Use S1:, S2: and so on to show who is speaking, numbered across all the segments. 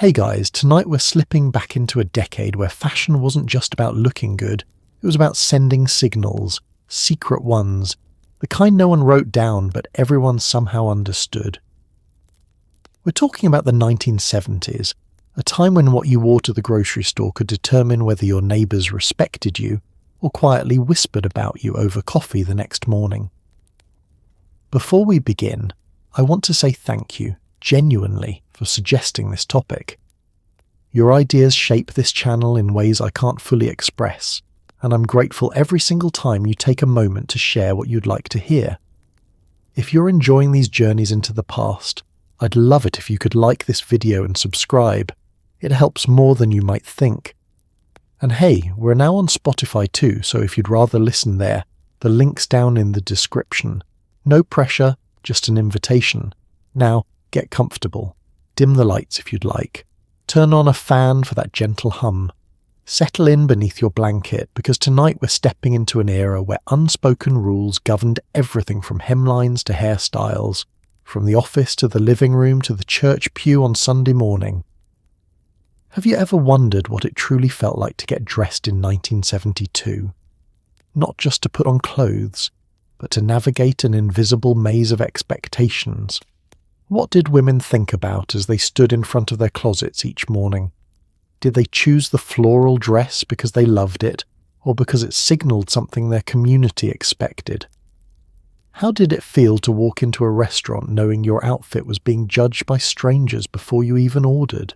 S1: Hey guys, tonight we're slipping back into a decade where fashion wasn't just about looking good, it was about sending signals, secret ones, the kind no one wrote down but everyone somehow understood. We're talking about the 1970s, a time when what you wore to the grocery store could determine whether your neighbours respected you or quietly whispered about you over coffee the next morning. Before we begin, I want to say thank you, genuinely, for suggesting this topic. Your ideas shape this channel in ways I can't fully express, and I'm grateful every single time you take a moment to share what you'd like to hear. If you're enjoying these journeys into the past, I'd love it if you could like this video and subscribe. It helps more than you might think. And hey, we're now on Spotify too, so if you'd rather listen there, the link's down in the description. No pressure, just an invitation. Now, get comfortable. Dim the lights if you'd like. Turn on a fan for that gentle hum. Settle in beneath your blanket, because tonight we're stepping into an era where unspoken rules governed everything from hemlines to hairstyles, from the office to the living room to the church pew on Sunday morning. Have you ever wondered what it truly felt like to get dressed in 1972? Not just to put on clothes, but to navigate an invisible maze of expectations. What did women think about as they stood in front of their closets each morning? Did they choose the floral dress because they loved it, or because it signalled something their community expected? How did it feel to walk into a restaurant knowing your outfit was being judged by strangers before you even ordered?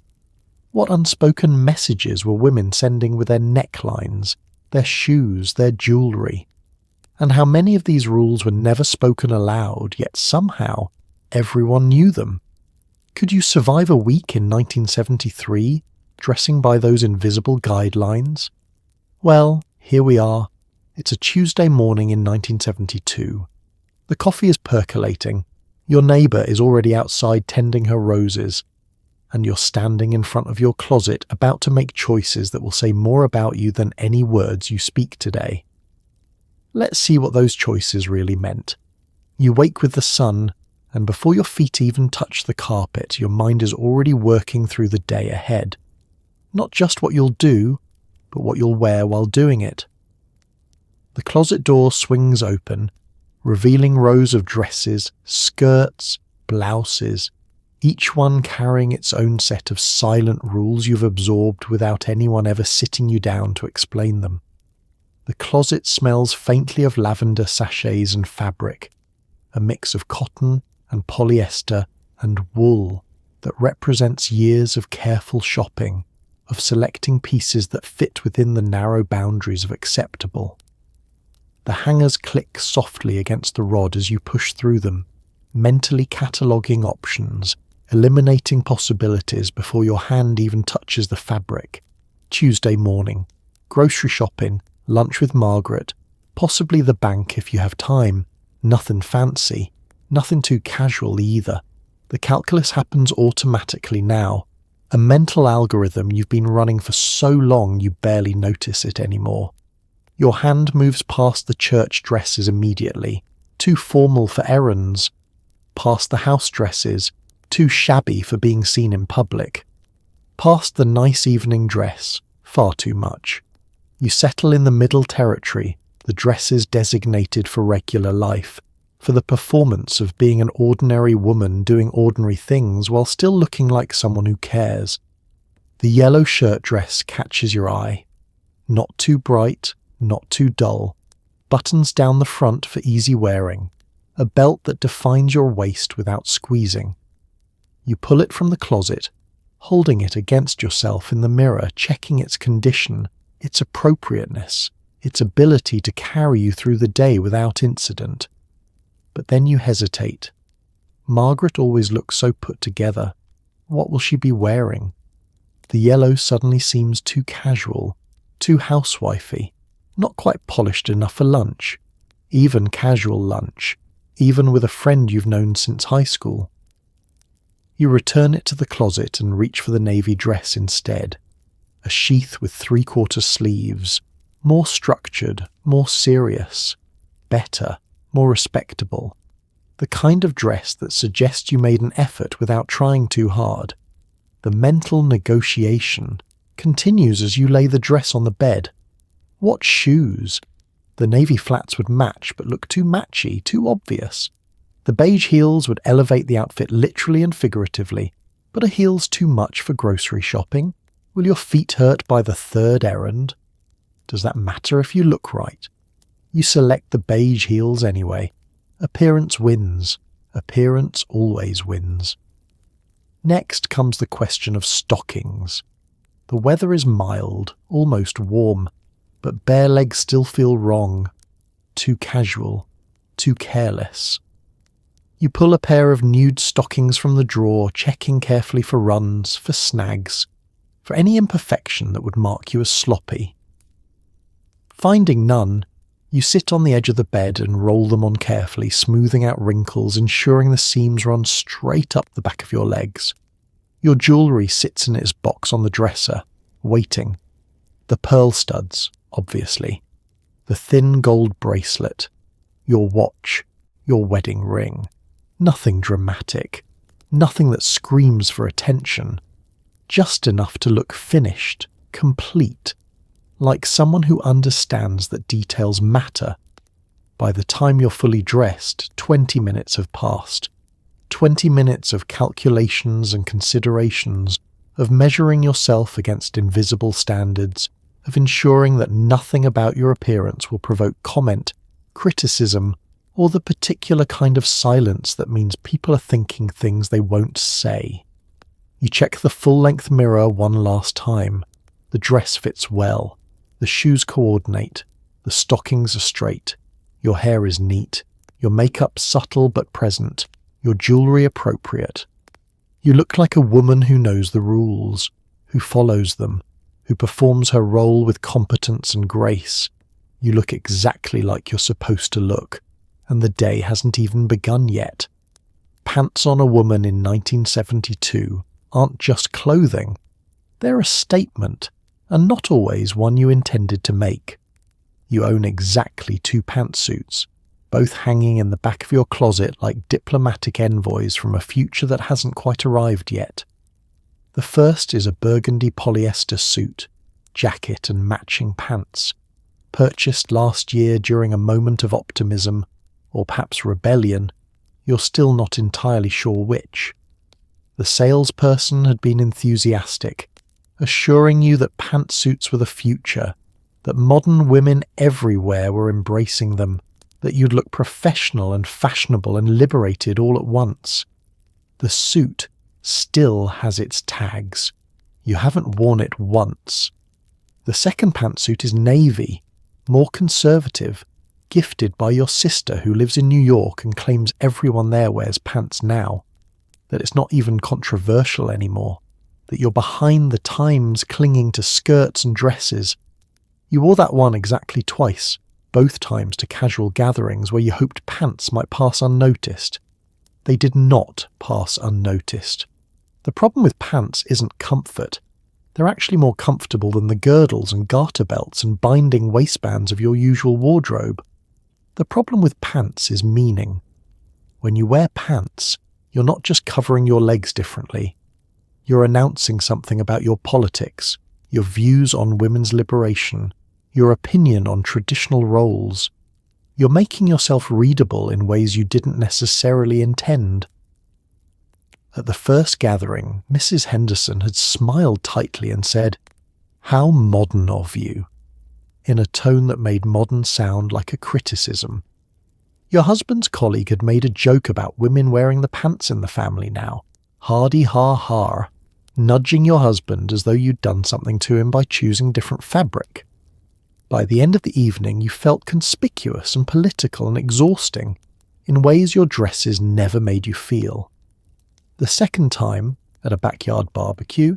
S1: What unspoken messages were women sending with their necklines, their shoes, their jewellery? And how many of these rules were never spoken aloud, yet somehow everyone knew them? Could you survive a week in 1973, dressing by those invisible guidelines? Well, here we are. It's a Tuesday morning in 1972. The coffee is percolating. Your neighbour is already outside tending her roses, and you're standing in front of your closet about to make choices that will say more about you than any words you speak today. Let's see what those choices really meant. You wake with the sun, and before your feet even touch the carpet, your mind is already working through the day ahead. Not just what you'll do, but what you'll wear while doing it. The closet door swings open, revealing rows of dresses, skirts, blouses, each one carrying its own set of silent rules you've absorbed without anyone ever sitting you down to explain them. The closet smells faintly of lavender sachets and fabric, a mix of cotton and polyester and wool that represents years of careful shopping, of selecting pieces that fit within the narrow boundaries of acceptable. The hangers click softly against the rod as you push through them, mentally cataloguing options, eliminating possibilities before your hand even touches the fabric. Tuesday morning, grocery shopping, lunch with Margaret, possibly the bank if you have time, nothing fancy. Nothing too casual either. The calculus happens automatically now. A mental algorithm you've been running for so long you barely notice it anymore. Your hand moves past the church dresses immediately, too formal for errands. Past the house dresses, too shabby for being seen in public. Past the nice evening dress, far too much. You settle in the middle territory, the dresses designated for regular life, for the performance of being an ordinary woman doing ordinary things while still looking like someone who cares. The yellow shirt dress catches your eye. Not too bright, not too dull. Buttons down the front for easy wearing. A belt that defines your waist without squeezing. You pull it from the closet, holding it against yourself in the mirror, checking its condition, its appropriateness, its ability to carry you through the day without incident. But then you hesitate. Margaret always looks so put together. What will she be wearing? The yellow suddenly seems too casual, too housewifey, not quite polished enough for lunch, even casual lunch, even with a friend you've known since high school. You return it to the closet and reach for the navy dress instead, a sheath with three-quarter sleeves, more structured, more serious, better, more respectable, the kind of dress that suggests you made an effort without trying too hard. The mental negotiation continues as you lay the dress on the bed. What shoes? The navy flats would match but look too matchy, too obvious. The beige heels would elevate the outfit literally and figuratively, but are heels too much for grocery shopping? Will your feet hurt by the third errand? Does that matter if you look right? You select the beige heels anyway. Appearance wins. Appearance always wins. Next comes the question of stockings. The weather is mild, almost warm, but bare legs still feel wrong. Too casual. Too careless. You pull a pair of nude stockings from the drawer, checking carefully for runs, for snags, for any imperfection that would mark you as sloppy. Finding none, you sit on the edge of the bed and roll them on carefully, smoothing out wrinkles, ensuring the seams run straight up the back of your legs. Your jewellery sits in its box on the dresser, waiting. The pearl studs, obviously. The thin gold bracelet. Your watch. Your wedding ring. Nothing dramatic. Nothing that screams for attention. Just enough to look finished, complete. Like someone who understands that details matter. By the time you're fully dressed, 20 minutes have passed. 20 minutes of calculations and considerations, of measuring yourself against invisible standards, of ensuring that nothing about your appearance will provoke comment, criticism, or the particular kind of silence that means people are thinking things they won't say. You check the full-length mirror one last time. The dress fits well. The shoes coordinate. The stockings are straight. Your hair is neat. Your makeup subtle but present. Your jewellery appropriate. You look like a woman who knows the rules, who follows them, who performs her role with competence and grace. You look exactly like you're supposed to look, and the day hasn't even begun yet. Pants on a woman in 1972 aren't just clothing. They're a statement, and not always one you intended to make. You own exactly 2 pantsuits, both hanging in the back of your closet like diplomatic envoys from a future that hasn't quite arrived yet. The first is a burgundy polyester suit, jacket and matching pants, purchased last year during a moment of optimism, or perhaps rebellion. You're still not entirely sure which. The salesperson had been enthusiastic, assuring you that pantsuits were the future, that modern women everywhere were embracing them, that you'd look professional and fashionable and liberated all at once. The suit still has its tags. You haven't worn it once. The second pantsuit is navy, more conservative, gifted by your sister who lives in New York and claims everyone there wears pants now, that it's not even controversial anymore, that you're behind the times clinging to skirts and dresses. You wore that one exactly twice, both times to casual gatherings where you hoped pants might pass unnoticed. They did not pass unnoticed. The problem with pants isn't comfort. They're actually more comfortable than the girdles and garter belts and binding waistbands of your usual wardrobe. The problem with pants is meaning. When you wear pants, you're not just covering your legs differently. You're announcing something about your politics, your views on women's liberation, your opinion on traditional roles. You're making yourself readable in ways you didn't necessarily intend. At the first gathering, Mrs. Henderson had smiled tightly and said, "How modern of you," in a tone that made modern sound like a criticism. Your husband's colleague had made a joke about women wearing the pants in the family now. Hardy ha ha, nudging your husband as though you'd done something to him by choosing different fabric. By the end of the evening, you felt conspicuous and political and exhausting in ways your dresses never made you feel. The second time, at a backyard barbecue,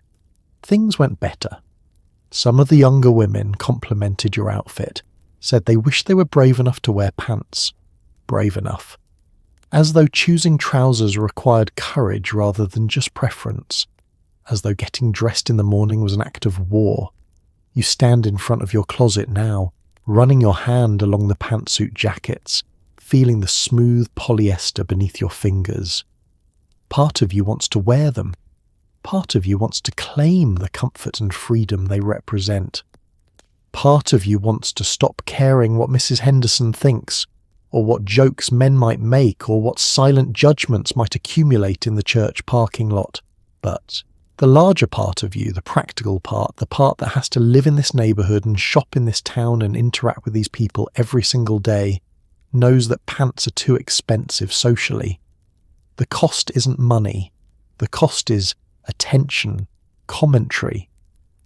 S1: things went better. Some of the younger women complimented your outfit, said they wished they were brave enough to wear pants. Brave enough. As though choosing trousers required courage rather than just preference. As though getting dressed in the morning was an act of war. You stand in front of your closet now, running your hand along the pantsuit jackets, feeling the smooth polyester beneath your fingers. Part of you wants to wear them. Part of you wants to claim the comfort and freedom they represent. Part of you wants to stop caring what Mrs. Henderson thinks, or what jokes men might make, or what silent judgments might accumulate in the church parking lot. But the larger part of you, the practical part, the part that has to live in this neighbourhood and shop in this town and interact with these people every single day, knows that pants are too expensive socially. The cost isn't money. The cost is attention, commentary,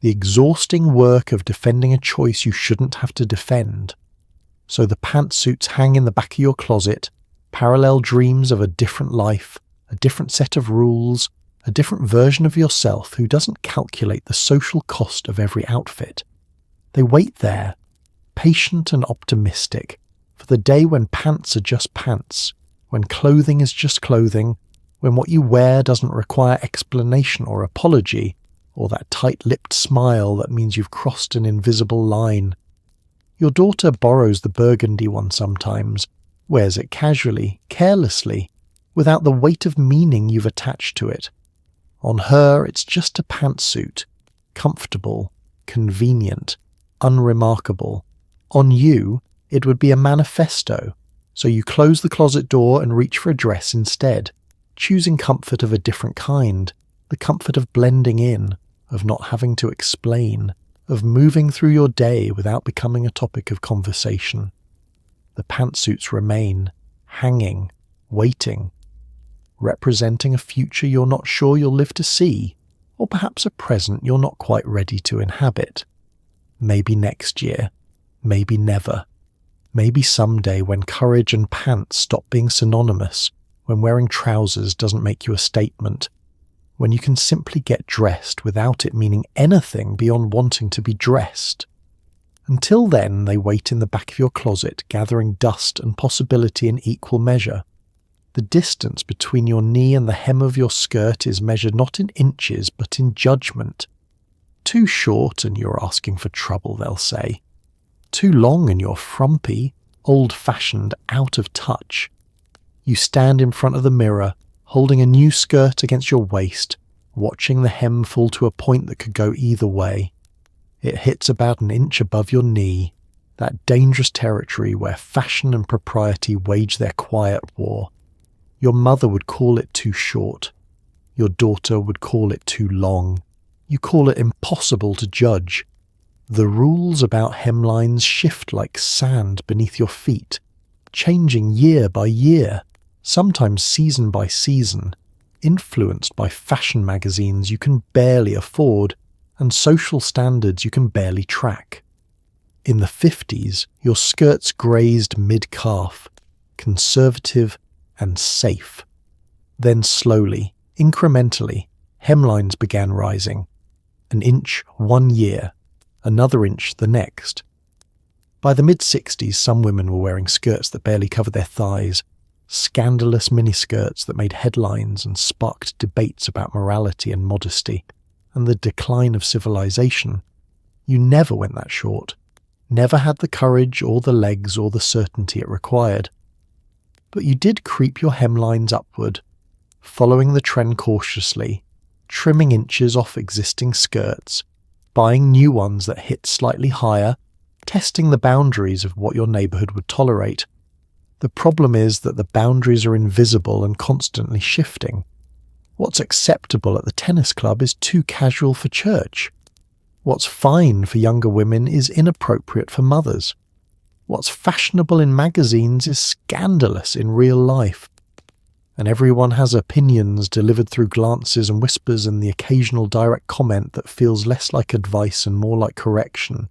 S1: the exhausting work of defending a choice you shouldn't have to defend. So the pantsuits hang in the back of your closet, parallel dreams of a different life, a different set of rules, a different version of yourself who doesn't calculate the social cost of every outfit. They wait there, patient and optimistic, for the day when pants are just pants, when clothing is just clothing, when what you wear doesn't require explanation or apology, or that tight-lipped smile that means you've crossed an invisible line. Your daughter borrows the burgundy one sometimes, wears it casually, carelessly, without the weight of meaning you've attached to it. On her, it's just a pantsuit, comfortable, convenient, unremarkable. On you, it would be a manifesto, so you close the closet door and reach for a dress instead, choosing comfort of a different kind, the comfort of blending in, of not having to explain, of moving through your day without becoming a topic of conversation. The pantsuits remain, hanging, waiting, representing a future you're not sure you'll live to see, or perhaps a present you're not quite ready to inhabit. Maybe next year, maybe never. Maybe someday when courage and pants stop being synonymous, when wearing trousers doesn't make you a statement, when you can simply get dressed without it meaning anything beyond wanting to be dressed. Until then, they wait in the back of your closet, gathering dust and possibility in equal measure. The distance between your knee and the hem of your skirt is measured not in inches, but in judgment. Too short and you're asking for trouble, they'll say. Too long and you're frumpy, old-fashioned, out of touch. You stand in front of the mirror, holding a new skirt against your waist, watching the hem fall to a point that could go either way. It hits about an inch above your knee, that dangerous territory where fashion and propriety wage their quiet war. Your mother would call it too short. Your daughter would call it too long. You call it impossible to judge. The rules about hemlines shift like sand beneath your feet, changing year by year, sometimes season by season, influenced by fashion magazines you can barely afford and social standards you can barely track. In the 50s, your skirts grazed mid-calf, conservative and safe. Then slowly, incrementally, hemlines began rising. An inch 1 year, another inch the next. By the mid-60s, some women were wearing skirts that barely covered their thighs, scandalous miniskirts that made headlines and sparked debates about morality and modesty, and the decline of civilization. You never went that short, never had the courage or the legs or the certainty it required. But you did creep your hemlines upward, following the trend cautiously, trimming inches off existing skirts, buying new ones that hit slightly higher, testing the boundaries of what your neighbourhood would tolerate. The problem is that the boundaries are invisible and constantly shifting. What's acceptable at the tennis club is too casual for church. What's fine for younger women is inappropriate for mothers. What's fashionable in magazines is scandalous in real life. And everyone has opinions delivered through glances and whispers and the occasional direct comment that feels less like advice and more like correction.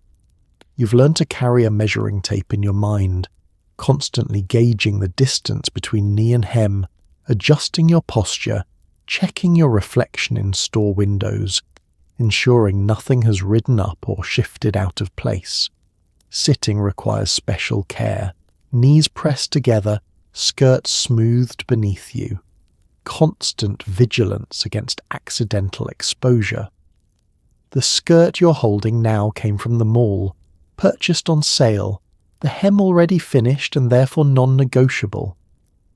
S1: You've learned to carry a measuring tape in your mind, constantly gauging the distance between knee and hem, adjusting your posture, checking your reflection in store windows, ensuring nothing has ridden up or shifted out of place. Sitting requires special care, knees pressed together, skirts smoothed beneath you. Constant vigilance against accidental exposure. The skirt you're holding now came from the mall, purchased on sale, the hem already finished and therefore non-negotiable.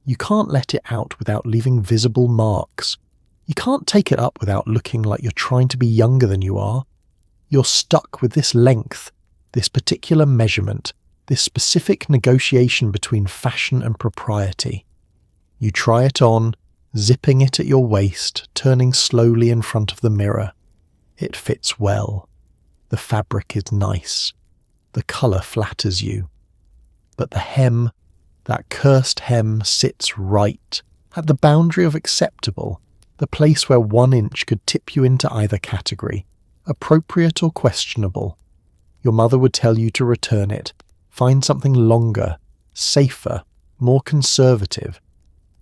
S1: You can't let it out without leaving visible marks. You can't take it up without looking like you're trying to be younger than you are. You're stuck with this length, this particular measurement, this specific negotiation between fashion and propriety. You try it on, zipping it at your waist, turning slowly in front of the mirror. It fits well. The fabric is nice. The colour flatters you. But the hem, that cursed hem, sits right, at the boundary of acceptable, the place where 1 inch could tip you into either category, appropriate or questionable. Your mother would tell you to return it, find something longer, safer, more conservative.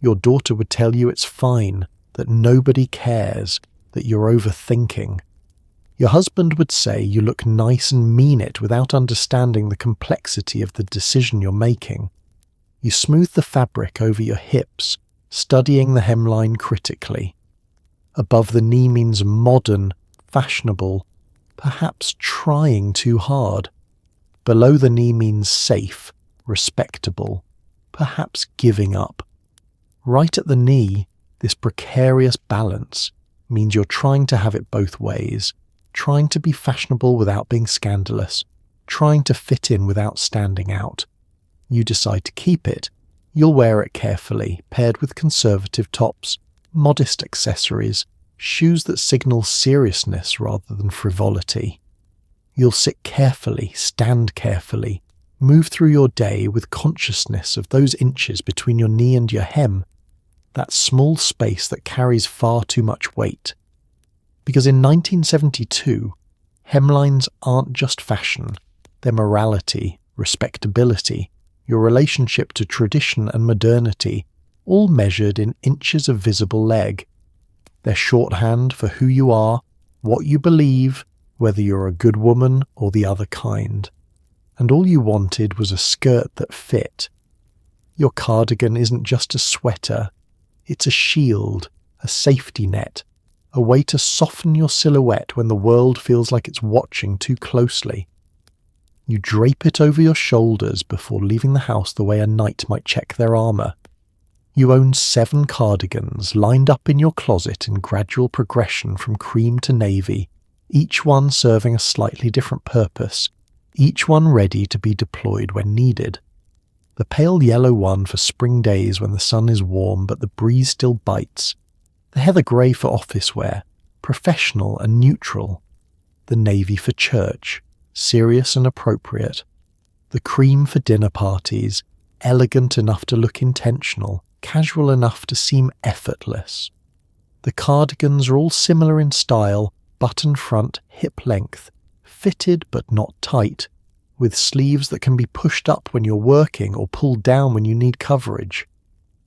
S1: Your daughter would tell you it's fine, that nobody cares, that you're overthinking. Your husband would say you look nice and mean it without understanding the complexity of the decision you're making. You smooth the fabric over your hips, studying the hemline critically. Above the knee means modern, fashionable, perhaps trying too hard. Below the knee means safe, respectable, perhaps giving up. Right at the knee, this precarious balance means you're trying to have it both ways, trying to be fashionable without being scandalous, trying to fit in without standing out. You decide to keep it. You'll wear it carefully, paired with conservative tops, modest accessories, shoes that signal seriousness rather than frivolity. You'll sit carefully, stand carefully, move through your day with consciousness of those inches between your knee and your hem, that small space that carries far too much weight. Because in 1972, hemlines aren't just fashion, they're morality, respectability, your relationship to tradition and modernity, all measured in inches of visible leg. They're shorthand for who you are, what you believe, whether you're a good woman or the other kind. And all you wanted was a skirt that fit. Your cardigan isn't just a sweater, it's a shield, a safety net, a way to soften your silhouette when the world feels like it's watching too closely. You drape it over your shoulders before leaving the house the way a knight might check their armour. You own 7 cardigans lined up in your closet in gradual progression from cream to navy, each one serving a slightly different purpose, each one ready to be deployed when needed. The pale yellow one for spring days when the sun is warm but the breeze still bites. The heather grey for office wear, professional and neutral. The navy for church, serious and appropriate. The cream for dinner parties, elegant enough to look intentional, casual enough to seem effortless. The cardigans are all similar in style, button front, hip length, fitted but not tight, with sleeves that can be pushed up when you're working or pulled down when you need coverage.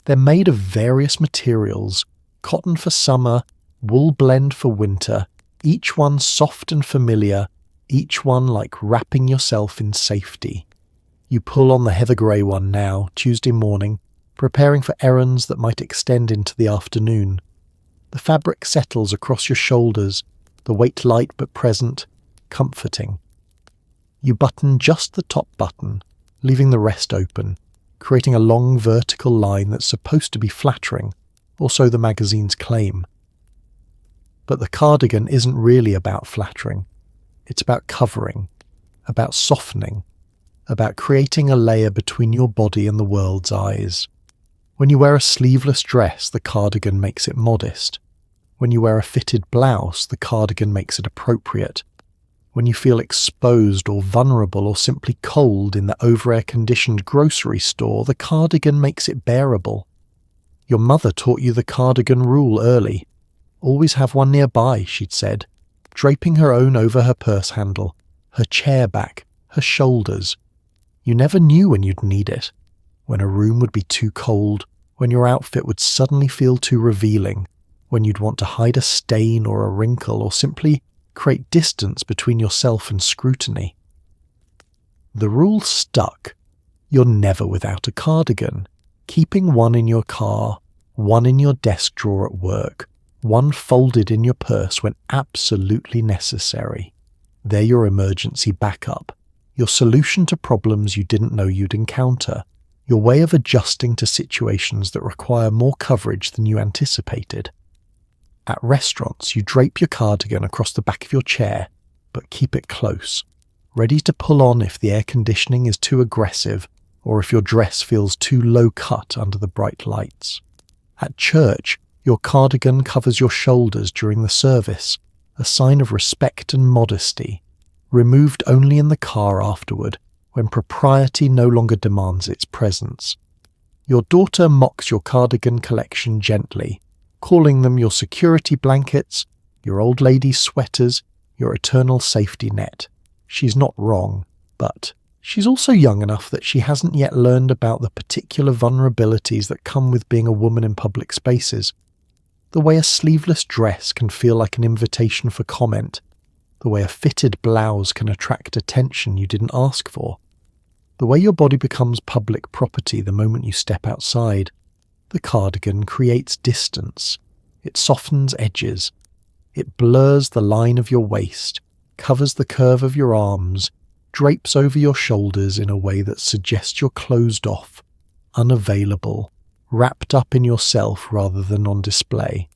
S1: They're made of various materials, cotton for summer, wool blend for winter, each one soft and familiar, each one like wrapping yourself in safety. You pull on the heather grey one now, Tuesday morning, preparing for errands that might extend into the afternoon. The fabric settles across your shoulders, the weight light but present, comforting. You button just the top button, leaving the rest open, creating a long vertical line that's supposed to be flattering, or so the magazines claim. But the cardigan isn't really about flattering. It's about covering, about softening, about creating a layer between your body and the world's eyes. When you wear a sleeveless dress, the cardigan makes it modest. When you wear a fitted blouse, the cardigan makes it appropriate. When you feel exposed or vulnerable or simply cold in the over-air-conditioned grocery store, the cardigan makes it bearable. Your mother taught you the cardigan rule early. Always have one nearby, she'd said, draping her own over her purse handle, her chair back, her shoulders. You never knew when you'd need it. When a room would be too cold, when your outfit would suddenly feel too revealing, when you'd want to hide a stain or a wrinkle or simply create distance between yourself and scrutiny. The rule stuck. You're never without a cardigan, keeping one in your car, one in your desk drawer at work, one folded in your purse when absolutely necessary. They're your emergency backup, your solution to problems you didn't know you'd encounter, your way of adjusting to situations that require more coverage than you anticipated. At restaurants, you drape your cardigan across the back of your chair, but keep it close, ready to pull on if the air conditioning is too aggressive or if your dress feels too low-cut under the bright lights. At church, your cardigan covers your shoulders during the service, a sign of respect and modesty, removed only in the car afterward, when propriety no longer demands its presence. Your daughter mocks your cardigan collection gently, calling them your security blankets, your old lady sweaters, your eternal safety net. She's not wrong, but she's also young enough that she hasn't yet learned about the particular vulnerabilities that come with being a woman in public spaces. The way a sleeveless dress can feel like an invitation for comment, the way a fitted blouse can attract attention you didn't ask for, the way your body becomes public property the moment you step outside. The cardigan creates distance. It softens edges. It blurs the line of your waist, covers the curve of your arms, drapes over your shoulders in a way that suggests you're closed off, unavailable, wrapped up in yourself rather than on display.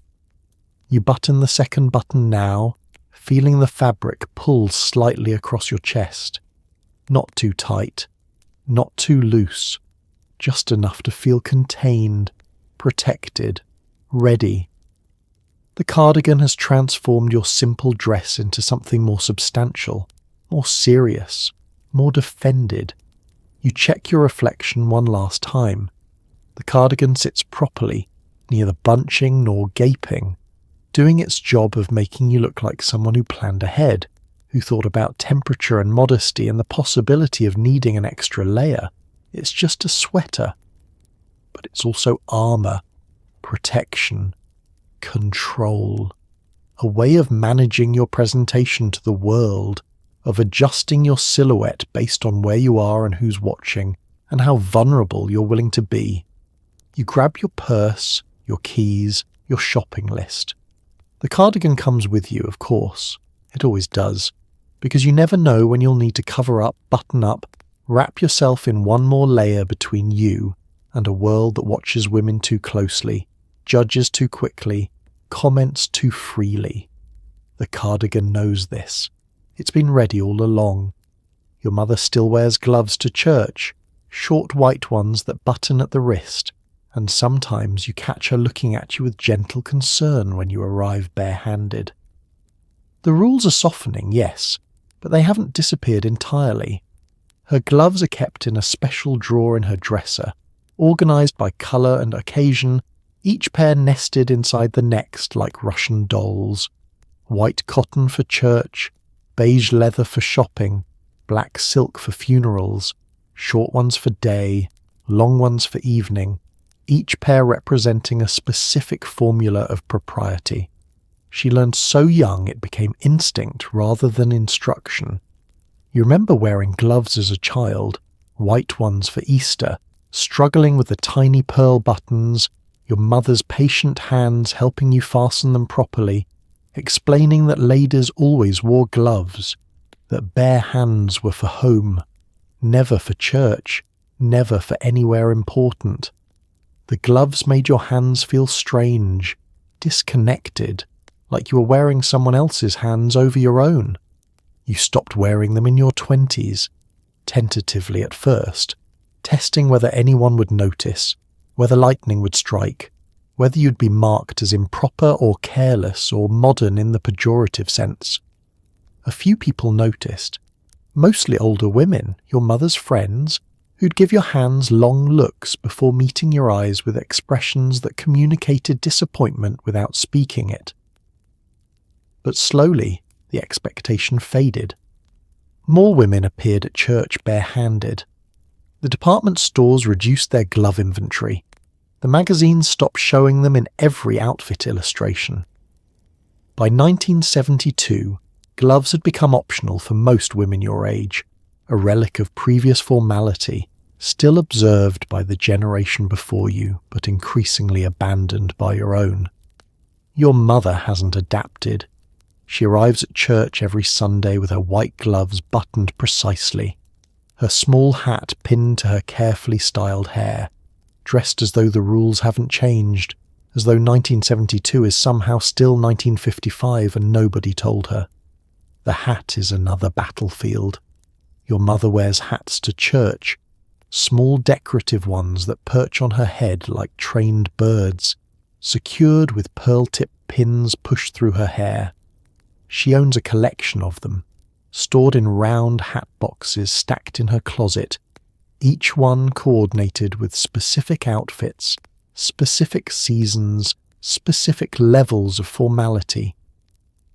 S1: You button the second button now, feeling the fabric pull slightly across your chest. Not too tight, not too loose, just enough to feel contained, protected, ready. The cardigan has transformed your simple dress into something more substantial, more serious, more defended. You check your reflection one last time. The cardigan sits properly, neither bunching nor gaping, doing its job of making you look like someone who planned ahead, who thought about temperature and modesty and the possibility of needing an extra layer. It's just a sweater, but it's also armor, protection, control, a way of managing your presentation to the world, of adjusting your silhouette based on where you are and who's watching, and how vulnerable you're willing to be. You grab your purse, your keys, your shopping list. The cardigan comes with you, of course. It always does, because you never know when you'll need to cover up, button up, wrap yourself in one more layer between you and a world that watches women too closely, judges too quickly, comments too freely. The cardigan knows this. It's been ready all along. Your mother still wears gloves to church, short white ones that button at the wrist, and sometimes you catch her looking at you with gentle concern when you arrive barehanded. The rules are softening, yes, but they haven't disappeared entirely. Her gloves are kept in a special drawer in her dresser, organised by colour and occasion, each pair nested inside the next like Russian dolls. White cotton for church, beige leather for shopping, black silk for funerals, short ones for day, long ones for evening, each pair representing a specific formula of propriety. She learned so young it became instinct rather than instruction. You remember wearing gloves as a child, white ones for Easter, struggling with the tiny pearl buttons, your mother's patient hands helping you fasten them properly, explaining that ladies always wore gloves, that bare hands were for home, never for church, never for anywhere important. The gloves made your hands feel strange, disconnected, like you were wearing someone else's hands over your own. You stopped wearing them in your 20s, tentatively at first, testing whether anyone would notice, whether lightning would strike, whether you'd be marked as improper or careless or modern in the pejorative sense. A few people noticed, mostly older women, your mother's friends, who'd give your hands long looks before meeting your eyes with expressions that communicated disappointment without speaking it. But slowly, the expectation faded. More women appeared at church barehanded. The department stores reduced their glove inventory. The magazines stopped showing them in every outfit illustration. By 1972, gloves had become optional for most women your age, a relic of previous formality, still observed by the generation before you, but increasingly abandoned by your own. Your mother hasn't adapted. She arrives at church every Sunday with her white gloves buttoned precisely, her small hat pinned to her carefully styled hair, dressed as though the rules haven't changed, as though 1972 is somehow still 1955 and nobody told her. The hat is another battlefield. Your mother wears hats to church, small decorative ones that perch on her head like trained birds, secured with pearl-tipped pins pushed through her hair. She owns a collection of them, stored in round hat boxes stacked in her closet, each one coordinated with specific outfits, specific seasons, specific levels of formality.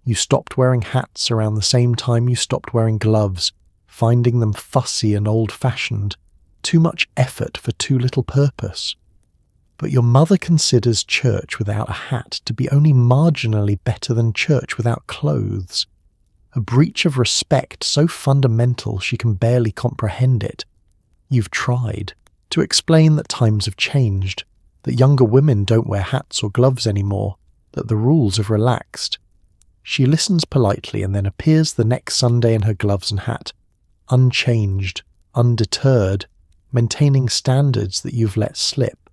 S1: You stopped wearing hats around the same time you stopped wearing gloves, finding them fussy and old-fashioned, too much effort for too little purpose. But your mother considers church without a hat to be only marginally better than church without clothes, a breach of respect so fundamental she can barely comprehend it. You've tried to explain that times have changed, that younger women don't wear hats or gloves anymore, that the rules have relaxed. She listens politely and then appears the next Sunday in her gloves and hat, unchanged, undeterred, maintaining standards that you've let slip.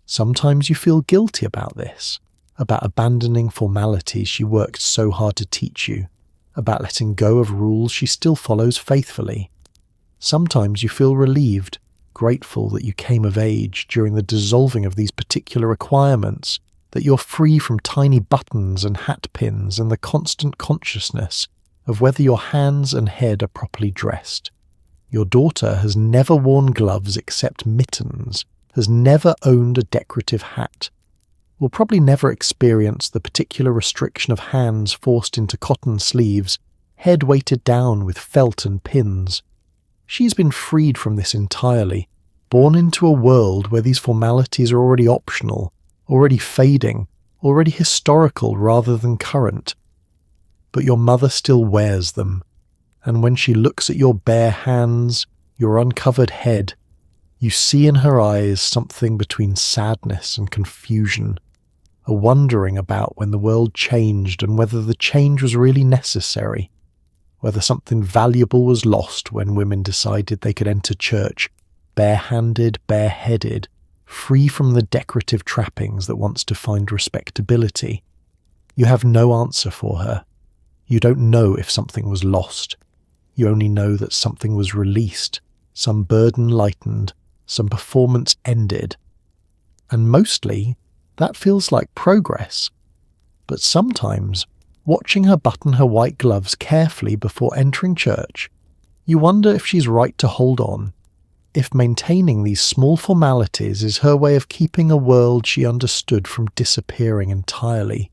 S1: Sometimes you feel guilty about this, about abandoning formalities she worked so hard to teach you, about letting go of rules she still follows faithfully. Sometimes you feel relieved, grateful that you came of age during the dissolving of these particular requirements, that you're free from tiny buttons and hat pins and the constant consciousness of whether your hands and head are properly dressed. Your daughter has never worn gloves except mittens, has never owned a decorative hat, will probably never experience the particular restriction of hands forced into cotton sleeves, head weighted down with felt and pins. She's been freed from this entirely, born into a world where these formalities are already optional, already fading, already historical rather than current. But your mother still wears them, and when she looks at your bare hands, your uncovered head, you see in her eyes something between sadness and confusion, a wondering about when the world changed and whether the change was really necessary, whether something valuable was lost when women decided they could enter church barehanded, bareheaded, free from the decorative trappings that once defined respectability. You have no answer for her. You don't know if something was lost. You only know that something was released, some burden lightened, some performance ended. And mostly, that feels like progress. But sometimes, watching her button her white gloves carefully before entering church, you wonder if she's right to hold on, if maintaining these small formalities is her way of keeping a world she understood from disappearing entirely.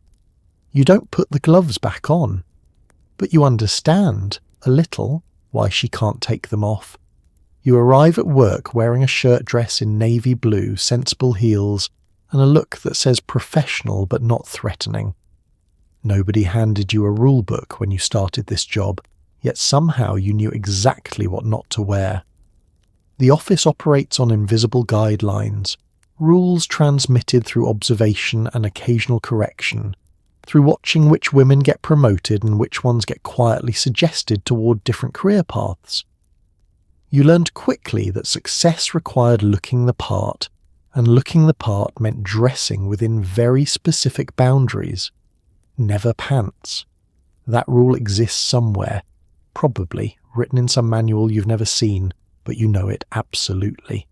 S1: You don't put the gloves back on, but you understand, a little, why she can't take them off. You arrive at work wearing a shirt dress in navy blue, sensible heels, and a look that says professional but not threatening. Nobody handed you a rule book when you started this job, yet somehow you knew exactly what not to wear. The office operates on invisible guidelines, rules transmitted through observation and occasional correction, through watching which women get promoted and which ones get quietly suggested toward different career paths. You learned quickly that success required looking the part, and looking the part meant dressing within very specific boundaries. Never pants. That rule exists somewhere, probably written in some manual you've never seen, but you know it absolutely.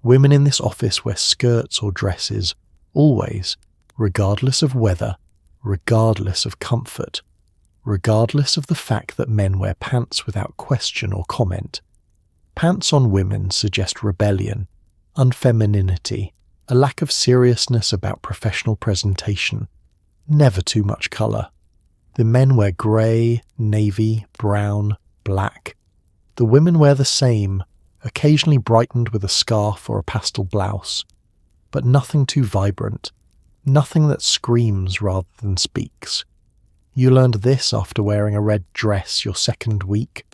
S1: Women in this office wear skirts or dresses, always, regardless of weather, regardless of comfort, regardless of the fact that men wear pants without question or comment. Pants on women suggest rebellion, unfemininity, a lack of seriousness about professional presentation, never too much colour. The men wear grey, navy, brown, black. The women wear the same, occasionally brightened with a scarf or a pastel blouse, but nothing too vibrant, nothing that screams rather than speaks. You learned this after wearing a red dress your second week.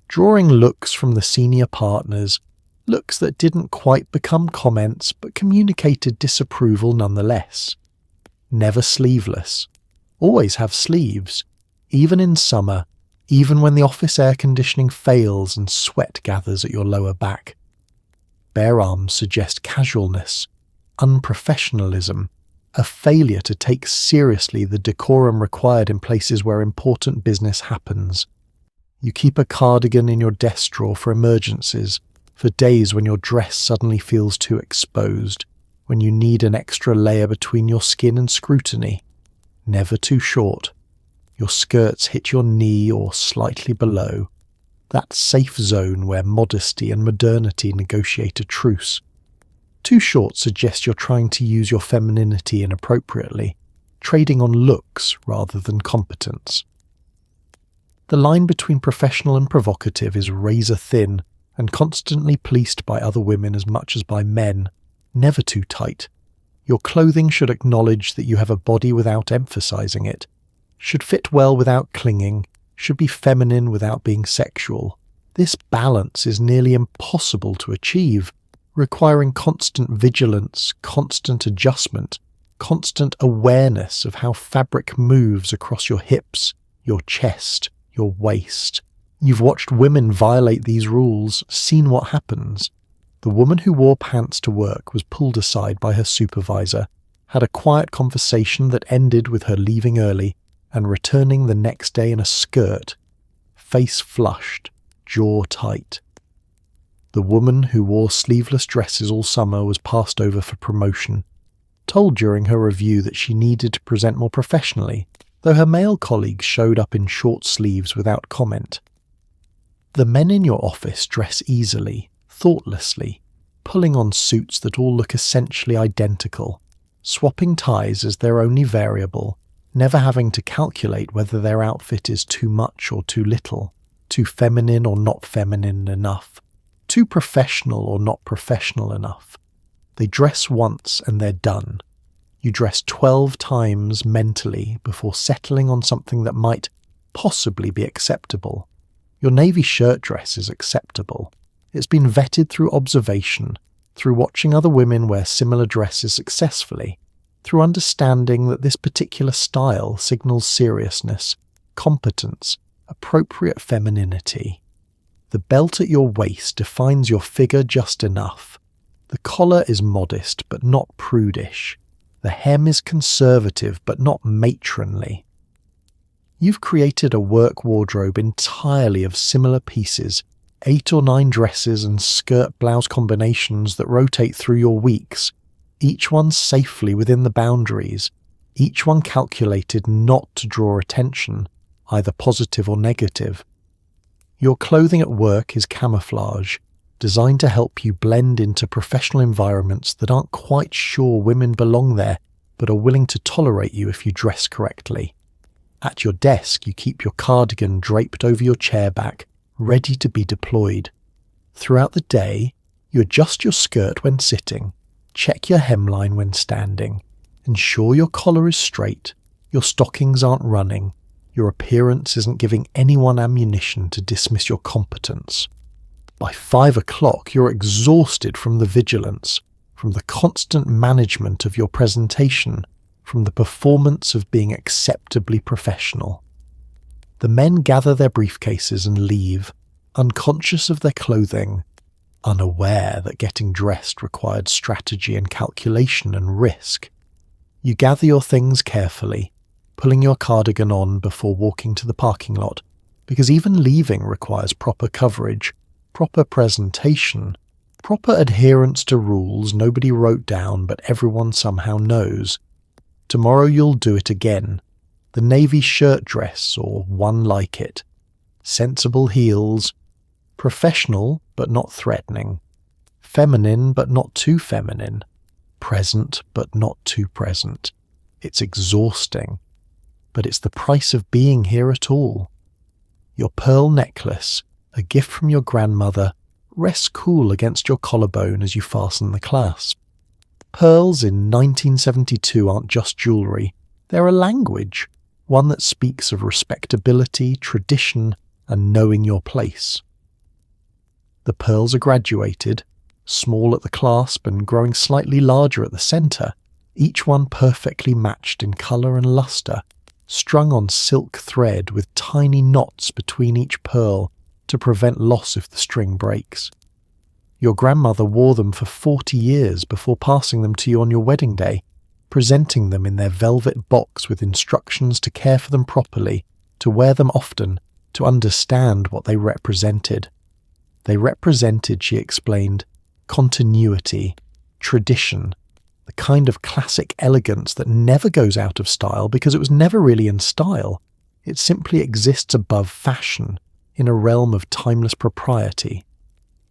S1: Drawing looks from the senior partners, looks that didn't quite become comments but communicated disapproval nonetheless. Never sleeveless. Always have sleeves, even in summer, even when the office air conditioning fails and sweat gathers at your lower back. Bare arms suggest casualness, unprofessionalism, a failure to take seriously the decorum required in places where important business happens. You keep a cardigan in your desk drawer for emergencies, for days when your dress suddenly feels too exposed, when you need an extra layer between your skin and scrutiny. Never too short. Your skirts hit your knee or slightly below. That safe zone where modesty and modernity negotiate a truce. Too short suggests you're trying to use your femininity inappropriately, trading on looks rather than competence. The line between professional and provocative is razor thin and constantly policed by other women as much as by men, never too tight. Your clothing should acknowledge that you have a body without emphasizing it, should fit well without clinging, should be feminine without being sexual. This balance is nearly impossible to achieve, requiring constant vigilance, constant adjustment, constant awareness of how fabric moves across your hips, your chest, your waist. You've watched women violate these rules, seen what happens. The woman who wore pants to work was pulled aside by her supervisor, had a quiet conversation that ended with her leaving early and returning the next day in a skirt, face flushed, jaw tight. The woman who wore sleeveless dresses all summer was passed over for promotion, told during her review that she needed to present more professionally, though her male colleagues showed up in short sleeves without comment. The men in your office dress easily, thoughtlessly, pulling on suits that all look essentially identical, swapping ties as their only variable, never having to calculate whether their outfit is too much or too little, too feminine or not feminine enough, too professional or not professional enough. They dress once and they're done. You dress 12 times mentally before settling on something that might possibly be acceptable. Your navy shirt dress is acceptable. It's been vetted through observation, through watching other women wear similar dresses successfully, through understanding that this particular style signals seriousness, competence, appropriate femininity. The belt at your waist defines your figure just enough. The collar is modest but not prudish. The hem is conservative but not matronly. You've created a work wardrobe entirely of similar pieces, 8 or 9 dresses and skirt-blouse combinations that rotate through your weeks, each one safely within the boundaries, each one calculated not to draw attention, either positive or negative. Your clothing at work is camouflage, designed to help you blend into professional environments that aren't quite sure women belong there, but are willing to tolerate you if you dress correctly. At your desk, you keep your cardigan draped over your chair back, ready to be deployed. Throughout the day, you adjust your skirt when sitting, check your hemline when standing, ensure your collar is straight, your stockings aren't running, your appearance isn't giving anyone ammunition to dismiss your competence. By 5 o'clock, you're exhausted from the vigilance, from the constant management of your presentation, from the performance of being acceptably professional. The men gather their briefcases and leave, unconscious of their clothing, unaware that getting dressed required strategy and calculation and risk. You gather your things carefully, pulling your cardigan on before walking to the parking lot, because even leaving requires proper coverage, proper presentation, proper adherence to rules nobody wrote down but everyone somehow knows. Tomorrow you'll do it again. The navy shirt dress or one like it. Sensible heels. Professional but not threatening. Feminine but not too feminine. Present but not too present. It's exhausting. But it's the price of being here at all. Your pearl necklace, a gift from your grandmother, rests cool against your collarbone as you fasten the clasp. Pearls in 1972 aren't just jewellery, they're a language, one that speaks of respectability, tradition, and knowing your place. The pearls are graduated, small at the clasp and growing slightly larger at the centre, each one perfectly matched in colour and lustre, strung on silk thread with tiny knots between each pearl to prevent loss if the string breaks. Your grandmother wore them for 40 years before passing them to you on your wedding day, presenting them in their velvet box with instructions to care for them properly, to wear them often, to understand what they represented. They represented, she explained, continuity, tradition, the kind of classic elegance that never goes out of style because it was never really in style. It simply exists above fashion, in a realm of timeless propriety.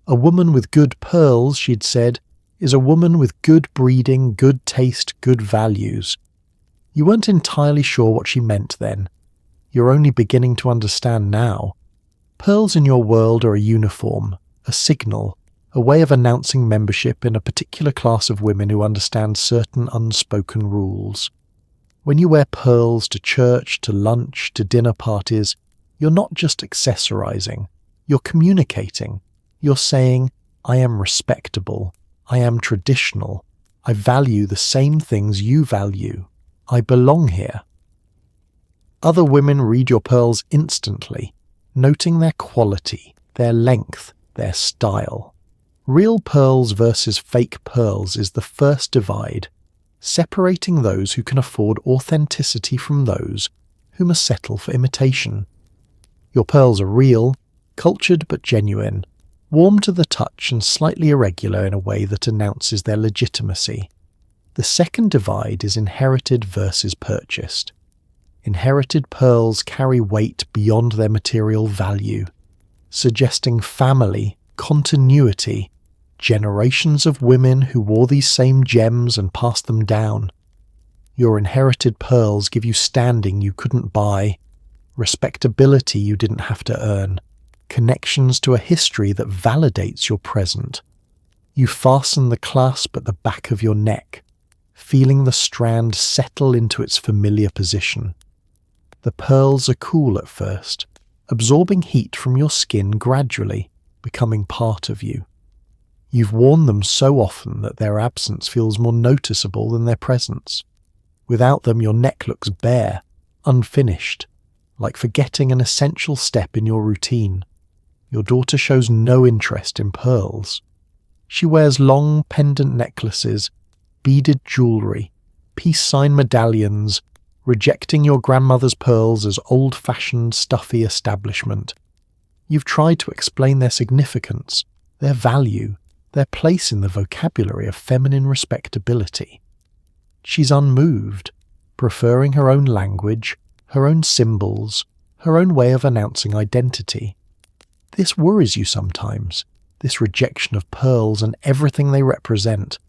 S1: A woman with good pearls, she'd said, is a woman with good breeding, good taste, good values. You weren't entirely sure what she meant then. You're only beginning to understand now. Pearls in your world are a uniform, a signal, a way of announcing membership in a particular class of women who understand certain unspoken rules. When you wear pearls to church, to lunch, to dinner parties, you're not just accessorizing, you're communicating. You're saying, I am respectable, I am traditional, I value the same things you value, I belong here. Other women read your pearls instantly, noting their quality, their length, their style. Real pearls versus fake pearls is the first divide, separating those who can afford authenticity from those who must settle for imitation. Your pearls are real, cultured but genuine, warm to the touch and slightly irregular in a way that announces their legitimacy. The second divide is inherited versus purchased. Inherited pearls carry weight beyond their material value, suggesting family, continuity, generations of women who wore these same gems and passed them down. Your inherited pearls give you standing you couldn't buy, respectability you didn't have to earn, connections to a history that validates your present. You fasten the clasp at the back of your neck, feeling the strand settle into its familiar position. The pearls are cool at first, absorbing heat from your skin gradually, becoming part of you. You've worn them so often that their absence feels more noticeable than their presence. Without them, your neck looks bare, unfinished, like forgetting an essential step in your routine. Your daughter shows no interest in pearls. She wears long pendant necklaces, beaded jewellery, peace sign medallions, rejecting your grandmother's pearls as old-fashioned, stuffy establishment. You've tried to explain their significance, their value, their place in the vocabulary of feminine respectability. She's unmoved, preferring her own language, her own symbols, her own way of announcing identity. This worries you sometimes, this rejection of pearls and everything they represent.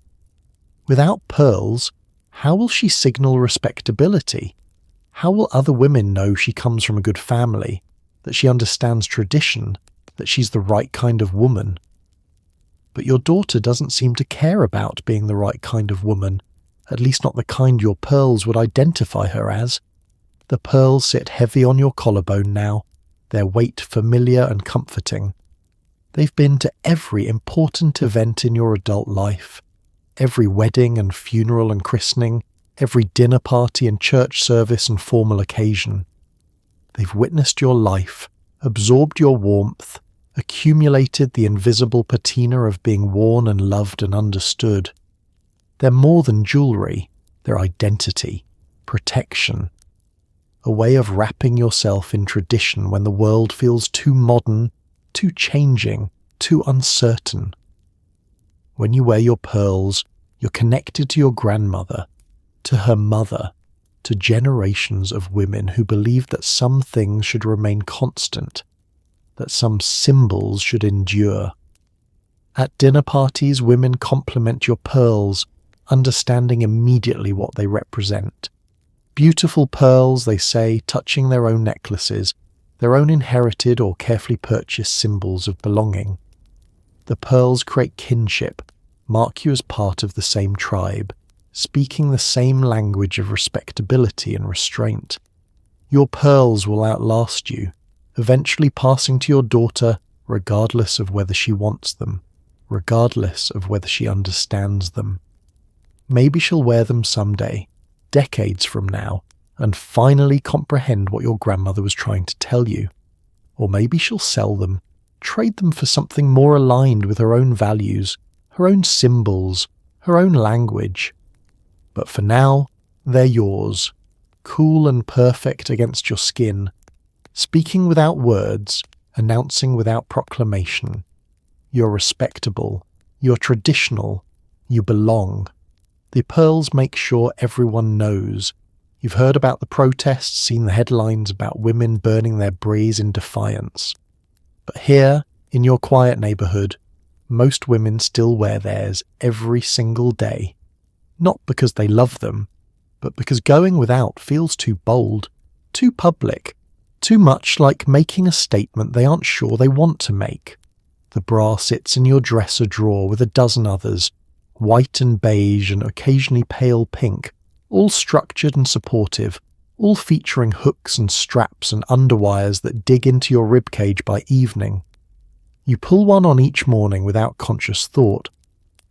S1: Without pearls, how will she signal respectability? How will other women know she comes from a good family, that she understands tradition, that she's the right kind of woman? But your daughter doesn't seem to care about being the right kind of woman, at least not the kind your pearls would identify her as. The pearls sit heavy on your collarbone now, their weight familiar and comforting. They've been to every important event in your adult life, every wedding and funeral and christening, every dinner party and church service and formal occasion. They've witnessed your life, absorbed your warmth, accumulated the invisible patina of being worn and loved and understood. They're more than jewellery, they're identity, protection, a way of wrapping yourself in tradition when the world feels too modern, too changing, too uncertain. When you wear your pearls, you're connected to your grandmother, to her mother, to generations of women who believed that some things should remain constant, that some symbols should endure. At dinner parties, women compliment your pearls, understanding immediately what they represent. Beautiful pearls, they say, touching their own necklaces, their own inherited or carefully purchased symbols of belonging. The pearls create kinship, mark you as part of the same tribe, speaking the same language of respectability and restraint. Your pearls will outlast you, eventually passing to your daughter regardless of whether she wants them, regardless of whether she understands them. Maybe she'll wear them someday, decades from now, and finally comprehend what your grandmother was trying to tell you. Or maybe she'll sell them, trade them for something more aligned with her own values, her own symbols, her own language. But for now, they're yours, cool and perfect against your skin, speaking without words, announcing without proclamation. You're respectable, you're traditional, you belong. The pearls make sure everyone knows. You've heard about the protests, seen the headlines about women burning their bras in defiance. But here, in your quiet neighbourhood, most women still wear theirs every single day. Not because they love them, but because going without feels too bold, too public, too much like making a statement they aren't sure they want to make. The bra sits in your dresser drawer with a dozen others, white and beige and occasionally pale pink, all structured and supportive, all featuring hooks and straps and underwires that dig into your ribcage by evening. You pull one on each morning without conscious thought,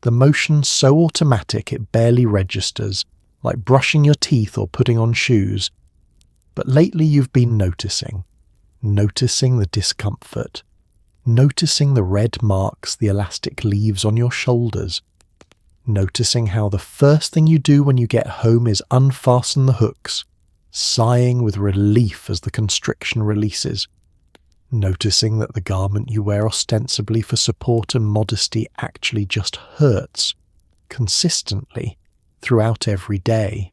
S1: the motion so automatic it barely registers, like brushing your teeth or putting on shoes. But lately you've been noticing the discomfort, noticing the red marks the elastic leaves on your shoulders, noticing how the first thing you do when you get home is unfasten the hooks, sighing with relief as the constriction releases, noticing that the garment you wear ostensibly for support and modesty actually just hurts, consistently, throughout every day.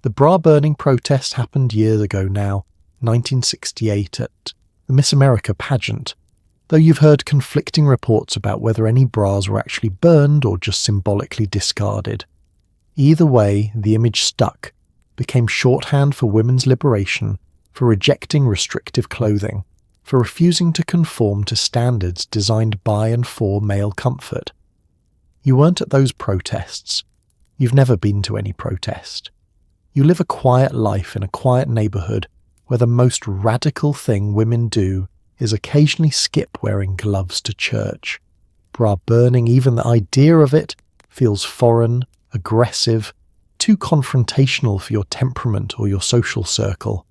S1: The bra-burning protest happened years ago now, 1968 at the Miss America pageant, though you've heard conflicting reports about whether any bras were actually burned or just symbolically discarded. Either way, the image stuck, became shorthand for women's liberation, for rejecting restrictive clothing, for refusing to conform to standards designed by and for male comfort. You weren't at those protests. You've never been to any protest. You live a quiet life in a quiet neighbourhood where the most radical thing women do is occasionally skip wearing gloves to church. Bra burning, even the idea of it, feels foreign, aggressive, too confrontational for your temperament or your social circle.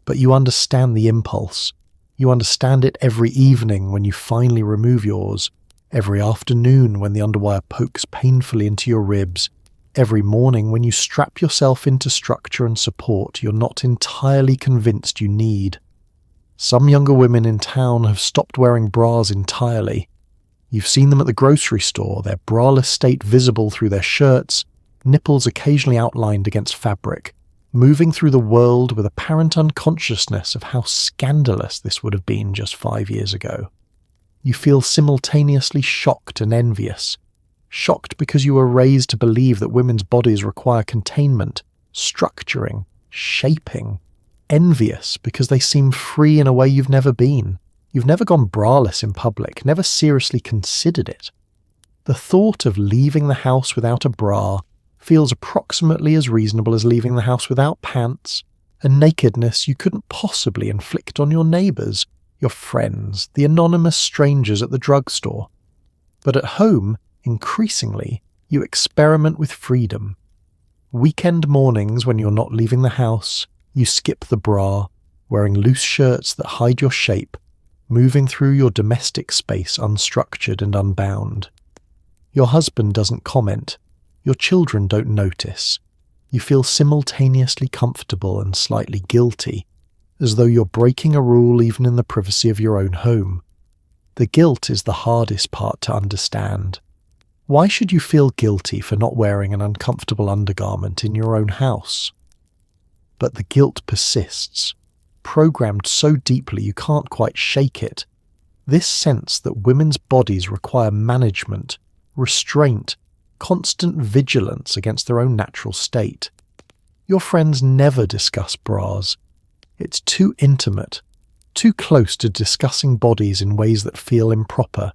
S1: But you understand the impulse. You understand it every evening when you finally remove yours, every afternoon when the underwire pokes painfully into your ribs, every morning when you strap yourself into structure and support you're not entirely convinced you need. Some younger women in town have stopped wearing bras entirely. You've seen them at the grocery store, their braless state visible through their shirts, nipples occasionally outlined against fabric, moving through the world with apparent unconsciousness of how scandalous this would have been just 5 years ago. You feel simultaneously shocked and envious. Shocked because you were raised to believe that women's bodies require containment, structuring, shaping. Envious because they seem free in a way you've never been. You've never gone braless in public, never seriously considered it. The thought of leaving the house without a bra feels approximately as reasonable as leaving the house without pants, a nakedness you couldn't possibly inflict on your neighbours, your friends, the anonymous strangers at the drugstore. But at home, increasingly, you experiment with freedom. Weekend mornings when you're not leaving the house, you skip the bra, wearing loose shirts that hide your shape, moving through your domestic space unstructured and unbound. Your husband doesn't comment. Your children don't notice. You feel simultaneously comfortable and slightly guilty, as though you're breaking a rule even in the privacy of your own home. The guilt is the hardest part to understand. Why should you feel guilty for not wearing an uncomfortable undergarment in your own house? But the guilt persists, programmed so deeply you can't quite shake it. This sense that women's bodies require management, restraint, constant vigilance against their own natural state. Your friends never discuss bras. It's too intimate, too close to discussing bodies in ways that feel improper.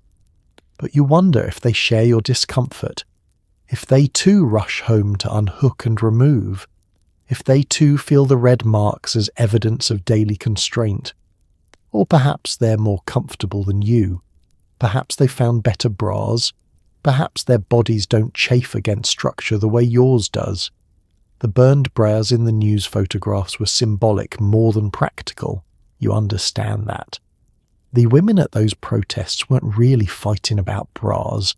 S1: But you wonder if they share your discomfort, if they too rush home to unhook and remove, if they too feel the red marks as evidence of daily constraint. Or perhaps they're more comfortable than you. Perhaps they found better bras. Perhaps their bodies don't chafe against structure the way yours does. The burned bras in the news photographs were symbolic more than practical. You understand that. The women at those protests weren't really fighting about bras.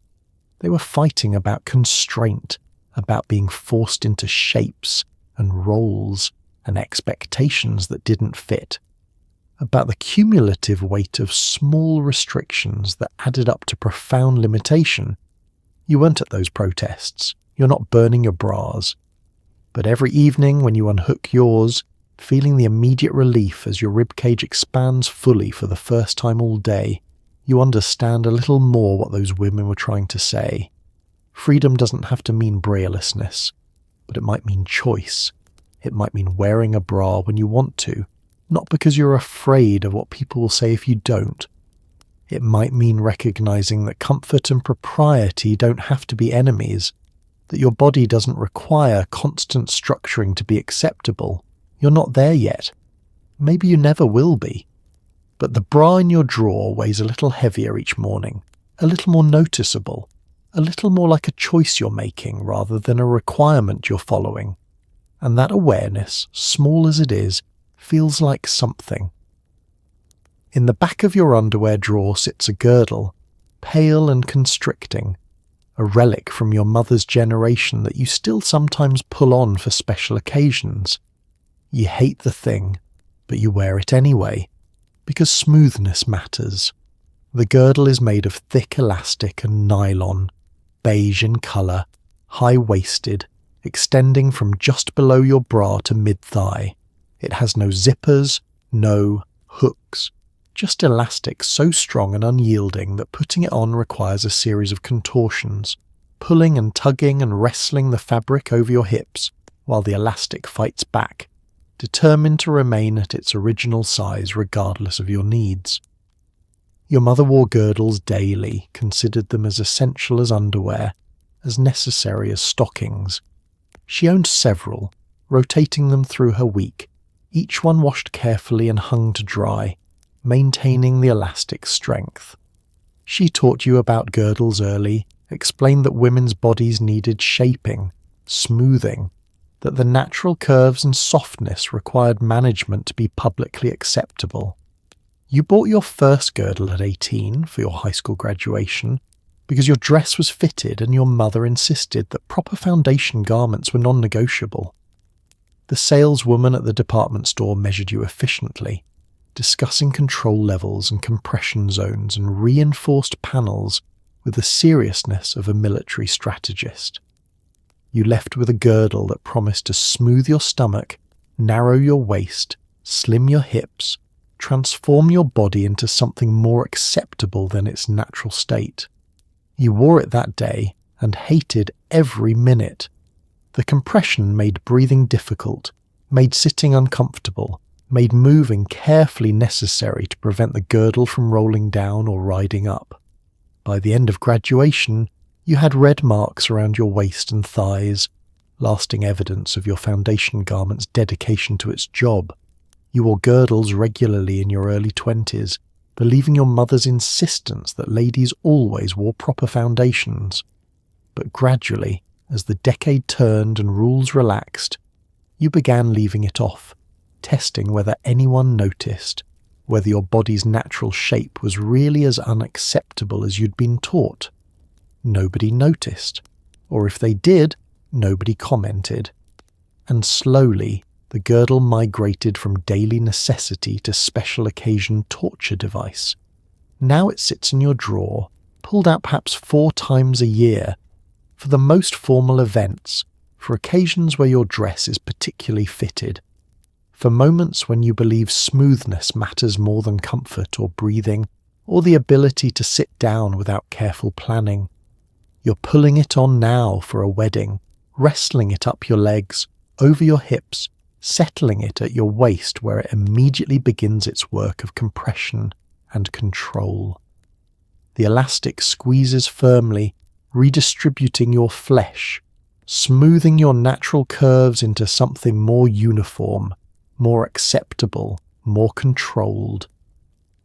S1: They were fighting about constraint, about being forced into shapes and roles and expectations that didn't fit, about the cumulative weight of small restrictions that added up to profound limitation. You weren't at those protests. You're not burning your bras. But every evening when you unhook yours, feeling the immediate relief as your ribcage expands fully for the first time all day, you understand a little more what those women were trying to say. Freedom doesn't have to mean brailelessness, but it might mean choice. It might mean wearing a bra when you want to, not because you're afraid of what people will say if you don't. It might mean recognizing that comfort and propriety don't have to be enemies, that your body doesn't require constant structuring to be acceptable. You're not there yet. Maybe you never will be. But the bra in your drawer weighs a little heavier each morning, a little more noticeable, a little more like a choice you're making rather than a requirement you're following. And that awareness, small as it is, feels like something. In the back of your underwear drawer sits a girdle, pale and constricting, a relic from your mother's generation that you still sometimes pull on for special occasions. You hate the thing, but you wear it anyway, because smoothness matters. The girdle is made of thick elastic and nylon, beige in colour, high-waisted, extending from just below your bra to mid-thigh. It has no zippers, no hooks, just elastic so strong and unyielding that putting it on requires a series of contortions, pulling and tugging and wrestling the fabric over your hips while the elastic fights back, determined to remain at its original size regardless of your needs. Your mother wore girdles daily, considered them as essential as underwear, as necessary as stockings. She owned several, rotating them through her week, each one washed carefully and hung to dry, maintaining the elastic strength. She taught you about girdles early, explained that women's bodies needed shaping, smoothing, that the natural curves and softness required management to be publicly acceptable. You bought your first girdle at 18 for your high school graduation because your dress was fitted and your mother insisted that proper foundation garments were non-negotiable. The saleswoman at the department store measured you efficiently, discussing control levels and compression zones and reinforced panels with the seriousness of a military strategist. You left with a girdle that promised to smooth your stomach, narrow your waist, slim your hips, transform your body into something more acceptable than its natural state. You wore it that day and hated every minute. The compression made breathing difficult, made sitting uncomfortable, made moving carefully necessary to prevent the girdle from rolling down or riding up. By the end of graduation, you had red marks around your waist and thighs, lasting evidence of your foundation garment's dedication to its job. You wore girdles regularly in your early 20s, believing your mother's insistence that ladies always wore proper foundations. But gradually, as the decade turned and rules relaxed, you began leaving it off, testing whether anyone noticed, whether your body's natural shape was really as unacceptable as you'd been taught. Nobody noticed, or if they did, nobody commented. And slowly, the girdle migrated from daily necessity to special occasion torture device. Now it sits in your drawer, pulled out perhaps 4 times a year, for the most formal events, for occasions where your dress is particularly fitted, for moments when you believe smoothness matters more than comfort or breathing, or the ability to sit down without careful planning. You're pulling it on now for a wedding, wrestling it up your legs, over your hips, settling it at your waist where it immediately begins its work of compression and control. The elastic squeezes firmly, redistributing your flesh, smoothing your natural curves into something more uniform, more acceptable, more controlled.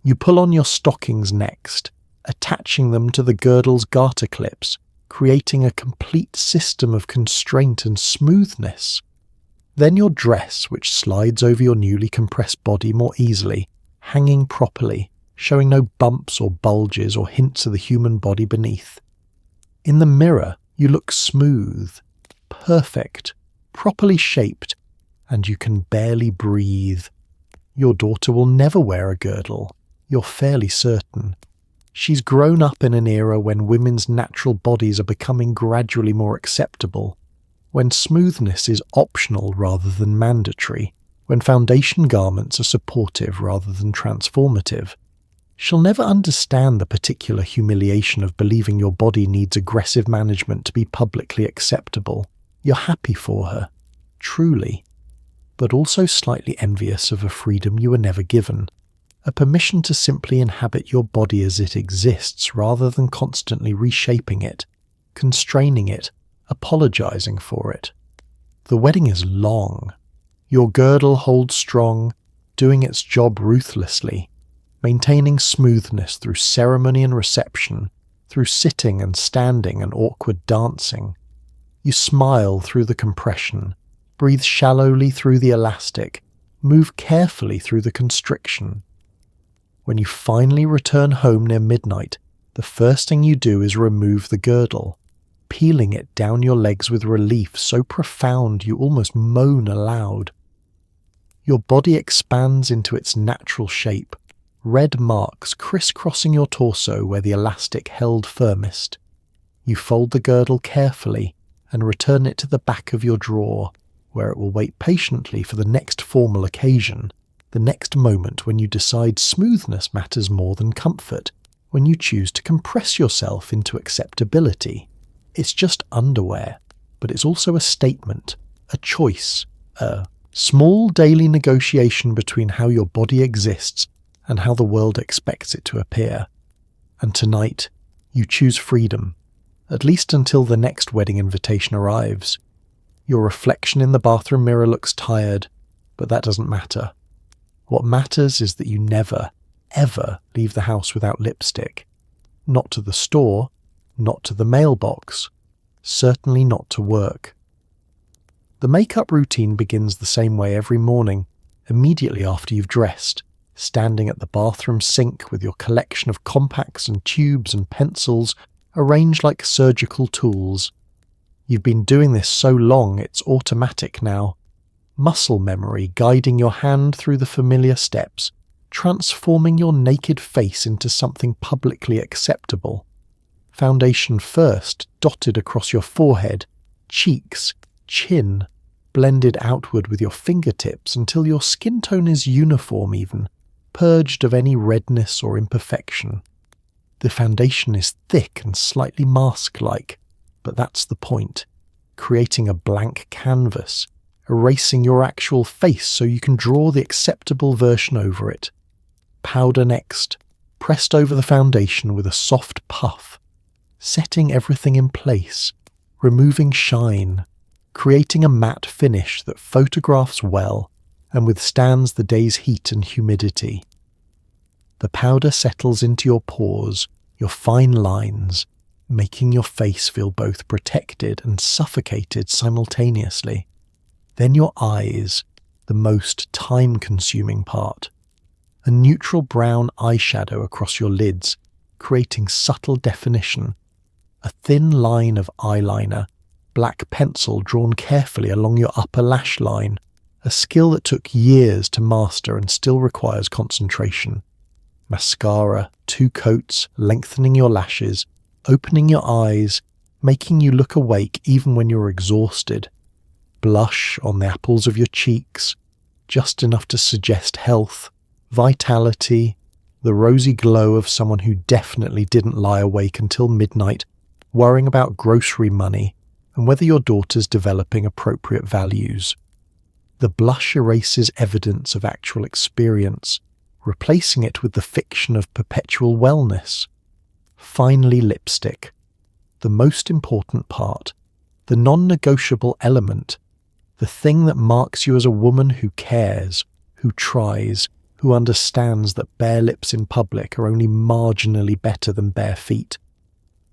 S1: You pull on your stockings next, attaching them to the girdle's garter clips, creating a complete system of constraint and smoothness. Then your dress, which slides over your newly compressed body more easily, hanging properly, showing no bumps or bulges or hints of the human body beneath. In the mirror, you look smooth. perfect, properly shaped, and you can barely breathe. Your daughter will never wear a girdle, you're fairly certain. She's grown up in an era when women's natural bodies are becoming gradually more acceptable, when smoothness is optional rather than mandatory, when foundation garments are supportive rather than transformative. She'll never understand the particular humiliation of believing your body needs aggressive management to be publicly acceptable. You're happy for her, truly, but also slightly envious of a freedom you were never given. A permission to simply inhabit your body as it exists rather than constantly reshaping it, constraining it, apologizing for it. The wedding is long. Your girdle holds strong, doing its job ruthlessly, maintaining smoothness through ceremony and reception, through sitting and standing and awkward dancing. You smile through the compression, breathe shallowly through the elastic, move carefully through the constriction. When you finally return home near midnight, the first thing you do is remove the girdle, peeling it down your legs with relief so profound you almost moan aloud. Your body expands into its natural shape, red marks crisscrossing your torso where the elastic held firmest. You fold the girdle carefully and return it to the back of your drawer, where it will wait patiently for the next formal occasion, the next moment when you decide smoothness matters more than comfort, when you choose to compress yourself into acceptability. It's just underwear, but it's also a statement, a choice, a small daily negotiation between how your body exists and how the world expects it to appear. And tonight, you choose freedom, at least until the next wedding invitation arrives. Your reflection in the bathroom mirror looks tired, but that doesn't matter. What matters is that you never, ever leave the house without lipstick. Not to the store, not to the mailbox, certainly not to work. The makeup routine begins the same way every morning, immediately after you've dressed, standing at the bathroom sink with your collection of compacts and tubes and pencils arranged like surgical tools. You've been doing this so long it's automatic now. Muscle memory guiding your hand through the familiar steps, transforming your naked face into something publicly acceptable. Foundation first, dotted across your forehead, cheeks, chin, blended outward with your fingertips until your skin tone is uniform even, purged of any redness or imperfection. The foundation is thick and slightly mask-like, but that's the point, creating a blank canvas, erasing your actual face so you can draw the acceptable version over it. Powder next, pressed over the foundation with a soft puff, setting everything in place, removing shine, creating a matte finish that photographs well and withstands the day's heat and humidity. The powder settles into your pores, your fine lines, making your face feel both protected and suffocated simultaneously. Then your eyes, the most time-consuming part. A neutral brown eyeshadow across your lids, creating subtle definition. A thin line of eyeliner, black pencil drawn carefully along your upper lash line, a skill that took years to master and still requires concentration. Mascara, 2 coats, lengthening your lashes, opening your eyes, making you look awake even when you're exhausted. Blush on the apples of your cheeks, just enough to suggest health, vitality, the rosy glow of someone who definitely didn't lie awake until midnight, worrying about grocery money and whether your daughter's developing appropriate values. The blush erases evidence of actual experience, replacing it with the fiction of perpetual wellness. Finally, lipstick. The most important part, the non-negotiable element, the thing that marks you as a woman who cares, who tries, who understands that bare lips in public are only marginally better than bare feet.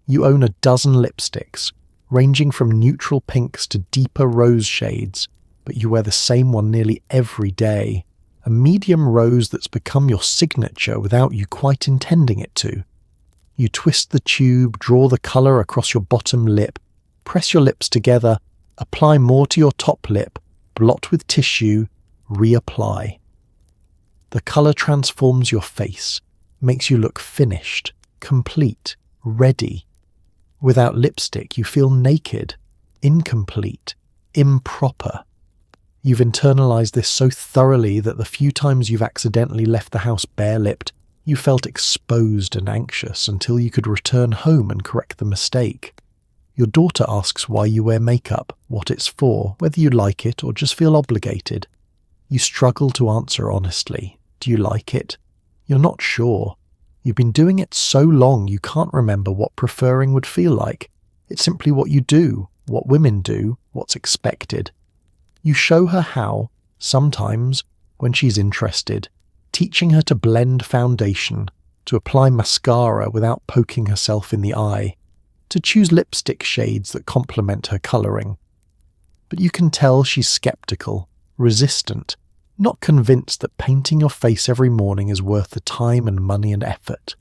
S1: You own a dozen lipsticks, ranging from neutral pinks to deeper rose shades, but you wear the same one nearly every day, a medium rose that's become your signature without you quite intending it to. You twist the tube, draw the colour across your bottom lip, press your lips together, Apply more to your top lip, blot with tissue, reapply. The colour transforms your face, makes you look finished, complete, ready. Without lipstick, you feel naked, incomplete, improper. You've internalized this so thoroughly that the few times you've accidentally left the house bare-lipped, you felt exposed and anxious until you could return home and correct the mistake. Your daughter asks why you wear makeup, what it's for, whether you like it or just feel obligated. You struggle to answer honestly. Do you like it? You're not sure. You've been doing it so long you can't remember what preferring would feel like. It's simply what you do, what women do, what's expected. You show her how, sometimes, when she's interested, teaching her to blend foundation, to apply mascara without poking herself in the eye, to choose lipstick shades that complement her colouring. But you can tell she's sceptical, resistant, not convinced that painting your face every morning is worth the time and money and effort.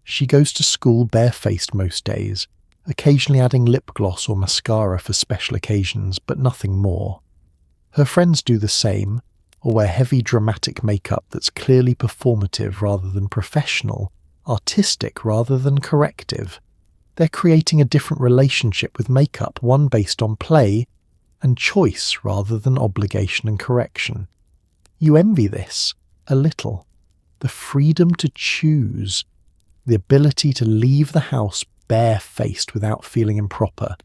S1: She goes to school barefaced most days, occasionally adding lip gloss or mascara for special occasions, but nothing more. Her friends do the same, or wear heavy dramatic makeup that's clearly performative rather than professional, artistic rather than corrective. They're creating a different relationship with makeup, one based on play and choice rather than obligation and correction. You envy this, a little. The freedom to choose, the ability to leave the house barefaced without feeling improper,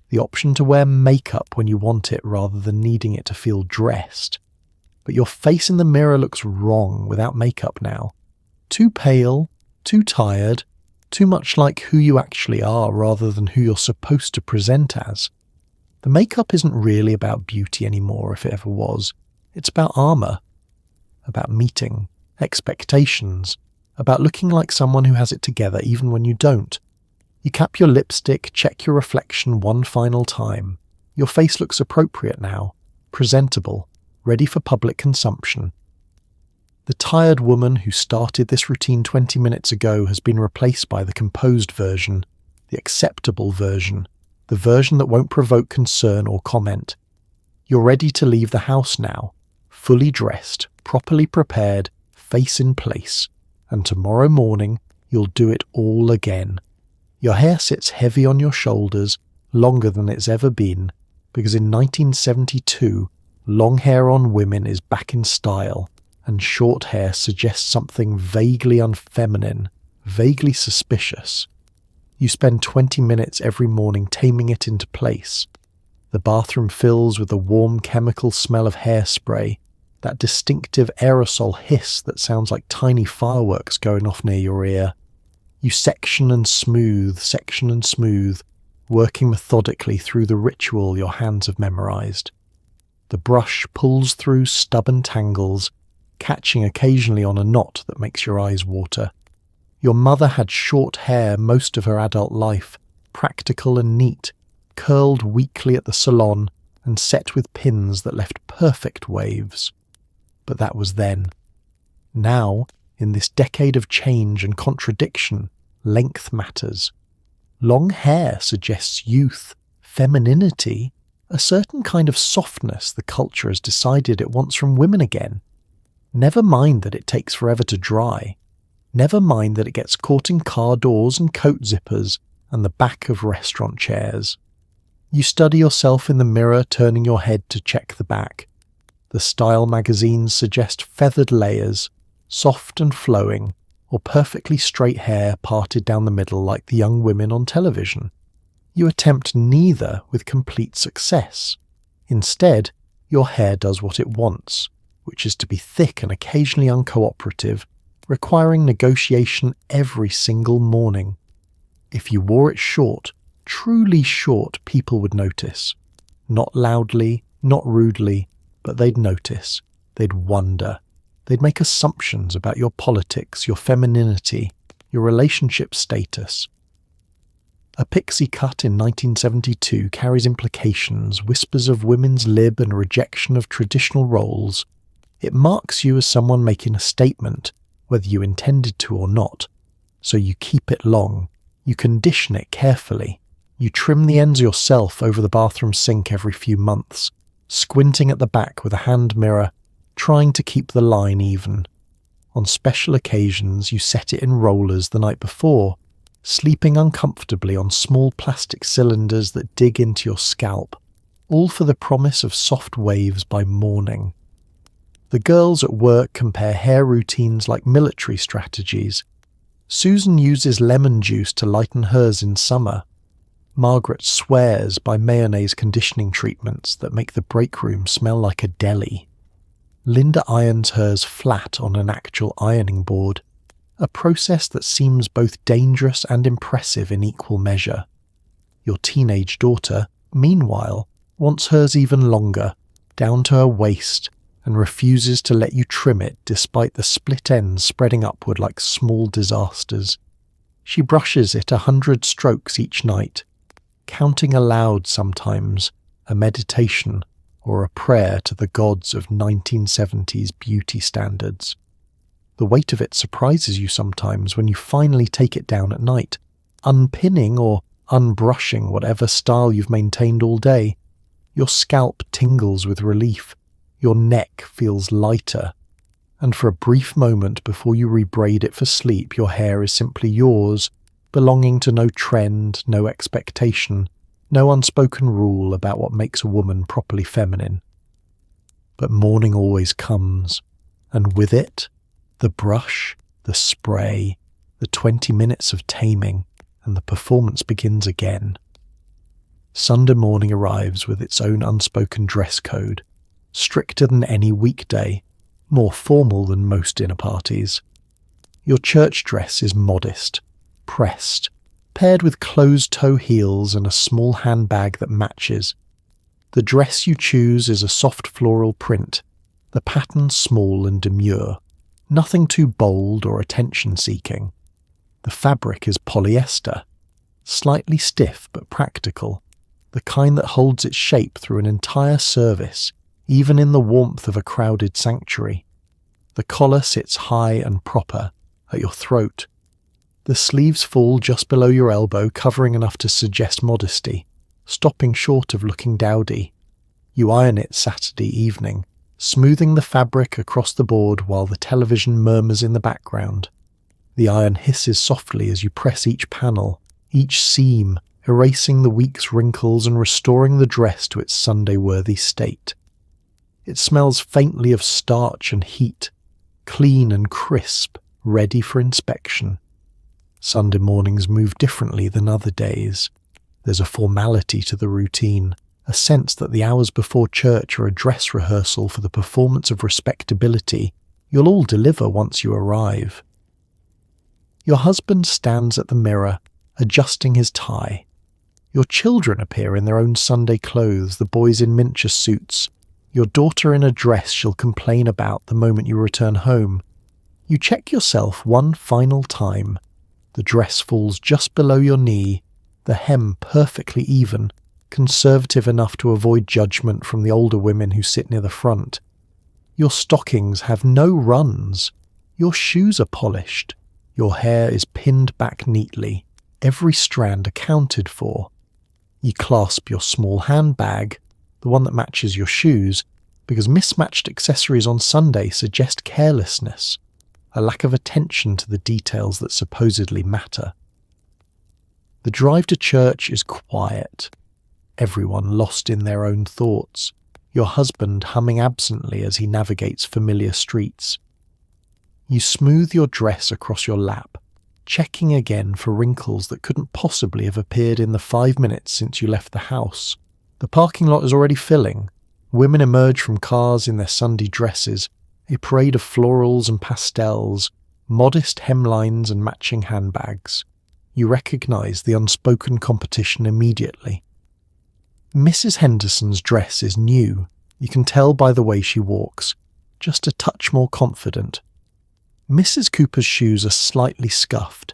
S1: the option to wear makeup when you want it rather than needing it to feel dressed. But your face in the mirror looks wrong without makeup now. Too pale, too tired, too much like who you actually are rather than who you're supposed to present as. The makeup isn't really about beauty anymore, if it ever was. It's about armour, about meeting expectations, about looking like someone who has it together even when you don't. You cap your lipstick, check your reflection one final time. Your face looks appropriate now, presentable, ready for public consumption. The tired woman who started this routine 20 minutes ago has been replaced by the composed version, the acceptable version, the version that won't provoke concern or comment. You're ready to leave the house now, fully dressed, properly prepared, face in place, and tomorrow morning you'll do it all again. Your hair sits heavy on your shoulders, longer than it's ever been, because in 1972, long hair on women is back in style, and short hair suggests something vaguely unfeminine, vaguely suspicious. You spend 20 minutes every morning taming it into place. The bathroom fills with the warm chemical smell of hairspray, that distinctive aerosol hiss that sounds like tiny fireworks going off near your ear. You section and smooth, working methodically through the ritual your hands have memorized. The brush pulls through stubborn tangles, catching occasionally on a knot that makes your eyes water. Your mother had short hair most of her adult life, practical and neat, curled weakly at the salon and set with pins that left perfect waves. But that was then. Now, in this decade of change and contradiction, length matters. Long hair suggests youth, femininity, a certain kind of softness the culture has decided it wants from women again. Never mind that it takes forever to dry. Never mind that it gets caught in car doors and coat zippers and the back of restaurant chairs. You study yourself in the mirror, turning your head to check the back. The style magazines suggest feathered layers, soft and flowing, or perfectly straight hair parted down the middle like the young women on television. You attempt neither with complete success. Instead, your hair does what it wants, which is to be thick and occasionally uncooperative, requiring negotiation every single morning. If you wore it short, truly short, people would notice. Not loudly, not rudely, but they'd notice. They'd wonder. They'd make assumptions about your politics, your femininity, your relationship status. A pixie cut in 1972 carries implications, whispers of women's lib and rejection of traditional roles. It marks you as someone making a statement, whether you intended to or not. So you keep it long. You condition it carefully. You trim the ends yourself over the bathroom sink every few months, squinting at the back with a hand mirror, trying to keep the line even. On special occasions, you set it in rollers the night before, sleeping uncomfortably on small plastic cylinders that dig into your scalp, all for the promise of soft waves by morning. The girls at work compare hair routines like military strategies. Susan uses lemon juice to lighten hers in summer. Margaret swears by mayonnaise conditioning treatments that make the break room smell like a deli. Linda irons hers flat on an actual ironing board, a process that seems both dangerous and impressive in equal measure. Your teenage daughter, meanwhile, wants hers even longer, down to her waist, and refuses to let you trim it despite the split ends spreading upward like small disasters. She brushes it 100 strokes each night, counting aloud sometimes, a meditation or a prayer to the gods of 1970s beauty standards. The weight of it surprises you sometimes when you finally take it down at night, unpinning or unbrushing whatever style you've maintained all day. Your scalp tingles with relief, your neck feels lighter, and for a brief moment before you rebraid it for sleep, your hair is simply yours, belonging to no trend, no expectation, no unspoken rule about what makes a woman properly feminine. But morning always comes, and with it, the brush, the spray, the 20 minutes of taming, and the performance begins again. Sunday morning arrives with its own unspoken dress code, stricter than any weekday, more formal than most dinner parties. Your church dress is modest, pressed, paired with closed-toe heels and a small handbag that matches. The dress you choose is a soft floral print, the pattern small and demure, nothing too bold or attention-seeking. The fabric is polyester, slightly stiff but practical, the kind that holds its shape through an entire service, even in the warmth of a crowded sanctuary. The collar sits high and proper, at your throat. The sleeves fall just below your elbow, covering enough to suggest modesty, stopping short of looking dowdy. You iron it Saturday evening, smoothing the fabric across the board while the television murmurs in the background. The iron hisses softly as you press each panel, each seam, erasing the week's wrinkles and restoring the dress to its Sunday-worthy state. It smells faintly of starch and heat, clean and crisp, ready for inspection. Sunday mornings move differently than other days. There's a formality to the routine, a sense that the hours before church are a dress rehearsal for the performance of respectability you'll all deliver once you arrive. Your husband stands at the mirror, adjusting his tie. Your children appear in their own Sunday clothes, the boys in miniature suits. Your daughter in a dress she'll complain about the moment you return home. You check yourself one final time. The dress falls just below your knee, the hem perfectly even, conservative enough to avoid judgment from the older women who sit near the front. Your stockings have no runs. Your shoes are polished. Your hair is pinned back neatly, every strand accounted for. You clasp your small handbag, the one that matches your shoes, because mismatched accessories on Sunday suggest carelessness, a lack of attention to the details that supposedly matter. The drive to church is quiet, everyone lost in their own thoughts, your husband humming absently as he navigates familiar streets. You smooth your dress across your lap, checking again for wrinkles that couldn't possibly have appeared in the 5 minutes since you left the house. The parking lot is already filling. Women emerge from cars in their Sunday dresses, a parade of florals and pastels, modest hemlines and matching handbags. You recognise the unspoken competition immediately. Mrs. Henderson's dress is new. You can tell by the way she walks, just a touch more confident. Mrs. Cooper's shoes are slightly scuffed,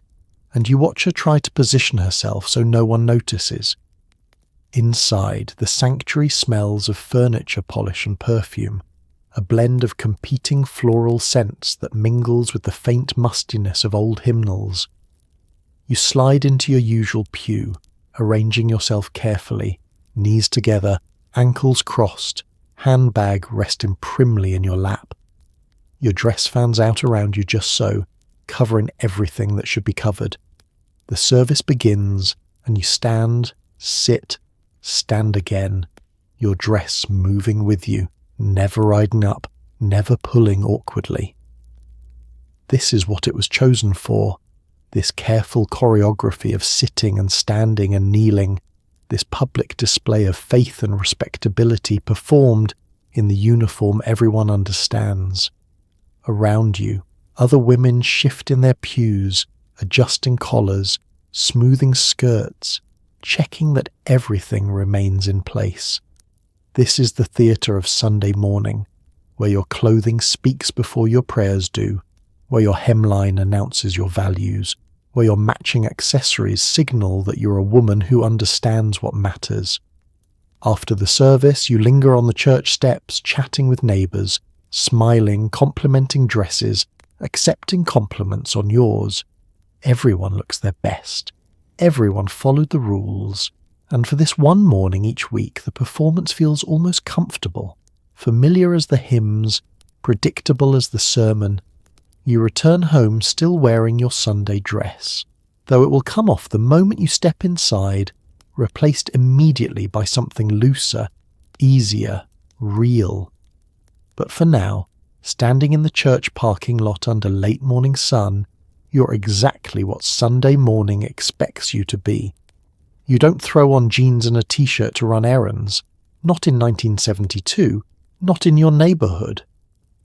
S1: and you watch her try to position herself so no one notices. Inside, the sanctuary smells of furniture polish and perfume, a blend of competing floral scents that mingles with the faint mustiness of old hymnals. You slide into your usual pew, arranging yourself carefully, knees together, ankles crossed, handbag resting primly in your lap. Your dress fans out around you just so, covering everything that should be covered. The service begins, and you stand, sit, stand again, your dress moving with you, never riding up, never pulling awkwardly. This is what it was chosen for, this careful choreography of sitting and standing and kneeling, this public display of faith and respectability performed in the uniform everyone understands. Around you, other women shift in their pews, adjusting collars, smoothing skirts, checking that everything remains in place. This is the theatre of Sunday morning, where your clothing speaks before your prayers do, where your hemline announces your values, where your matching accessories signal that you're a woman who understands what matters. After the service, you linger on the church steps, chatting with neighbours, smiling, complimenting dresses, accepting compliments on yours. Everyone looks their best. Everyone followed the rules. And for this one morning each week, the performance feels almost comfortable, familiar as the hymns, predictable as the sermon. You return home still wearing your Sunday dress, though it will come off the moment you step inside, replaced immediately by something looser, easier, real. But for now, standing in the church parking lot under late morning sun, you're exactly what Sunday morning expects you to be. You don't throw on jeans and a t-shirt to run errands, not in 1972, not in your neighbourhood.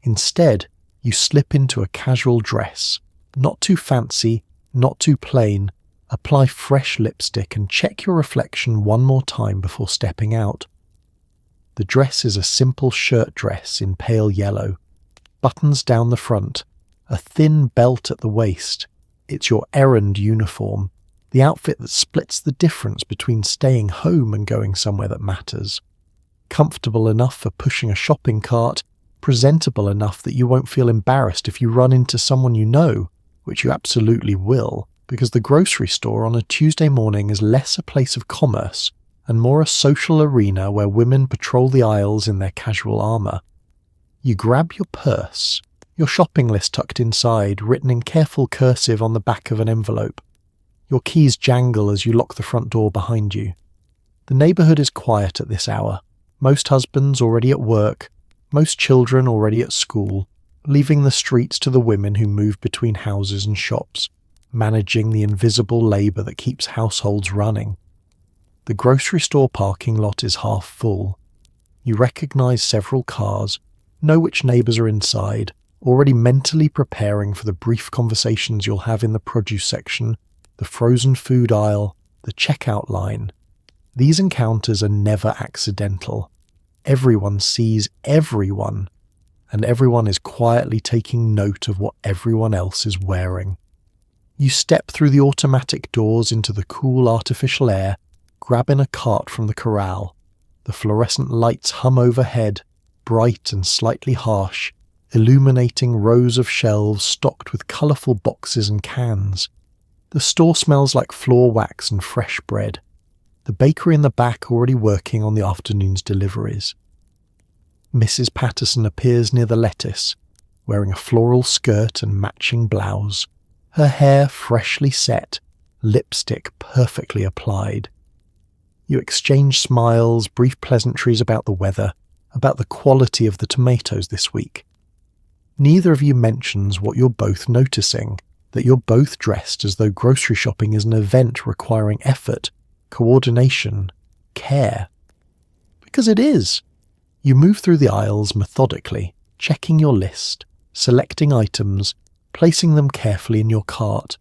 S1: Instead, you slip into a casual dress, not too fancy, not too plain, apply fresh lipstick and check your reflection one more time before stepping out. The dress is a simple shirt dress in pale yellow, buttons down the front, a thin belt at the waist. It's your errand uniform, the outfit that splits the difference between staying home and going somewhere that matters. Comfortable enough for pushing a shopping cart, presentable enough that you won't feel embarrassed if you run into someone you know, which you absolutely will, because the grocery store on a Tuesday morning is less a place of commerce and more a social arena where women patrol the aisles in their casual armour. You grab your purse, your shopping list tucked inside, written in careful cursive on the back of an envelope. Your keys jangle as you lock the front door behind you. The neighbourhood is quiet at this hour, most husbands already at work, most children already at school, leaving the streets to the women who move between houses and shops, managing the invisible labour that keeps households running. The grocery store parking lot is half full. You recognise several cars, know which neighbours are inside, already mentally preparing for the brief conversations you'll have in the produce section, the frozen food aisle, the checkout line. These encounters are never accidental. Everyone sees everyone, and everyone is quietly taking note of what everyone else is wearing. You step through the automatic doors into the cool artificial air, grabbing a cart from the corral. The fluorescent lights hum overhead, bright and slightly harsh, illuminating rows of shelves stocked with colourful boxes and cans. The store smells like floor wax and fresh bread. The bakery in the back already working on the afternoon's deliveries. Mrs. Patterson appears near the lettuce, wearing a floral skirt and matching blouse, her hair freshly set, lipstick perfectly applied. You exchange smiles, brief pleasantries about the weather, about the quality of the tomatoes this week. Neither of you mentions what you're both noticing, that you're both dressed as though grocery shopping is an event requiring effort, coordination, care. Because it is. You move through the aisles methodically, checking your list, selecting items, placing them carefully in your cart.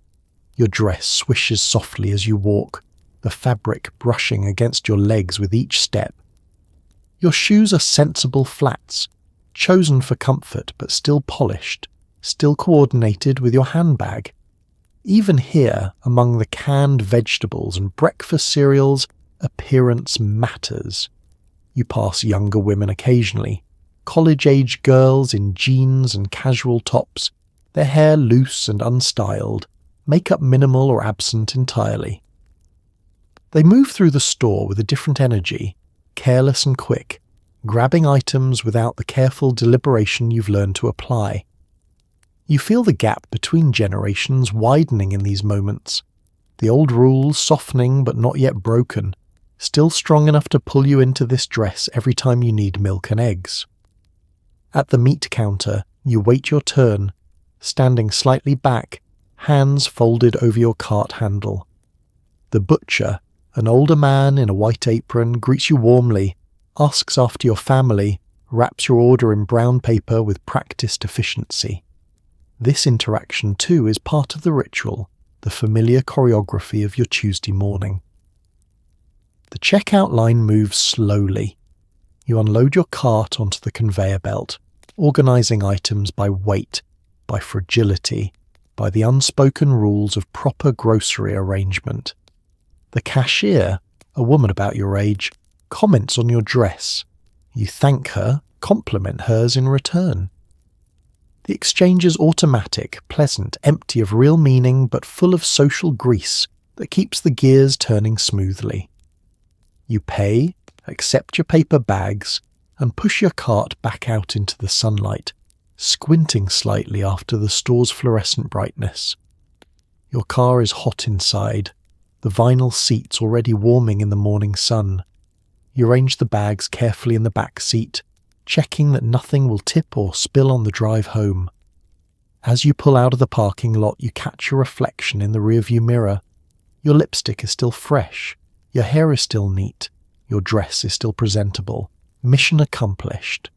S1: Your dress swishes softly as you walk, the fabric brushing against your legs with each step. Your shoes are sensible flats, chosen for comfort but still polished, still coordinated with your handbag. Even here, among the canned vegetables and breakfast cereals, appearance matters. You pass younger women occasionally, college-age girls in jeans and casual tops, their hair loose and unstyled, makeup minimal or absent entirely. They move through the store with a different energy, careless and quick, grabbing items without the careful deliberation you've learned to apply. You feel the gap between generations widening in these moments, the old rules softening but not yet broken, still strong enough to pull you into this dress every time you need milk and eggs. At the meat counter, you wait your turn, standing slightly back, hands folded over your cart handle. The butcher, an older man in a white apron, greets you warmly, asks after your family, wraps your order in brown paper with practiced efficiency. This interaction too is part of the ritual, the familiar choreography of your Tuesday morning. The checkout line moves slowly. You unload your cart onto the conveyor belt, organising items by weight, by fragility, by the unspoken rules of proper grocery arrangement. The cashier, a woman about your age, comments on your dress. You thank her, compliment hers in return. The exchange is automatic, pleasant, empty of real meaning, but full of social grease that keeps the gears turning smoothly. You pay, accept your paper bags, and push your cart back out into the sunlight, squinting slightly after the store's fluorescent brightness. Your car is hot inside, the vinyl seats already warming in the morning sun. You arrange the bags carefully in the back seat, checking that nothing will tip or spill on the drive home. As you pull out of the parking lot, you catch your reflection in the rearview mirror. Your lipstick is still fresh, your hair is still neat, your dress is still presentable. Mission accomplished.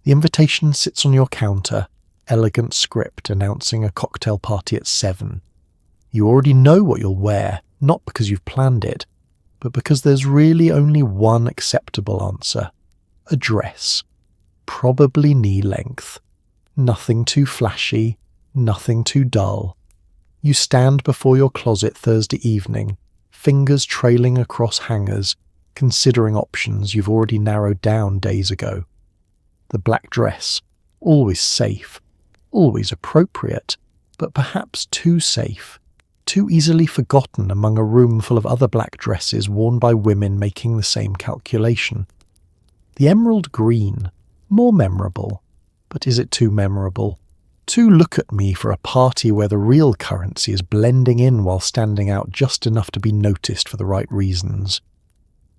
S1: The invitation sits on your counter, elegant script announcing a cocktail party at 7. You already know what you'll wear, not because you've planned it, but because there's really only one acceptable answer. A dress. Probably knee length. Nothing too flashy, nothing too dull. You stand before your closet Thursday evening, fingers trailing across hangers, considering options you've already narrowed down days ago. The black dress, always safe, always appropriate, but perhaps too safe, too easily forgotten among a room full of other black dresses worn by women making the same calculation. The emerald green, more memorable, but is it too memorable? Too look at me for a party where the real currency is blending in while standing out just enough to be noticed for the right reasons.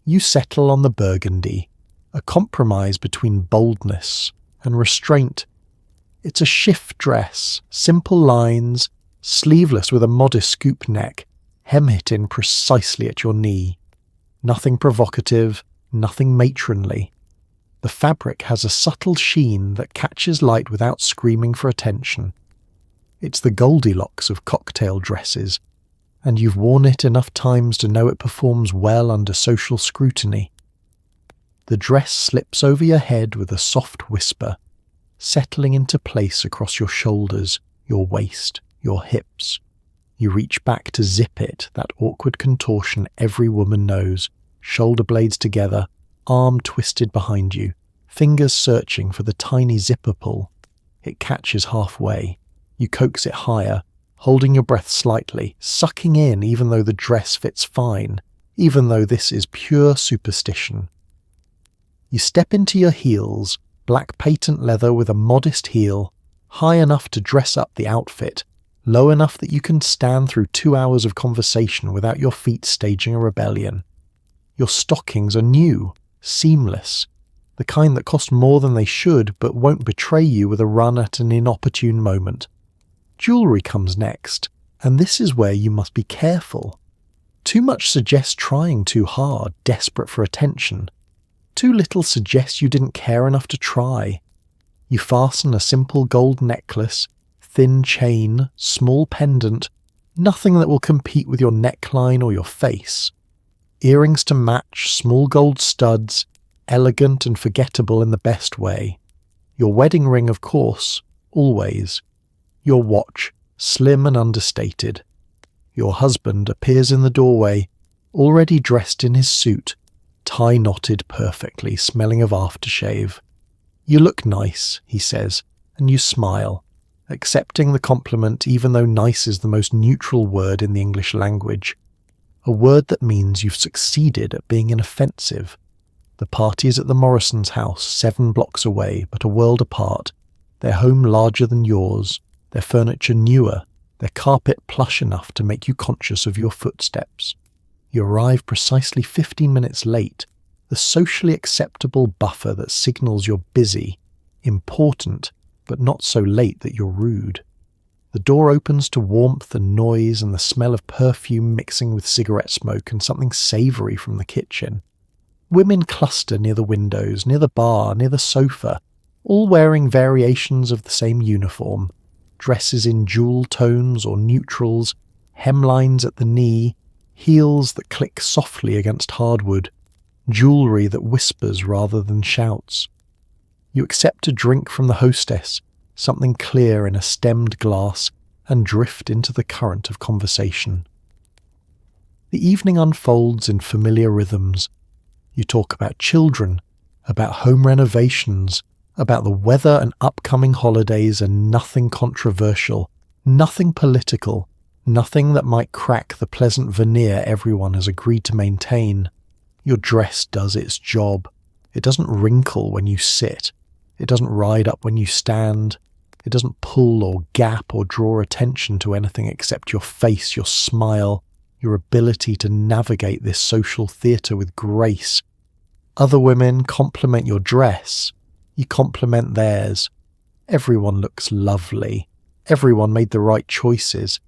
S1: You settle on the burgundy, a compromise between boldness and restraint. It's a shift dress, simple lines, sleeveless with a modest scoop neck, hem hit in precisely at your knee. Nothing provocative, nothing matronly. The fabric has a subtle sheen that catches light without screaming for attention. It's the Goldilocks of cocktail dresses, and you've worn it enough times to know it performs well under social scrutiny. The dress slips over your head with a soft whisper, settling into place across your shoulders, your waist, your hips. You reach back to zip it, that awkward contortion every woman knows, shoulder blades together, arm twisted behind you, fingers searching for the tiny zipper pull. It catches halfway. You coax it higher, holding your breath slightly, sucking in even though the dress fits fine, even though this is pure superstition. You step into your heels, black patent leather with a modest heel, high enough to dress up the outfit, low enough that you can stand through 2 hours of conversation without your feet staging a rebellion. Your stockings are new, seamless, the kind that cost more than they should but won't betray you with a run at an inopportune moment. Jewellery comes next, and this is where you must be careful. Too much suggests trying too hard, desperate for attention. Too little suggests you didn't care enough to try. You fasten a simple gold necklace, thin chain, small pendant, nothing that will compete with your neckline or your face. Earrings to match, small gold studs, elegant and forgettable in the best way. Your wedding ring, of course, always. Your watch, slim and understated. Your husband appears in the doorway, already dressed in his suit, tie knotted perfectly, smelling of aftershave. You look nice, he says, and you smile, accepting the compliment even though nice is the most neutral word in the English language. a word that means you've succeeded at being inoffensive. The party is at the Morrison's house, 7 blocks away, but a world apart. Their home larger than yours, their furniture newer, their carpet plush enough to make you conscious of your footsteps. You arrive precisely 15 minutes late, the socially acceptable buffer that signals you're busy, important, but not so late that you're rude. The door opens to warmth and noise and the smell of perfume mixing with cigarette smoke and something savoury from the kitchen. Women cluster near the windows, near the bar, near the sofa, all wearing variations of the same uniform, dresses in jewel tones or neutrals, hemlines at the knee, heels that click softly against hardwood, jewellery that whispers rather than shouts. You accept a drink from the hostess, something clear in a stemmed glass, and drift into the current of conversation. The evening unfolds in familiar rhythms. You talk about children, about home renovations, about the weather and upcoming holidays, and nothing controversial, nothing political, nothing that might crack the pleasant veneer everyone has agreed to maintain. Your dress does its job. It doesn't wrinkle when you sit. It doesn't ride up when you stand. It doesn't pull or gap or draw attention to anything except your face, your smile, your ability to navigate this social theatre with grace. Other women compliment your dress. You compliment theirs. Everyone looks lovely. Everyone made the right choices.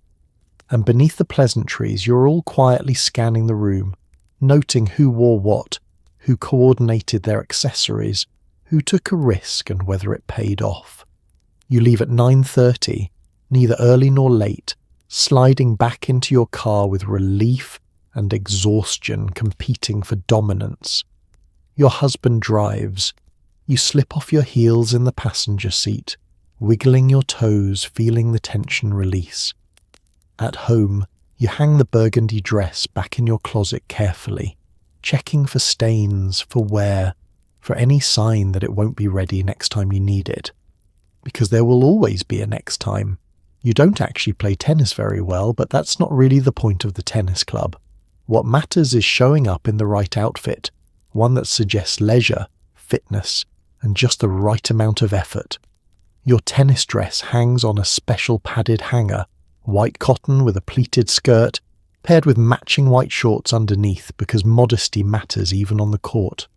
S1: And beneath the pleasantries, you're all quietly scanning the room, noting who wore what, who coordinated their accessories, who took a risk and whether it paid off. You leave at 9:30, neither early nor late, sliding back into your car with relief and exhaustion competing for dominance. Your husband drives. You slip off your heels in the passenger seat, wiggling your toes, feeling the tension release. At home, you hang the burgundy dress back in your closet carefully, checking for stains, for wear, for any sign that it won't be ready next time you need it. Because there will always be a next time. You don't actually play tennis very well, but that's not really the point of the tennis club. What matters is showing up in the right outfit, one that suggests leisure, fitness, and just the right amount of effort. Your tennis dress hangs on a special padded hanger, white cotton with a pleated skirt, paired with matching white shorts underneath because modesty matters even on the court.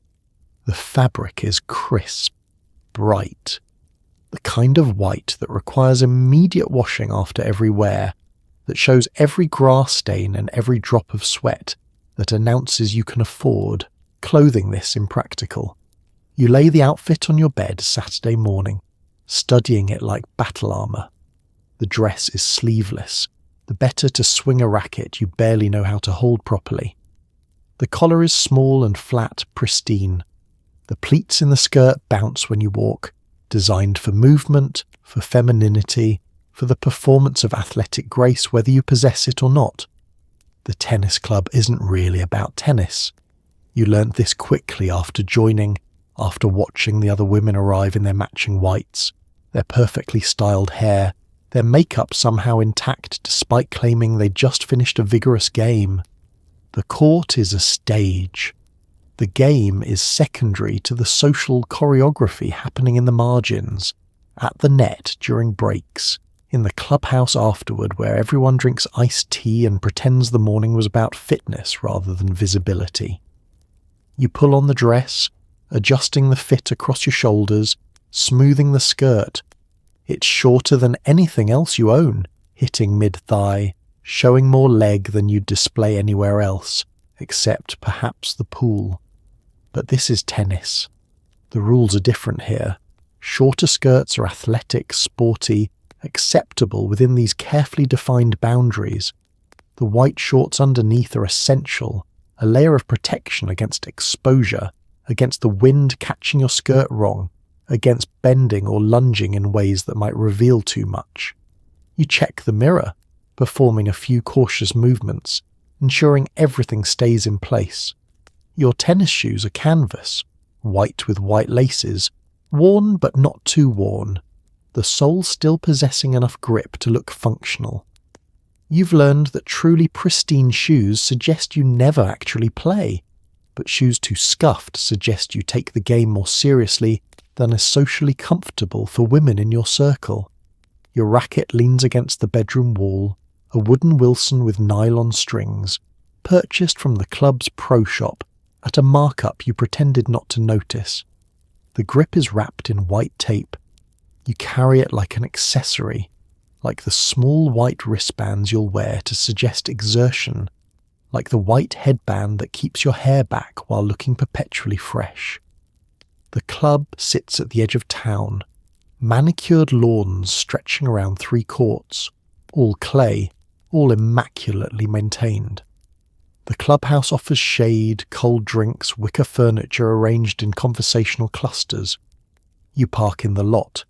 S1: The fabric is crisp, bright, the kind of white that requires immediate washing after every wear, that shows every grass stain and every drop of sweat, that announces you can afford clothing this impractical. You lay the outfit on your bed Saturday morning, studying it like battle armour. The dress is sleeveless, the better to swing a racket you barely know how to hold properly. The collar is small and flat, pristine. The pleats in the skirt bounce when you walk, designed for movement, for femininity, for the performance of athletic grace whether you possess it or not. The tennis club isn't really about tennis. You learnt this quickly after joining, after watching the other women arrive in their matching whites, their perfectly styled hair, their makeup somehow intact despite claiming they'd just finished a vigorous game. The court is a stage. The game is secondary to the social choreography happening in the margins, at the net during breaks, in the clubhouse afterward where everyone drinks iced tea and pretends the morning was about fitness rather than visibility. You pull on the dress, adjusting the fit across your shoulders, smoothing the skirt. It's shorter than anything else you own, hitting mid-thigh, showing more leg than you'd display anywhere else, except perhaps the pool. But this is tennis. The rules are different here. Shorter skirts are athletic, sporty, acceptable within these carefully defined boundaries. The white shorts underneath are essential, a layer of protection against exposure, against the wind catching your skirt wrong, against bending or lunging in ways that might reveal too much. You check the mirror, performing a few cautious movements, ensuring everything stays in place. Your tennis shoes are canvas, white with white laces, worn but not too worn, the sole still possessing enough grip to look functional. You've learned that truly pristine shoes suggest you never actually play, but shoes too scuffed suggest you take the game more seriously than is socially comfortable for women in your circle. Your racket leans against the bedroom wall, a wooden Wilson with nylon strings, purchased from the club's pro shop at a markup you pretended not to notice. The grip is wrapped in white tape. You carry it like an accessory, like the small white wristbands you'll wear to suggest exertion, like the white headband that keeps your hair back while looking perpetually fresh. The club sits at the edge of town, manicured lawns stretching around 3 courts, all clay, all immaculately maintained. The clubhouse offers shade, cold drinks, wicker furniture arranged in conversational clusters. You park in the lot,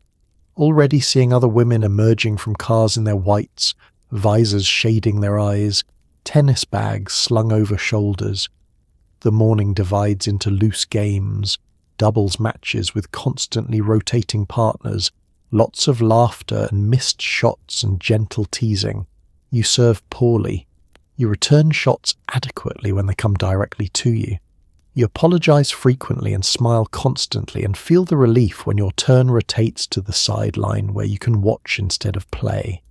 S1: already seeing other women emerging from cars in their whites, visors shading their eyes, tennis bags slung over shoulders. The morning divides into loose games, doubles matches with constantly rotating partners, lots of laughter and missed shots and gentle teasing. You serve poorly. You return shots adequately when they come directly to you. You apologize frequently and smile constantly and feel the relief when your turn rotates to the sideline where you can watch instead of play.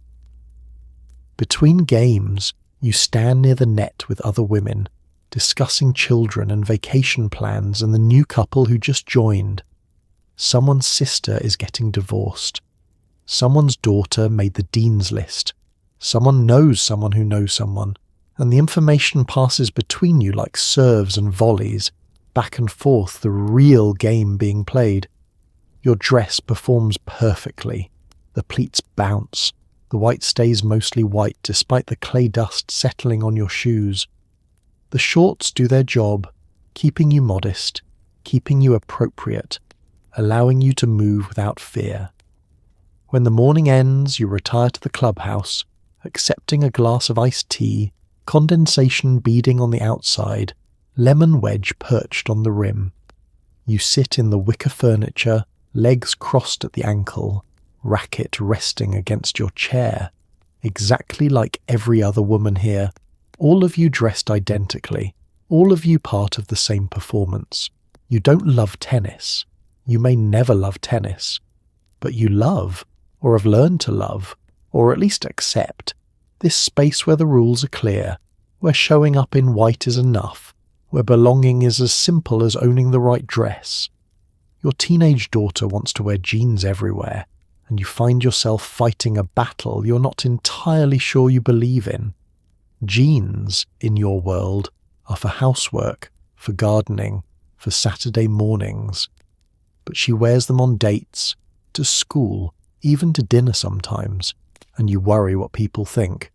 S1: Between games, you stand near the net with other women, discussing children and vacation plans and the new couple who just joined. Someone's sister is getting divorced. Someone's daughter made the dean's list. Someone knows someone who knows someone. And the information passes between you like serves and volleys, back and forth, the real game being played. Your dress performs perfectly. The pleats bounce. The white stays mostly white despite the clay dust settling on your shoes. The shorts do their job, keeping you modest, keeping you appropriate, allowing you to move without fear. When the morning ends, you retire to the clubhouse, accepting a glass of iced tea, condensation beading on the outside, lemon wedge perched on the rim. You sit in the wicker furniture, legs crossed at the ankle, racket resting against your chair, exactly like every other woman here, all of you dressed identically, all of you part of the same performance. You don't love tennis. You may never love tennis, but you love, or have learned to love, or at least accept, this space where the rules are clear, where showing up in white is enough, where belonging is as simple as owning the right dress. Your teenage daughter wants to wear jeans everywhere, and you find yourself fighting a battle you're not entirely sure you believe in. Jeans, in your world, are for housework, for gardening, for Saturday mornings. But she wears them on dates, to school, even to dinner sometimes, and you worry what people think.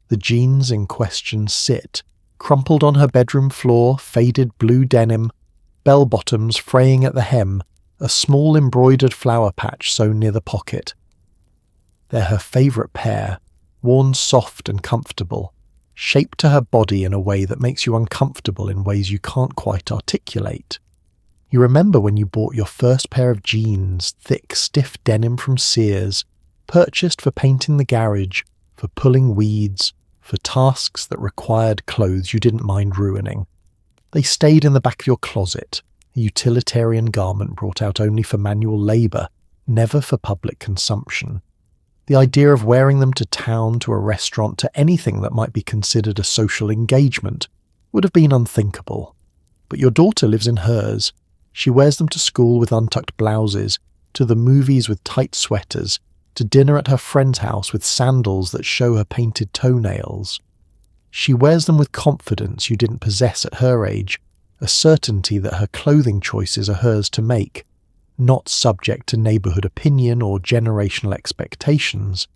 S1: The jeans in question sit, crumpled on her bedroom floor, faded blue denim, bell-bottoms fraying at the hem, a small embroidered flower patch sewn near the pocket. They're her favourite pair, worn soft and comfortable, shaped to her body in a way that makes you uncomfortable in ways you can't quite articulate. You remember when you bought your first pair of jeans, thick, stiff denim from Sears, purchased for painting the garage, for pulling weeds, for tasks that required clothes you didn't mind ruining. They stayed in the back of your closet, a utilitarian garment brought out only for manual labour, never for public consumption. The idea of wearing them to town, to a restaurant, to anything that might be considered a social engagement would have been unthinkable. But your daughter lives in hers. She wears them to school with untucked blouses, to the movies with tight sweaters, to dinner at her friend's house with sandals that show her painted toenails. She wears them with confidence you didn't possess at her age, a certainty that her clothing choices are hers to make, not subject to neighbourhood opinion or generational expectations.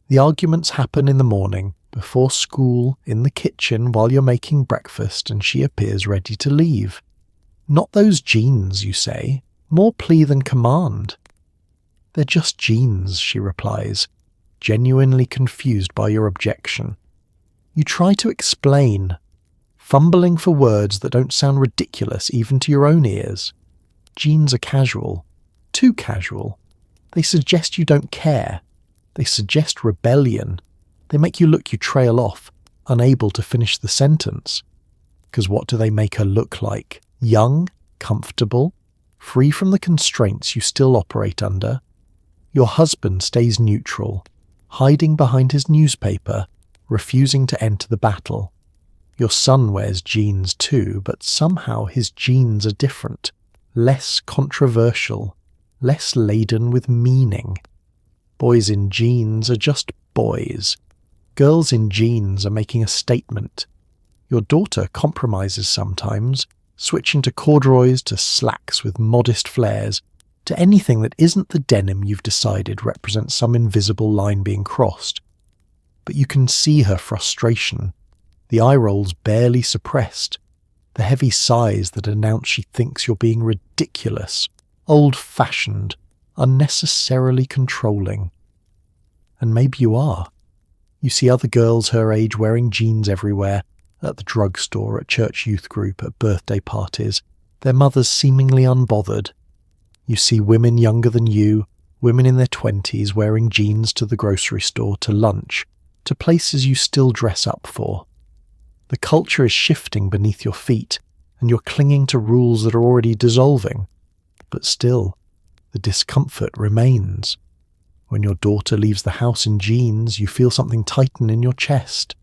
S1: The arguments happen in the morning, before school, in the kitchen while you're making breakfast and she appears ready to leave. Not those jeans, you say, more plea than command. They're just jeans, she replies, genuinely confused by your objection. You try to explain, fumbling for words that don't sound ridiculous even to your own ears. Jeans are casual, too casual. They suggest you don't care. They suggest rebellion. They make you look, you trail off, unable to finish the sentence. Because what do they make her look like? Young, comfortable, free from the constraints you still operate under. Your husband stays neutral, hiding behind his newspaper, refusing to enter the battle. Your son wears jeans too, but somehow his jeans are different, less controversial, less laden with meaning. Boys in jeans are just boys. Girls in jeans are making a statement. Your daughter compromises sometimes, switching to corduroys, to slacks with modest flares, to anything that isn't the denim you've decided represents some invisible line being crossed. But you can see her frustration, the eye rolls barely suppressed, the heavy sighs that announce she thinks you're being ridiculous, old-fashioned, unnecessarily controlling. And maybe you are. You see other girls her age wearing jeans everywhere, at the drugstore, at church youth group, at birthday parties, their mothers seemingly unbothered. You see women younger than you, women in their 20s wearing jeans to the grocery store, to lunch, to places you still dress up for. The culture is shifting beneath your feet, and you're clinging to rules that are already dissolving. But still, the discomfort remains. When your daughter leaves the house in jeans, you feel something tighten in your chest,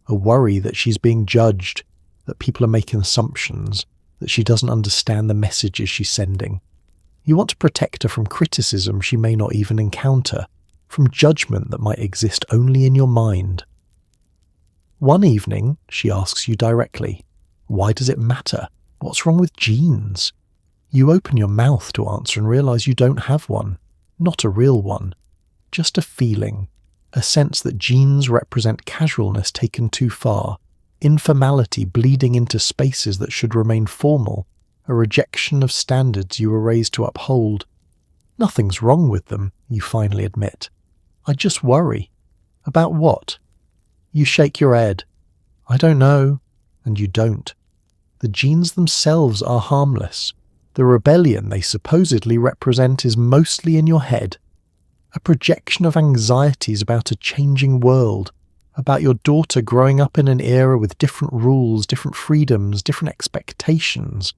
S1: a worry that she's being judged, that people are making assumptions, that she doesn't understand the messages she's sending. You want to protect her from criticism she may not even encounter, from judgment that might exist only in your mind. One evening, she asks you directly, "Why does it matter? What's wrong with jeans?" You open your mouth to answer and realise you don't have one, not a real one, just a feeling, a sense that jeans represent casualness taken too far, informality bleeding into spaces that should remain formal, a rejection of standards you were raised to uphold. Nothing's wrong with them, you finally admit. I just worry. About what? You shake your head. I don't know. And you don't. The jeans themselves are harmless. The rebellion they supposedly represent is mostly in your head. A projection of anxieties about a changing world, about your daughter growing up in an era with different rules, different freedoms, different expectations.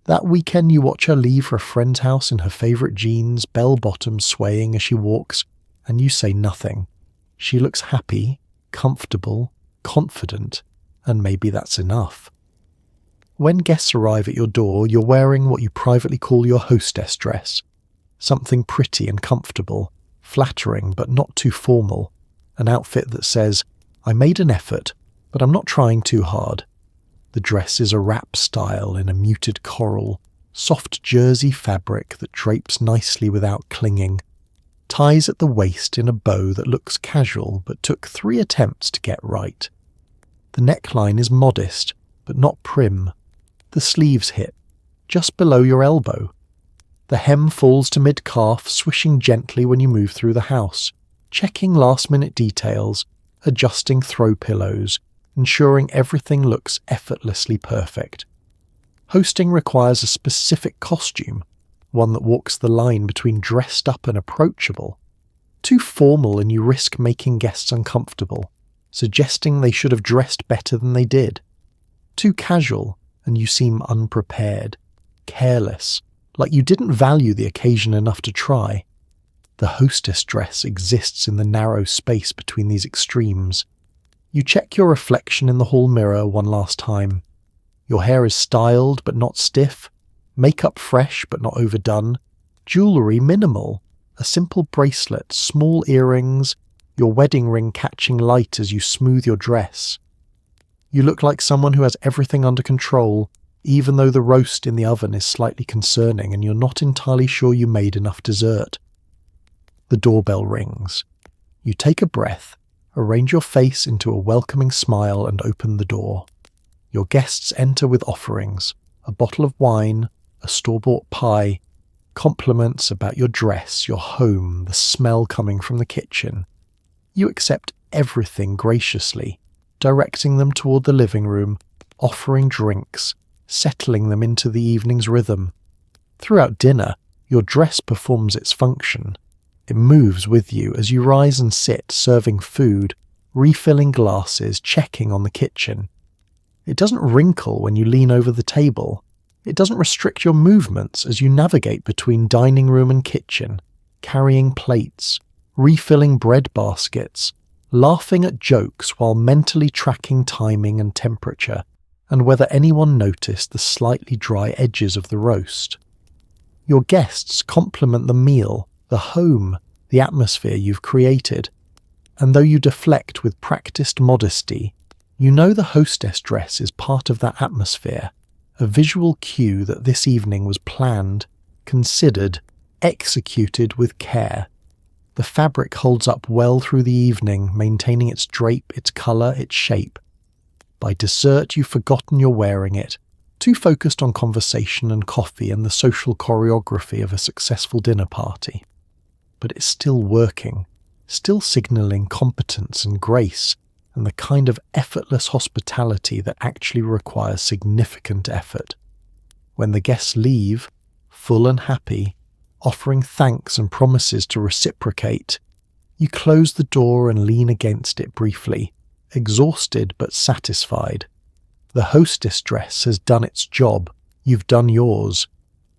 S1: That weekend you watch her leave for a friend's house in her favourite jeans, bell-bottoms swaying as she walks, and you say nothing. She looks happy, comfortable, confident, and maybe that's enough. When guests arrive at your door, you're wearing what you privately call your hostess dress. Something pretty and comfortable, flattering but not too formal. An outfit that says, "I made an effort, but I'm not trying too hard." The dress is a wrap style in a muted coral, soft jersey fabric that drapes nicely without clinging, ties at the waist in a bow that looks casual but took 3 attempts to get right. The neckline is modest, but not prim. The sleeves hit, just below your elbow. The hem falls to mid-calf, swishing gently when you move through the house, checking last-minute details, adjusting throw pillows, ensuring everything looks effortlessly perfect. Hosting requires a specific costume, one that walks the line between dressed up and approachable. Too formal and you risk making guests uncomfortable, suggesting they should have dressed better than they did. Too casual and you seem unprepared, careless, like you didn't value the occasion enough to try. The hostess dress exists in the narrow space between these extremes. You check your reflection in the hall mirror one last time. Your hair is styled but not stiff, makeup fresh but not overdone, jewellery minimal, a simple bracelet, small earrings, your wedding ring catching light as you smooth your dress. You look like someone who has everything under control, even though the roast in the oven is slightly concerning and you're not entirely sure you made enough dessert. The doorbell rings. You take a breath, arrange your face into a welcoming smile and open the door. Your guests enter with offerings, a bottle of wine, a store-bought pie, compliments about your dress, your home, the smell coming from the kitchen. You accept everything graciously, directing them toward the living room, offering drinks, settling them into the evening's rhythm. Throughout dinner, your dress performs its function. It moves with you as you rise and sit, serving food, refilling glasses, checking on the kitchen. It doesn't wrinkle when you lean over the table. It doesn't restrict your movements as you navigate between dining room and kitchen, carrying plates, refilling bread baskets, laughing at jokes while mentally tracking timing and temperature, and whether anyone noticed the slightly dry edges of the roast. Your guests complement the meal, the home, the atmosphere you've created, and though you deflect with practiced modesty, you know the hostess dress is part of that atmosphere, a visual cue that this evening was planned, considered, executed with care. The fabric holds up well through the evening, maintaining its drape, its colour, its shape. By dessert, you've forgotten you're wearing it, too focused on conversation and coffee and the social choreography of a successful dinner party. But it's still working, still signalling competence and grace, and the kind of effortless hospitality that actually requires significant effort. When the guests leave, full and happy, offering thanks and promises to reciprocate, you close the door and lean against it briefly, exhausted but satisfied. The hostess dress has done its job, you've done yours.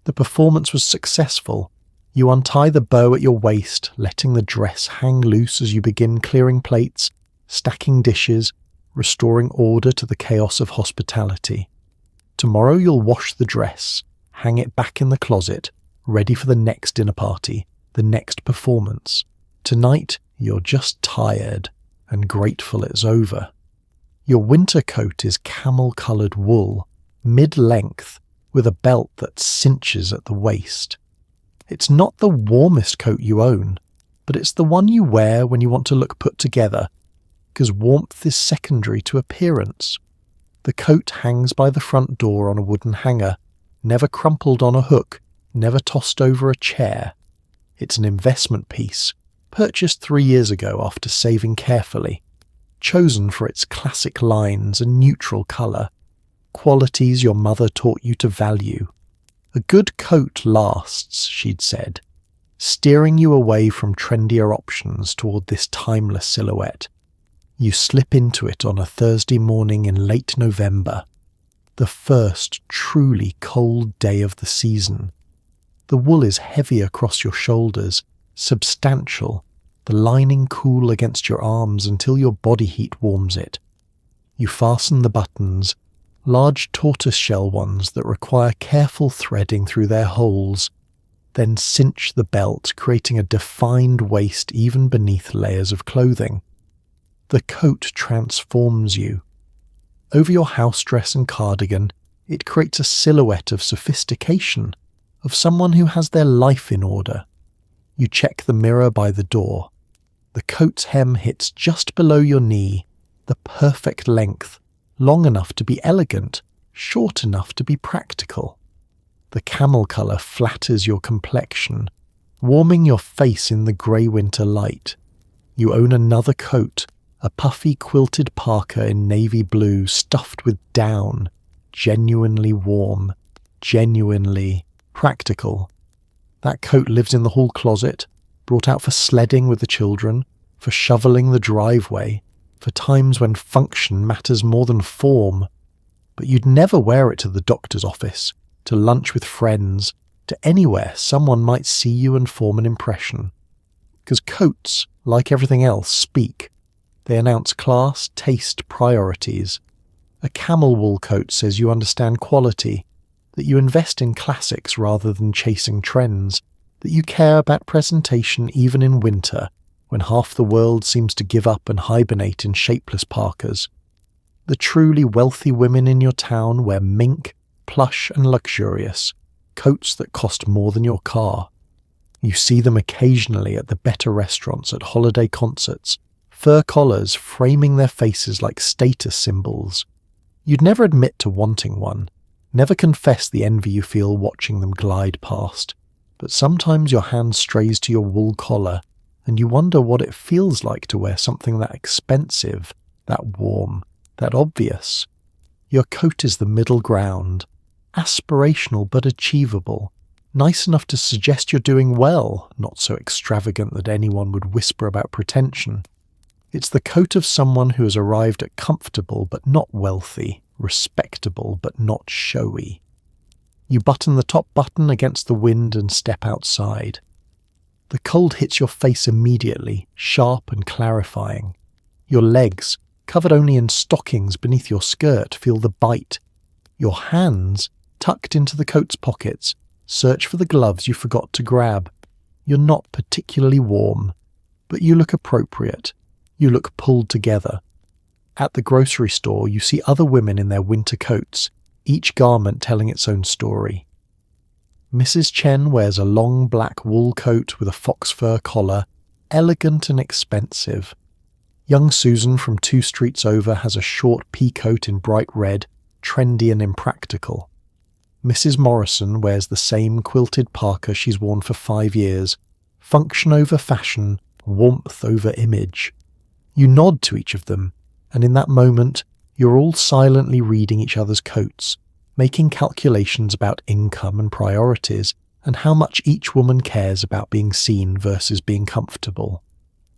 S1: The performance was successful. You untie the bow at your waist, letting the dress hang loose as you begin clearing plates, stacking dishes, restoring order to the chaos of hospitality. Tomorrow you'll wash the dress, hang it back in the closet, ready for the next dinner party, the next performance. Tonight you're just tired and grateful it's over. Your winter coat is camel-coloured wool, mid-length, with a belt that cinches at the waist. It's not the warmest coat you own, but it's the one you wear when you want to look put together, because warmth is secondary to appearance. The coat hangs by the front door on a wooden hanger, never crumpled on a hook, never tossed over a chair. It's an investment piece, purchased 3 years ago after saving carefully, chosen for its classic lines and neutral colour, qualities your mother taught you to value. A good coat lasts, she'd said, steering you away from trendier options toward this timeless silhouette. You slip into it on a Thursday morning in late November, the first truly cold day of the season. The wool is heavy across your shoulders, substantial, the lining cool against your arms until your body heat warms it. You fasten the buttons, large tortoiseshell ones that require careful threading through their holes, then cinch the belt, creating a defined waist even beneath layers of clothing. The coat transforms you. Over your house dress and cardigan, it creates a silhouette of sophistication, of someone who has their life in order. You check the mirror by the door. The coat's hem hits just below your knee, the perfect length, long enough to be elegant, short enough to be practical. The camel colour flatters your complexion, warming your face in the grey winter light. You own another coat, a puffy quilted parka in navy blue stuffed with down, genuinely warm, genuinely practical. That coat lives in the hall closet, brought out for sledding with the children, for shoveling the driveway, for times when function matters more than form. But you'd never wear it to the doctor's office, to lunch with friends, to anywhere someone might see you and form an impression. Because coats, like everything else, speak. They announce class, taste, priorities. A camel wool coat says you understand quality, that you invest in classics rather than chasing trends, that you care about presentation even in winter, when half the world seems to give up and hibernate in shapeless parkas. The truly wealthy women in your town wear mink, plush and luxurious, coats that cost more than your car. You see them occasionally at the better restaurants, at holiday concerts, fur collars framing their faces like status symbols. You'd never admit to wanting one, never confess the envy you feel watching them glide past, but sometimes your hand strays to your wool collar, and you wonder what it feels like to wear something that expensive, that warm, that obvious. Your coat is the middle ground, aspirational but achievable, nice enough to suggest you're doing well, not so extravagant that anyone would whisper about pretension. It's the coat of someone who has arrived at comfortable but not wealthy, respectable but not showy. You button the top button against the wind and step outside. The cold hits your face immediately, sharp and clarifying. Your legs, covered only in stockings beneath your skirt, feel the bite. Your hands, tucked into the coat's pockets, search for the gloves you forgot to grab. You're not particularly warm, but you look appropriate. You look pulled together. At the grocery store, you see other women in their winter coats, each garment telling its own story. Mrs. Chen wears a long black wool coat with a fox fur collar, elegant and expensive. Young Susan from 2 streets over has a short pea coat in bright red, trendy and impractical. Mrs. Morrison wears the same quilted parka she's worn for 5 years, function over fashion, warmth over image. You nod to each of them, and in that moment, you're all silently reading each other's coats, making calculations about income and priorities, and how much each woman cares about being seen versus being comfortable.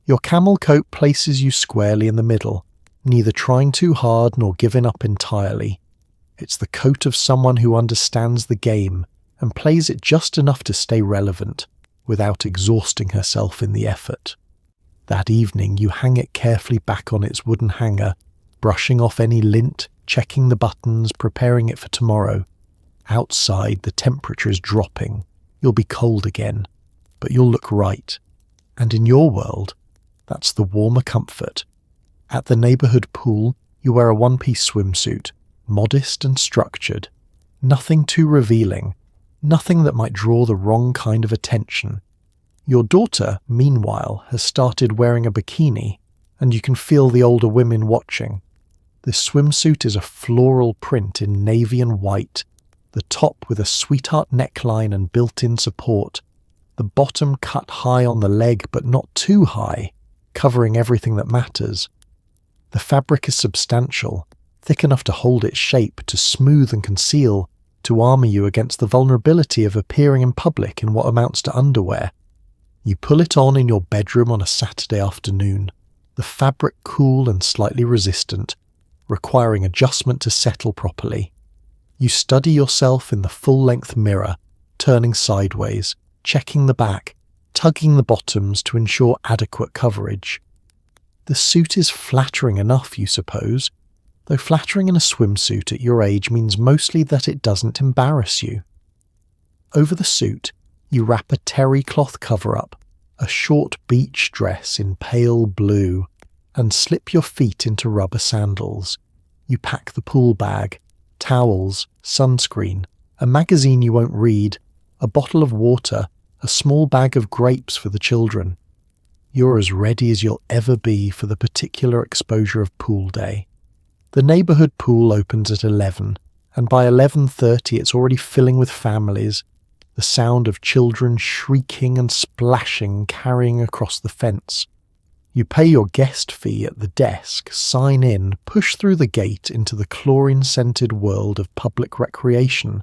S1: Your camel coat places you squarely in the middle, neither trying too hard nor giving up entirely. It's the coat of someone who understands the game and plays it just enough to stay relevant, without exhausting herself in the effort. That evening you hang it carefully back on its wooden hanger, brushing off any lint, checking the buttons, preparing it for tomorrow. Outside the temperature is dropping. You'll be cold again, but you'll look right. And in your world, that's the warmer comfort. At the neighbourhood pool, you wear a one-piece swimsuit, modest and structured. Nothing too revealing, nothing that might draw the wrong kind of attention. Your daughter, meanwhile, has started wearing a bikini, and you can feel the older women watching. This swimsuit is a floral print in navy and white, the top with a sweetheart neckline and built-in support, the bottom cut high on the leg but not too high, covering everything that matters. The fabric is substantial, thick enough to hold its shape, to smooth and conceal, to armour you against the vulnerability of appearing in public in what amounts to underwear. You pull it on in your bedroom on a Saturday afternoon, the fabric cool and slightly resistant, requiring adjustment to settle properly. You study yourself in the full-length mirror, turning sideways, checking the back, tugging the bottoms to ensure adequate coverage. The suit is flattering enough, you suppose, though flattering in a swimsuit at your age means mostly that it doesn't embarrass you. Over the suit, you wrap a terry cloth cover-up, a short beach dress in pale blue, and slip your feet into rubber sandals. You pack the pool bag, towels, sunscreen, a magazine you won't read, a bottle of water, a small bag of grapes for the children. You're as ready as you'll ever be for the particular exposure of pool day. The neighbourhood pool opens at 11, and by 11:30 it's already filling with families, the sound of children shrieking and splashing carrying across the fence. You pay your guest fee at the desk, sign in, push through the gate into the chlorine-scented world of public recreation.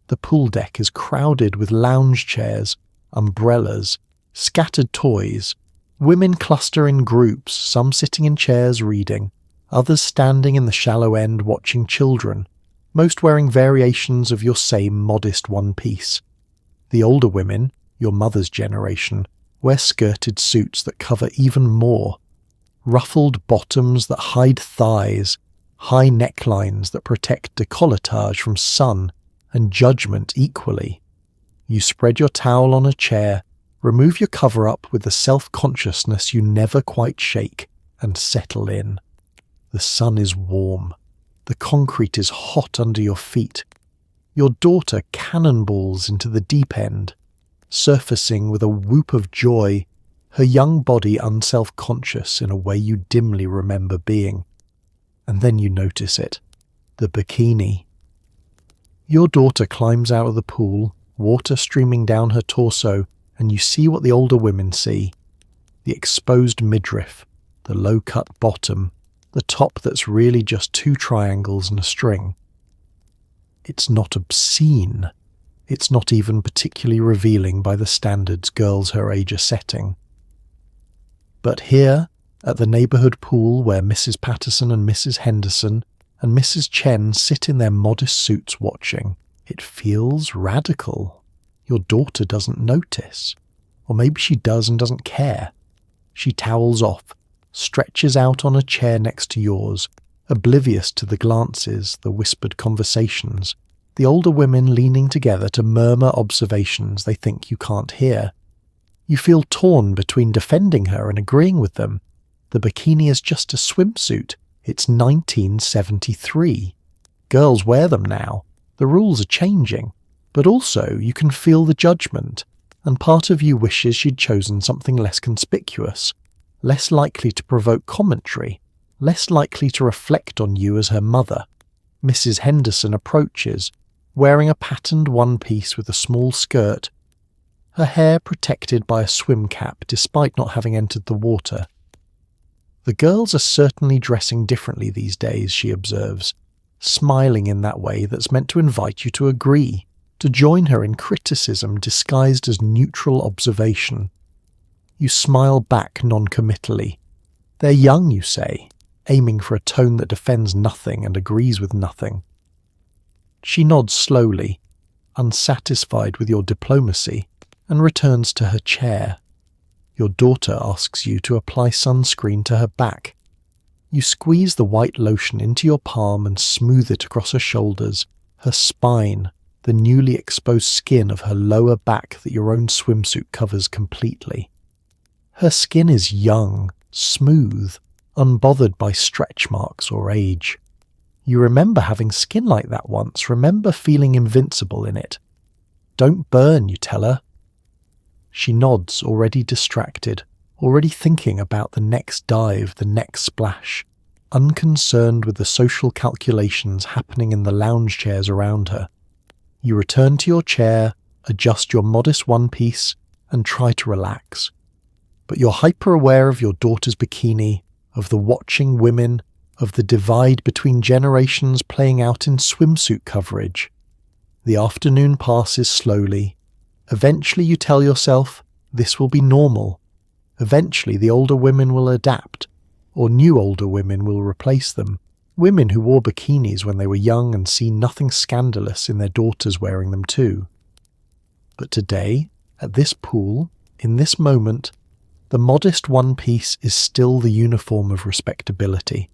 S1: The pool deck is crowded with lounge chairs, umbrellas, scattered toys. Women cluster in groups, some sitting in chairs reading, others standing in the shallow end watching children, most wearing variations of your same modest one-piece. The older women, your mother's generation, wear skirted suits that cover even more, ruffled bottoms that hide thighs, high necklines that protect décolletage from sun and judgment equally. You spread your towel on a chair, remove your cover-up with the self-consciousness you never quite shake, and settle in. The sun is warm. The concrete is hot under your feet. Your daughter cannonballs into the deep end, surfacing with a whoop of joy, her young body unself-conscious in a way you dimly remember being. And then you notice it. The bikini. Your daughter climbs out of the pool, water streaming down her torso, and you see what the older women see. The exposed midriff, the low-cut bottom, the top that's really just 2 triangles and a string. It's not obscene. It's not even particularly revealing by the standards girls her age are setting. But here, At the neighbourhood pool where Mrs. Patterson and Mrs. Henderson and Mrs. Chen sit in their modest suits watching, it feels radical. Your daughter doesn't notice. Or maybe she does and doesn't care. She towels off, stretches out on a chair next to yours, oblivious to the glances, the whispered conversations, the older women leaning together to murmur observations they think you can't hear. You feel torn between defending her and agreeing with them. The bikini is just a swimsuit. It's 1973. Girls wear them now. The rules are changing. But also, you can feel the judgment, and part of you wishes she'd chosen something less conspicuous, less likely to provoke commentary, less likely to reflect on you as her mother. Mrs. Henderson approaches, wearing a patterned one-piece with a small skirt, her hair protected by a swim cap despite not having entered the water. The girls are certainly dressing differently these days, she observes, smiling in that way that's meant to invite you to agree, to join her in criticism disguised as neutral observation. You smile back non-committally. They're young, you say, aiming for a tone that defends nothing and agrees with nothing. She nods slowly, unsatisfied with your diplomacy, and returns to her chair. Your daughter asks you to apply sunscreen to her back. You squeeze the white lotion into your palm and smooth it across her shoulders, her spine, the newly exposed skin of her lower back that your own swimsuit covers completely. Her skin is young, smooth, unbothered by stretch marks or age. You remember having skin like that once, remember feeling invincible in it. Don't burn, you tell her. She nods, already distracted, already thinking about the next dive, the next splash, unconcerned with the social calculations happening in the lounge chairs around her. You return to your chair, adjust your modest one-piece, and try to relax. But you're hyper-aware of your daughter's bikini, of the watching women, of the divide between generations playing out in swimsuit coverage. The afternoon passes slowly. Eventually you tell yourself, this will be normal. Eventually the older women will adapt, or new older women will replace them. Women who wore bikinis when they were young and see nothing scandalous in their daughters wearing them too. But today, at this pool, in this moment, the modest one-piece is still the uniform of respectability,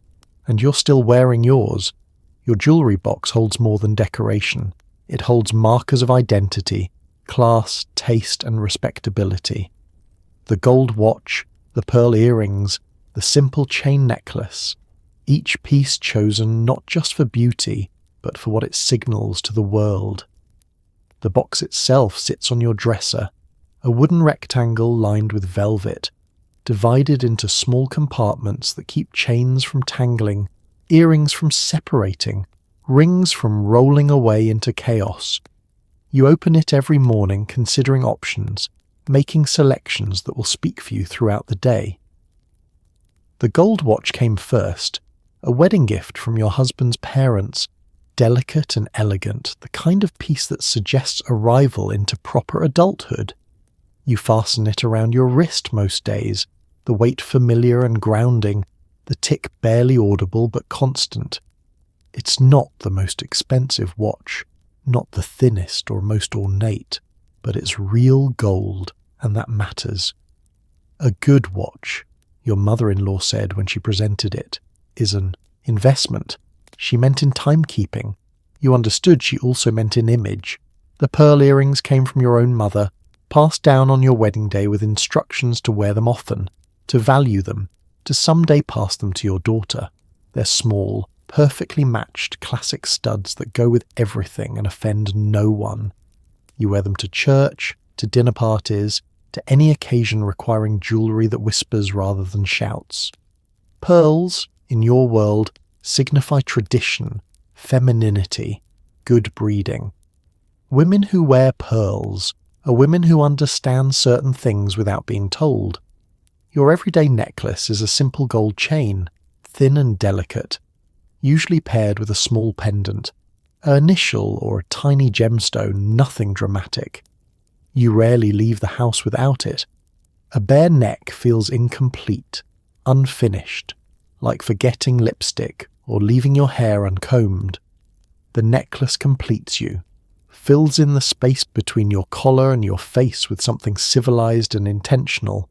S1: and you're still wearing yours. Your jewellery box holds more than decoration. It holds markers of identity, class, taste and respectability. The gold watch, the pearl earrings, the simple chain necklace, each piece chosen not just for beauty, but for what it signals to the world. The box itself sits on your dresser, a wooden rectangle lined with velvet, divided into small compartments that keep chains from tangling, earrings from separating, rings from rolling away into chaos. You open it every morning considering options, making selections that will speak for you throughout the day. The gold watch came first, a wedding gift from your husband's parents, delicate and elegant, the kind of piece that suggests arrival into proper adulthood. You fasten it around your wrist most days, the weight familiar and grounding, the tick barely audible but constant. It's not the most expensive watch, not the thinnest or most ornate, but it's real gold, and that matters. A good watch, your mother-in-law said when she presented it, is an investment. She meant in timekeeping. You understood she also meant in image. The pearl earrings came from your own mother, passed down on your wedding day with instructions to wear them often, to value them, to someday pass them to your daughter. They're small, perfectly matched classic studs that go with everything and offend no one. You wear them to church, to dinner parties, to any occasion requiring jewellery that whispers rather than shouts. Pearls, in your world, signify tradition, femininity, good breeding. Women who wear pearls are women who understand certain things without being told. Your everyday necklace is a simple gold chain, thin and delicate, usually paired with a small pendant, an initial or a tiny gemstone, nothing dramatic. You rarely leave the house without it. A bare neck feels incomplete, unfinished, like forgetting lipstick or leaving your hair uncombed. The necklace completes you, fills in the space between your collar and your face with something civilized and intentional.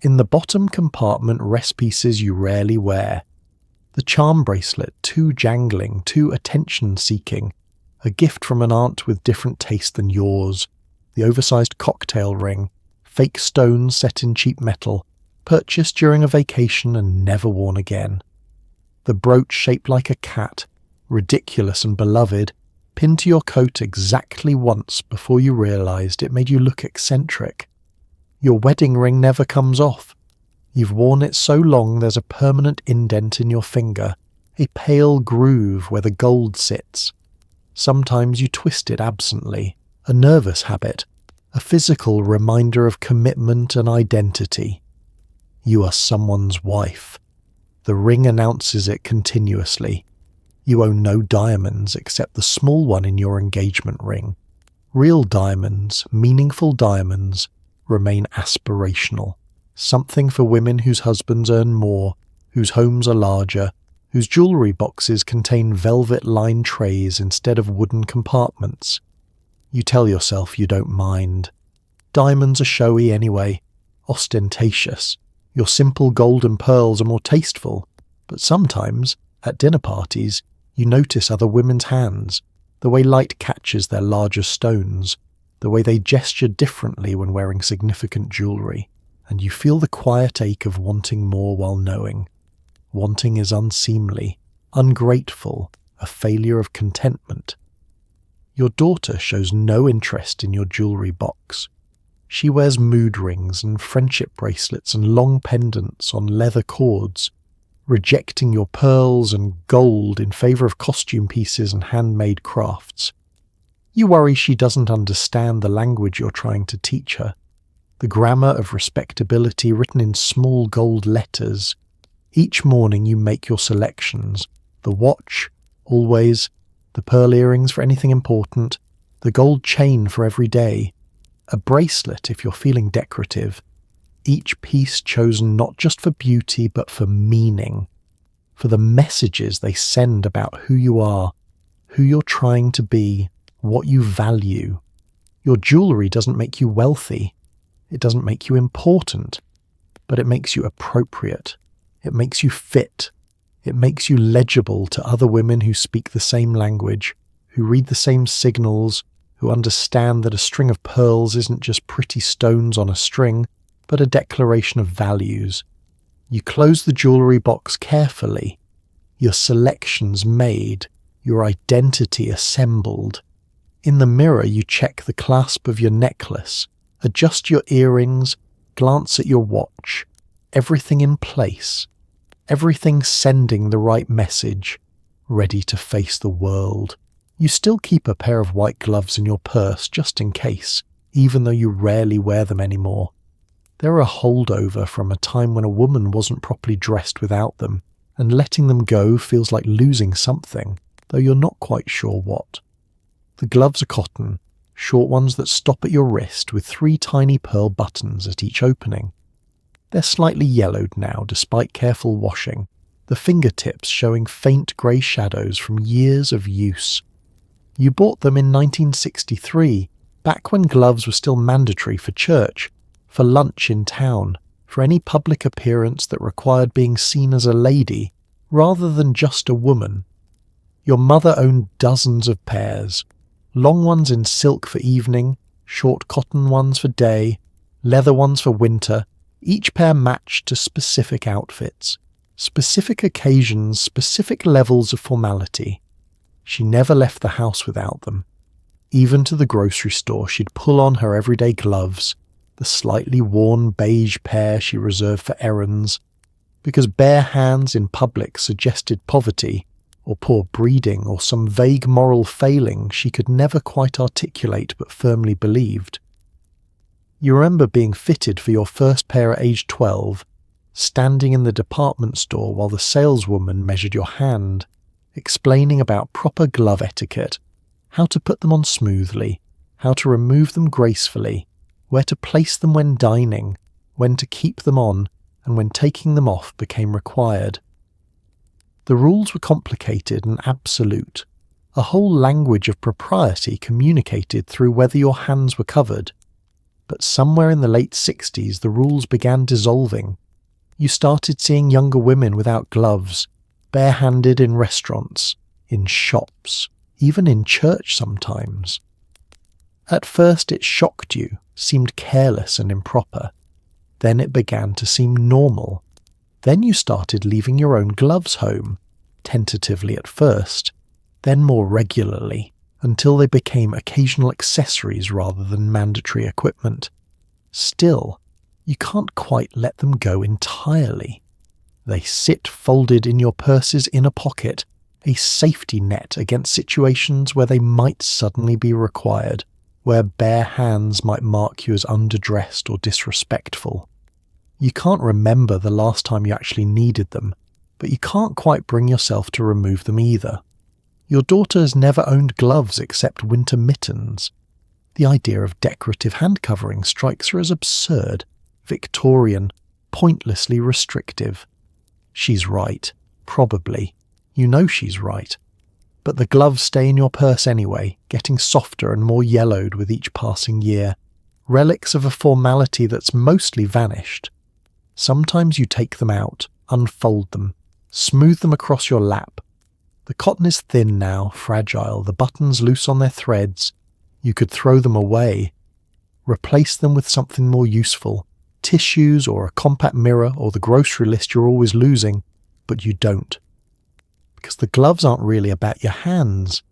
S1: In the bottom compartment rest pieces you rarely wear. The charm bracelet, too jangling, too attention-seeking, a gift from an aunt with different taste than yours, the oversized cocktail ring, fake stones set in cheap metal, purchased during a vacation and never worn again. The brooch shaped like a cat, ridiculous and beloved, pinned to your coat exactly once before you realized it made you look eccentric. Your wedding ring never comes off. You've worn it so long there's a permanent indent in your finger, a pale groove where the gold sits. Sometimes you twist it absently, a nervous habit, a physical reminder of commitment and identity. You are someone's wife. The ring announces it continuously. You own no diamonds except the small one in your engagement ring. Real diamonds, meaningful diamonds, remain aspirational. Something for women whose husbands earn more, whose homes are larger, whose jewellery boxes contain velvet-lined trays instead of wooden compartments. You tell yourself you don't mind. Diamonds are showy anyway, ostentatious. Your simple gold and pearls are more tasteful, but sometimes, at dinner parties, you notice other women's hands, the way light catches their larger stones, the way they gesture differently when wearing significant jewellery, and you feel the quiet ache of wanting more while knowing. Wanting is unseemly, ungrateful, a failure of contentment. Your daughter shows no interest in your jewellery box. She wears mood rings and friendship bracelets and long pendants on leather cords, rejecting your pearls and gold in favour of costume pieces and handmade crafts. You worry she doesn't understand the language you're trying to teach her, the grammar of respectability written in small gold letters. Each morning you make your selections, the watch, always, the pearl earrings for anything important, the gold chain for every day, a bracelet if you're feeling decorative, each piece chosen not just for beauty but for meaning, for the messages they send about who you are, who you're trying to be, what you value. Your jewellery doesn't make you wealthy, it doesn't make you important, but it makes you appropriate, it makes you fit, it makes you legible to other women who speak the same language, who read the same signals, who understand that a string of pearls isn't just pretty stones on a string, but a declaration of values. You close the jewellery box carefully, your selections made, your identity assembled. In the mirror you check the clasp of your necklace, adjust your earrings, glance at your watch, everything in place, everything sending the right message, ready to face the world. You still keep a pair of white gloves in your purse just in case, even though you rarely wear them anymore. They're a holdover from a time when a woman wasn't properly dressed without them, and letting them go feels like losing something, though you're not quite sure what. The gloves are cotton, short ones that stop at your wrist with 3 tiny pearl buttons at each opening. They're slightly yellowed now despite careful washing, the fingertips showing faint grey shadows from years of use. You bought them in 1963, back when gloves were still mandatory for church, for lunch in town, for any public appearance that required being seen as a lady, rather than just a woman. Your mother owned dozens of pairs, long ones in silk for evening, short cotton ones for day, leather ones for winter, each pair matched to specific outfits, specific occasions, specific levels of formality. She never left the house without them. Even to the grocery store she'd pull on her everyday gloves, the slightly worn beige pair she reserved for errands, because bare hands in public suggested poverty, or poor breeding, or some vague moral failing she could never quite articulate but firmly believed. You remember being fitted for your first pair at age 12, standing in the department store while the saleswoman measured your hand, explaining about proper glove etiquette, how to put them on smoothly, how to remove them gracefully, where to place them when dining, when to keep them on, and when taking them off became required. The rules were complicated and absolute, a whole language of propriety communicated through whether your hands were covered. But somewhere in the late 60s the rules began dissolving. You started seeing younger women without gloves, barehanded in restaurants, in shops, even in church sometimes. At first it shocked you, seemed careless and improper. Then it began to seem normal. Then you started leaving your own gloves home, tentatively at first, then more regularly, until they became occasional accessories rather than mandatory equipment. Still, you can't quite let them go entirely. They sit folded in your purse's inner pocket, a safety net against situations where they might suddenly be required, where bare hands might mark you as underdressed or disrespectful. You can't remember the last time you actually needed them, but you can't quite bring yourself to remove them either. Your daughter has never owned gloves except winter mittens. The idea of decorative hand covering strikes her as absurd, Victorian, pointlessly restrictive. She's right, probably. You know she's right. But the gloves stay in your purse anyway, getting softer and more yellowed with each passing year, relics of a formality that's mostly vanished. Sometimes you take them out, unfold them, smooth them across your lap. The cotton is thin now, fragile, the buttons loose on their threads. You could throw them away. Replace them with something more useful, tissues or a compact mirror or the grocery list you're always losing, but you don't. Because the gloves aren't really about your hands.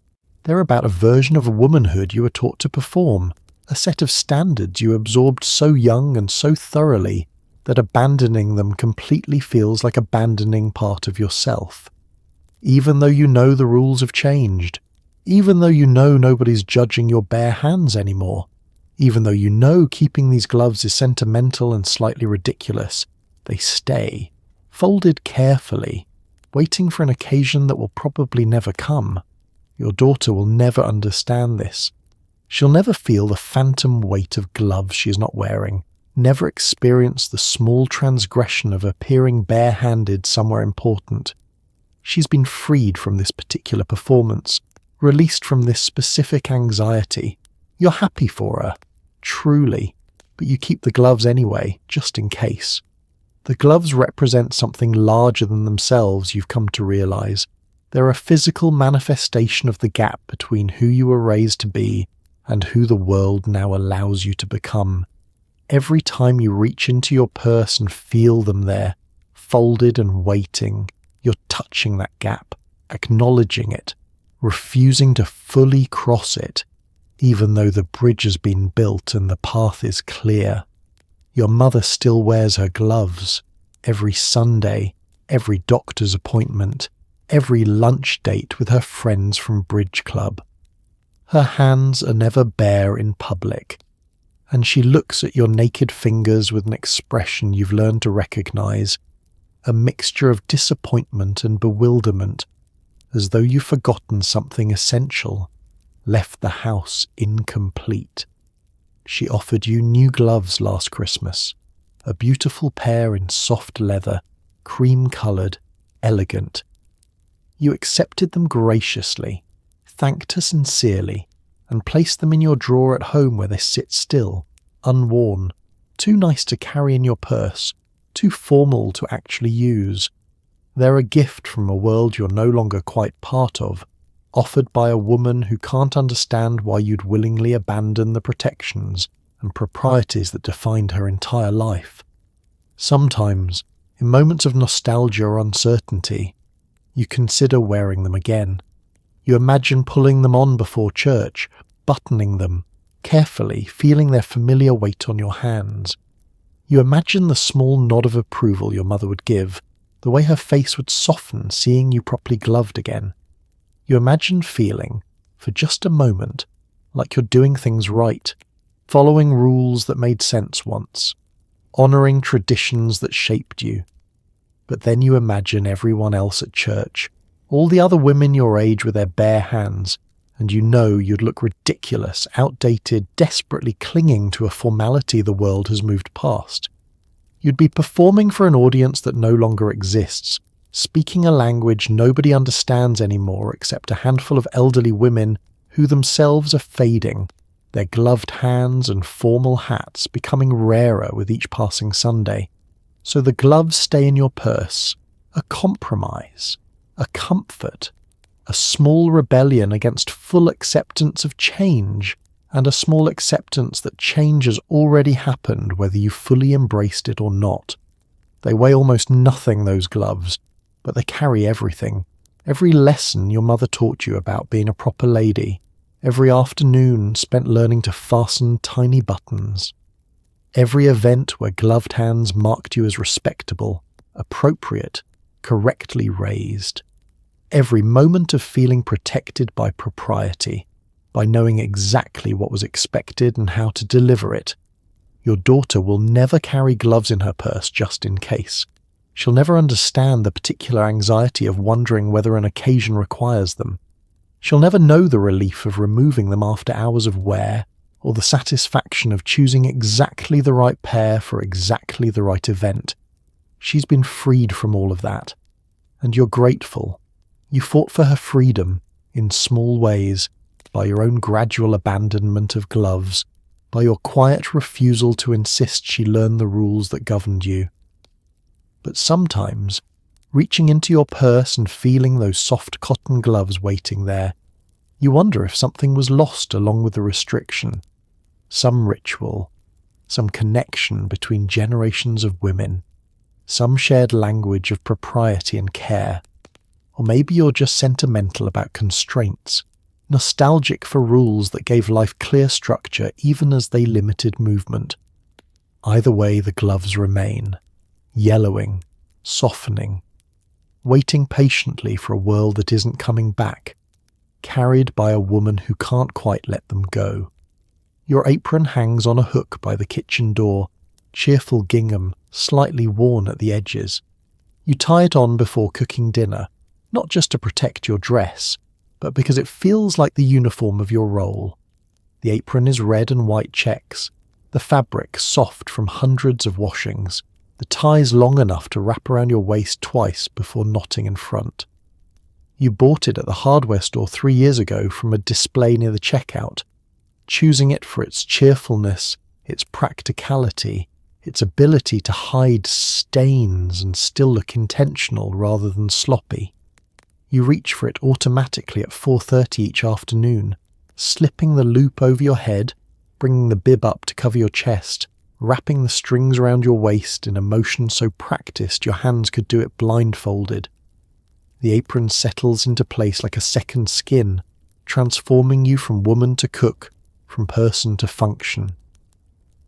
S1: They're about a version of womanhood you were taught to perform, a set of standards you absorbed so young and so thoroughly that abandoning them completely feels like abandoning part of yourself. Even though you know the rules have changed, even though you know nobody's judging your bare hands anymore, even though you know keeping these gloves is sentimental and slightly ridiculous, they stay, folded carefully, waiting for an occasion that will probably never come. Your daughter will never understand this. She'll never feel the phantom weight of gloves she is not wearing, never experience the small transgression of appearing bare-handed somewhere important. She's been freed from this particular performance, released from this specific anxiety. You're happy for her, truly, but you keep the gloves anyway, just in case. The gloves represent something larger than themselves, you've come to realize. They're a physical manifestation of the gap between who you were raised to be and who the world now allows you to become. Every time you reach into your purse and feel them there, folded and waiting, you're touching that gap, acknowledging it, refusing to fully cross it, even though the bridge has been built and the path is clear. Your mother still wears her gloves, every Sunday, every doctor's appointment, every lunch date with her friends from bridge club. Her hands are never bare in public, and she looks at your naked fingers with an expression you've learned to recognize, a mixture of disappointment and bewilderment, as though you've forgotten something essential, left the house incomplete. She offered you new gloves last Christmas, a beautiful pair in soft leather, cream-coloured, elegant. You accepted them graciously, thanked her sincerely, and placed them in your drawer at home where they sit still, unworn, too nice to carry in your purse, too formal to actually use. They're a gift from a world you're no longer quite part of, offered by a woman who can't understand why you'd willingly abandon the protections and proprieties that defined her entire life. Sometimes, in moments of nostalgia or uncertainty, you consider wearing them again. You imagine pulling them on before church, buttoning them, carefully feeling their familiar weight on your hands. You imagine the small nod of approval your mother would give, the way her face would soften seeing you properly gloved again. You imagine feeling, for just a moment, like you're doing things right, following rules that made sense once, honouring traditions that shaped you. But then you imagine everyone else at church, all the other women your age with their bare hands, and you know you'd look ridiculous, outdated, desperately clinging to a formality the world has moved past. You'd be performing for an audience that no longer exists, speaking a language nobody understands anymore except a handful of elderly women who themselves are fading, their gloved hands and formal hats becoming rarer with each passing Sunday. So the gloves stay in your purse, a compromise, a comfort, a small rebellion against full acceptance of change, and a small acceptance that change has already happened whether you fully embraced it or not. They weigh almost nothing, those gloves, but they carry everything. Every lesson your mother taught you about being a proper lady, every afternoon spent learning to fasten tiny buttons, every event where gloved hands marked you as respectable, appropriate, correctly raised, every moment of feeling protected by propriety, by knowing exactly what was expected and how to deliver it. Your daughter will never carry gloves in her purse just in case. She'll never understand the particular anxiety of wondering whether an occasion requires them. She'll never know the relief of removing them after hours of wear, or the satisfaction of choosing exactly the right pair for exactly the right event. She's been freed from all of that. And you're grateful. You fought for her freedom, in small ways, by your own gradual abandonment of gloves, by your quiet refusal to insist she learn the rules that governed you. But sometimes, reaching into your purse and feeling those soft cotton gloves waiting there, you wonder if something was lost along with the restriction. Some ritual, some connection between generations of women, some shared language of propriety and care. Or maybe you're just sentimental about constraints, nostalgic for rules that gave life clear structure even as they limited movement. Either way, the gloves remain, yellowing, softening, waiting patiently for a world that isn't coming back, carried by a woman who can't quite let them go. Your apron hangs on a hook by the kitchen door, cheerful gingham, slightly worn at the edges. You tie it on before cooking dinner, not just to protect your dress, but because it feels like the uniform of your role. The apron is red and white checks, the fabric soft from hundreds of washings, the ties long enough to wrap around your waist twice before knotting in front. You bought it at the hardware store 3 years ago from a display near the checkout, choosing it for its cheerfulness, its practicality, its ability to hide stains and still look intentional rather than sloppy. You reach for it automatically at 4:30 each afternoon, slipping the loop over your head, bringing the bib up to cover your chest, wrapping the strings around your waist in a motion so practiced your hands could do it blindfolded. The apron settles into place like a second skin, transforming you from woman to cook, from person to function.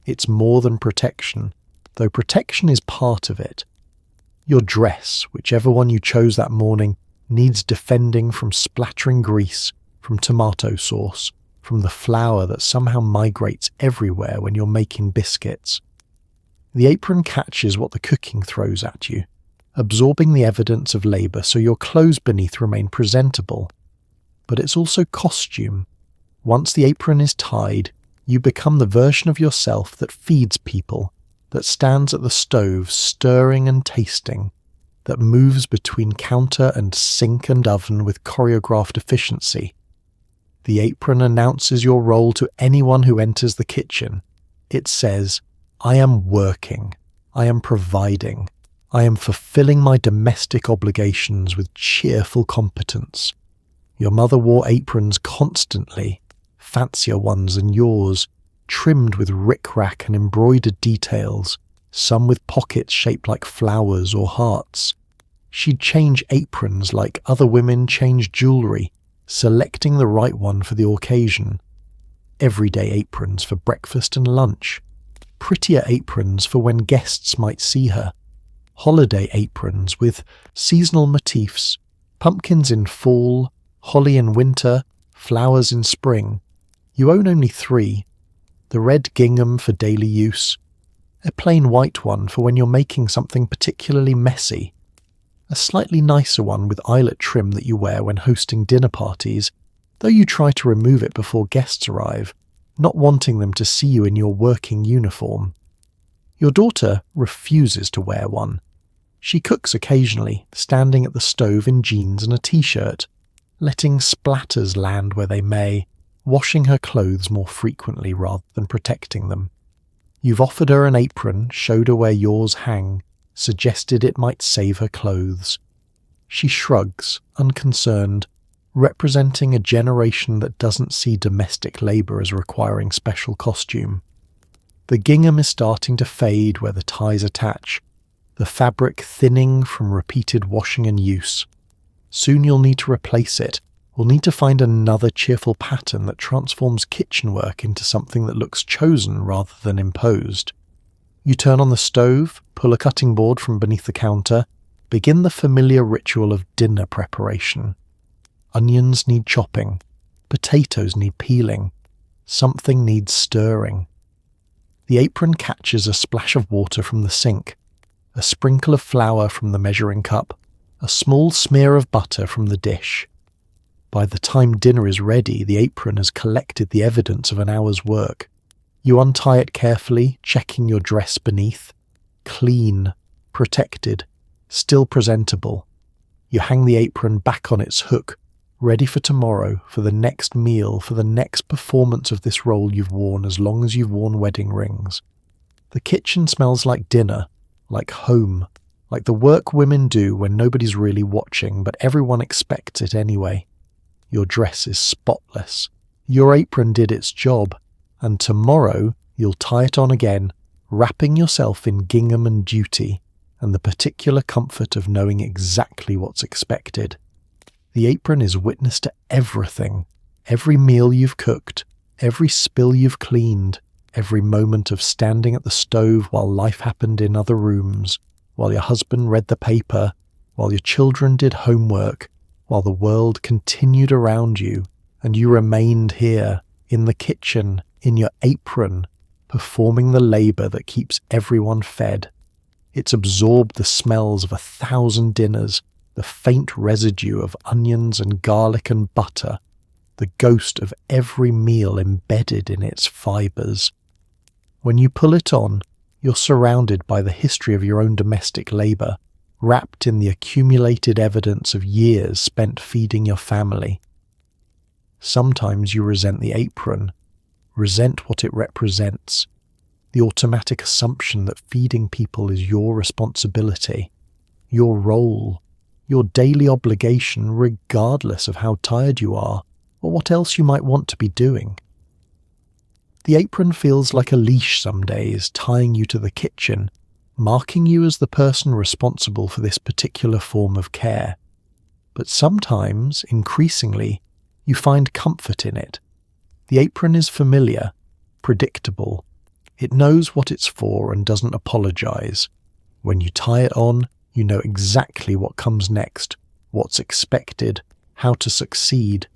S1: It's more than protection, though protection is part of it. Your dress, whichever one you chose that morning, needs defending from splattering grease, from tomato sauce, from the flour that somehow migrates everywhere when you're making biscuits. The apron catches what the cooking throws at you, absorbing the evidence of labour so your clothes beneath remain presentable. But it's also costume. Once the apron is tied, you become the version of yourself that feeds people, that stands at the stove stirring and tasting, that moves between counter and sink and oven with choreographed efficiency. The apron announces your role to anyone who enters the kitchen. It says, I am working, I am providing, I am fulfilling my domestic obligations with cheerful competence. Your mother wore aprons constantly, fancier ones than yours, trimmed with rick-rack and embroidered details, some with pockets shaped like flowers or hearts. She'd change aprons like other women change jewellery, selecting the right one for the occasion. Everyday aprons for breakfast and lunch. Prettier aprons for when guests might see her. Holiday aprons with seasonal motifs, pumpkins in fall, holly in winter, flowers in spring. You own only 3. The red gingham for daily use, a plain white one for when you're making something particularly messy, a slightly nicer one with eyelet trim that you wear when hosting dinner parties, though you try to remove it before guests arrive, not wanting them to see you in your working uniform. Your daughter refuses to wear one. She cooks occasionally, standing at the stove in jeans and a t-shirt, letting splatters land where they may, washing her clothes more frequently rather than protecting them. You've offered her an apron, showed her where yours hang, suggested it might save her clothes. She shrugs, unconcerned, representing a generation that doesn't see domestic labour as requiring special costume. The gingham is starting to fade where the ties attach, the fabric thinning from repeated washing and use. Soon you'll need to replace it. We'll need to find another cheerful pattern that transforms kitchen work into something that looks chosen rather than imposed. You turn on the stove, pull a cutting board from beneath the counter, begin the familiar ritual of dinner preparation. Onions need chopping, potatoes need peeling, something needs stirring. The apron catches a splash of water from the sink, a sprinkle of flour from the measuring cup, a small smear of butter from the dish. By the time dinner is ready, the apron has collected the evidence of an hour's work. You untie it carefully, checking your dress beneath. Clean, protected, still presentable. You hang the apron back on its hook, ready for tomorrow, for the next meal, for the next performance of this role you've worn as long as you've worn wedding rings. The kitchen smells like dinner, like home, like the work women do when nobody's really watching, but everyone expects it anyway. Your dress is spotless. Your apron did its job, and tomorrow you'll tie it on again, wrapping yourself in gingham and duty, and the particular comfort of knowing exactly what's expected. The apron is witness to everything, every meal you've cooked, every spill you've cleaned, every moment of standing at the stove while life happened in other rooms, while your husband read the paper, while your children did homework, while the world continued around you, and you remained here, in the kitchen, in your apron, performing the labour that keeps everyone fed. It's absorbed the smells of 1,000 dinners, the faint residue of onions and garlic and butter, the ghost of every meal embedded in its fibres. When you pull it on, you're surrounded by the history of your own domestic labour, wrapped in the accumulated evidence of years spent feeding your family. Sometimes you resent the apron, resent what it represents, the automatic assumption that feeding people is your responsibility, your role, your daily obligation regardless of how tired you are or what else you might want to be doing. The apron feels like a leash some days, tying you to the kitchen, marking you as the person responsible for this particular form of care. But sometimes, increasingly, you find comfort in it. The apron is familiar, predictable. It knows what it's for and doesn't apologize. When you tie it on, you know exactly what comes next, what's expected, how to succeed.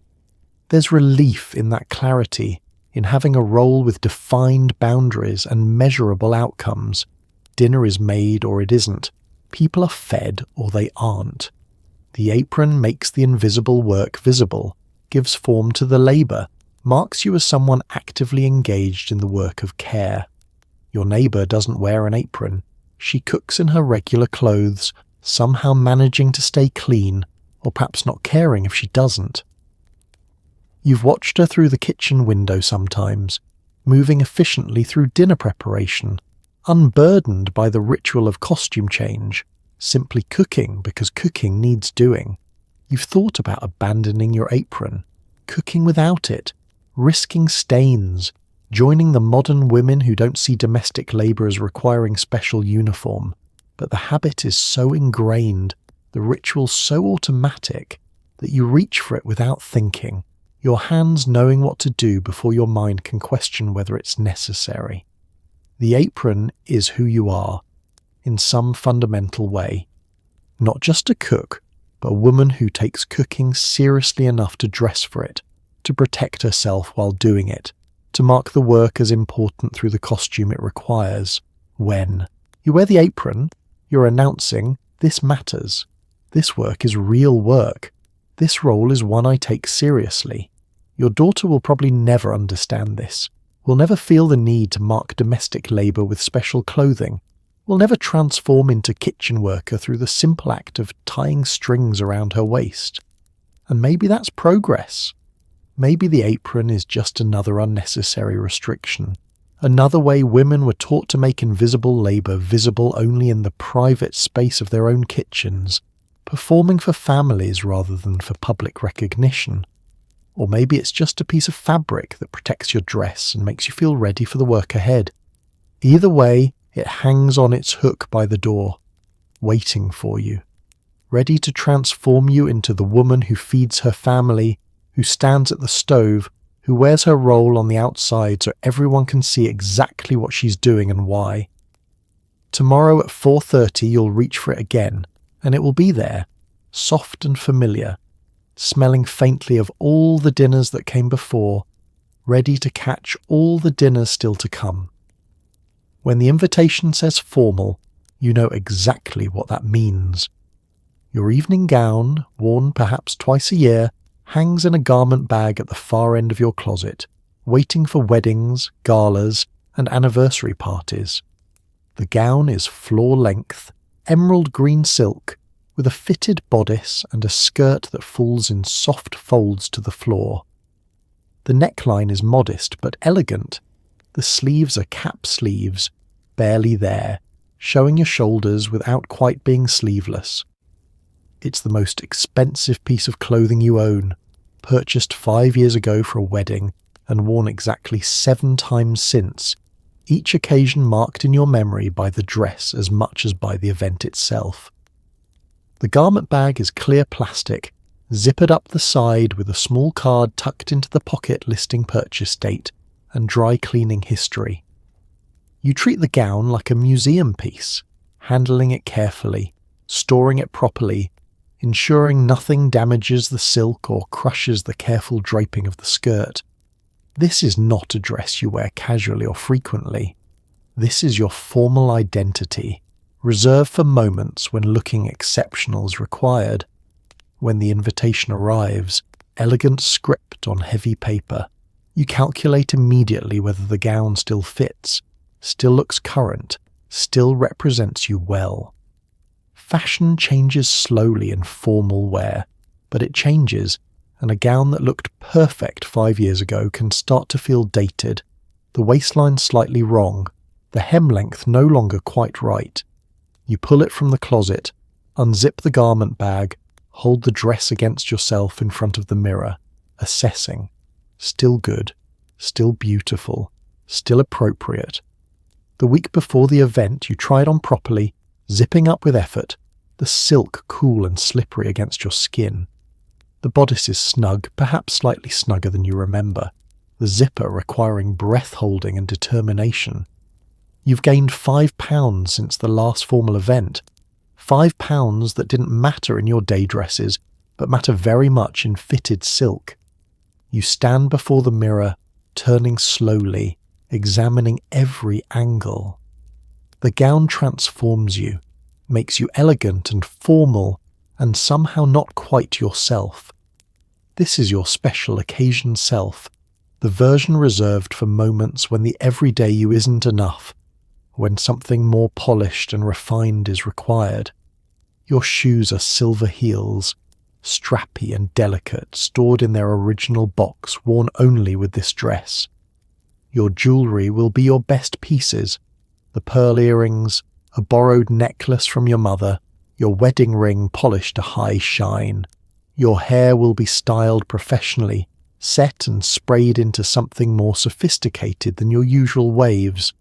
S1: There's relief in that clarity, in having a role with defined boundaries and measurable outcomes. Dinner is made or it isn't. People are fed or they aren't. The apron makes the invisible work visible, gives form to the labour, marks you as someone actively engaged in the work of care. Your neighbour doesn't wear an apron. She cooks in her regular clothes, somehow managing to stay clean, or perhaps not caring if she doesn't. You've watched her through the kitchen window sometimes, moving efficiently through dinner preparation, unburdened by the ritual of costume change, simply cooking because cooking needs doing. You've thought about abandoning your apron, cooking without it, risking stains, joining the modern women who don't see domestic labour as requiring special uniform. But the habit is so ingrained, the ritual so automatic, that you reach for it without thinking, your hands knowing what to do before your mind can question whether it's necessary. The apron is who you are, in some fundamental way. Not just a cook, but a woman who takes cooking seriously enough to dress for it, to protect herself while doing it, to mark the work as important through the costume it requires. When you wear the apron, you're announcing, this matters. This work is real work. This role is one I take seriously. Your daughter will probably never understand this, We'll never feel the need to mark domestic labour with special clothing. We'll never transform into kitchen worker through the simple act of tying strings around her waist. And maybe that's progress. Maybe the apron is just another unnecessary restriction. Another way women were taught to make invisible labour visible only in the private space of their own kitchens, performing for families rather than for public recognition. Or maybe it's just a piece of fabric that protects your dress and makes you feel ready for the work ahead. Either way, it hangs on its hook by the door, waiting for you, ready to transform you into the woman who feeds her family, who stands at the stove, who wears her role on the outside so everyone can see exactly what she's doing and why. Tomorrow at 4:30 you'll reach for it again, and it will be there, soft and familiar, smelling faintly of all the dinners that came before, ready to catch all the dinners still to come. When the invitation says formal, you know exactly what that means. Your evening gown, worn perhaps twice a year, hangs in a garment bag at the far end of your closet, waiting for weddings, galas, and anniversary parties. The gown is floor-length, emerald green silk, with a fitted bodice and a skirt that falls in soft folds to the floor. The neckline is modest but elegant. The sleeves are cap sleeves, barely there, showing your shoulders without quite being sleeveless. It's the most expensive piece of clothing you own, purchased 5 years ago for a wedding and worn exactly 7 times since, each occasion marked in your memory by the dress as much as by the event itself. The garment bag is clear plastic, zippered up the side with a small card tucked into the pocket listing purchase date and dry cleaning history. You treat the gown like a museum piece, handling it carefully, storing it properly, ensuring nothing damages the silk or crushes the careful draping of the skirt. This is not a dress you wear casually or frequently. This is your formal identity, reserved for moments when looking exceptional is required. When the invitation arrives, elegant script on heavy paper, you calculate immediately whether the gown still fits, still looks current, still represents you well. Fashion changes slowly in formal wear, but it changes, and a gown that looked perfect 5 years ago can start to feel dated, the waistline slightly wrong, the hem length no longer quite right. You pull it from the closet, unzip the garment bag, hold the dress against yourself in front of the mirror, assessing. Still good, still beautiful, still appropriate. The week before the event you try it on properly, zipping up with effort, the silk cool and slippery against your skin. The bodice is snug, perhaps slightly snugger than you remember, the zipper requiring breath holding and determination. You've gained 5 pounds since the last formal event, 5 pounds that didn't matter in your day dresses, but matter very much in fitted silk. You stand before the mirror, turning slowly, examining every angle. The gown transforms you, makes you elegant and formal, and somehow not quite yourself. This is your special occasion self, the version reserved for moments when the everyday you isn't enough, when something more polished and refined is required. Your shoes are silver heels, strappy and delicate, stored in their original box, worn only with this dress. Your jewellery will be your best pieces, the pearl earrings, a borrowed necklace from your mother, your wedding ring polished to high shine. Your hair will be styled professionally, set and sprayed into something more sophisticated than your usual waves.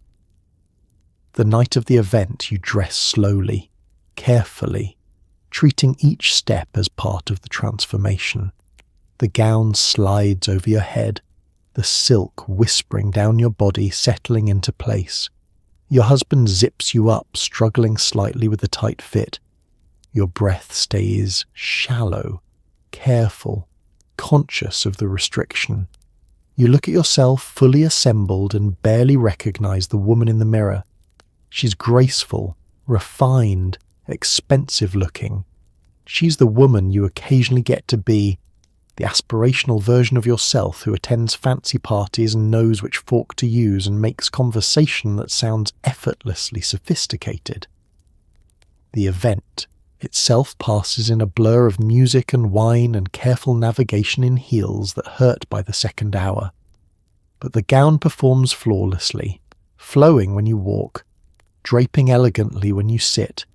S1: The night of the event you dress slowly, carefully, treating each step as part of the transformation. The gown slides over your head, the silk whispering down your body, settling into place. Your husband zips you up, struggling slightly with the tight fit. Your breath stays shallow, careful, conscious of the restriction. You look at yourself fully assembled and barely recognize the woman in the mirror. She's graceful, refined, expensive looking. She's the woman you occasionally get to be, the aspirational version of yourself who attends fancy parties and knows which fork to use and makes conversation that sounds effortlessly sophisticated. The event itself passes in a blur of music and wine and careful navigation in heels that hurt by the second hour. But the gown performs flawlessly, flowing when you walk, draping elegantly when you sit,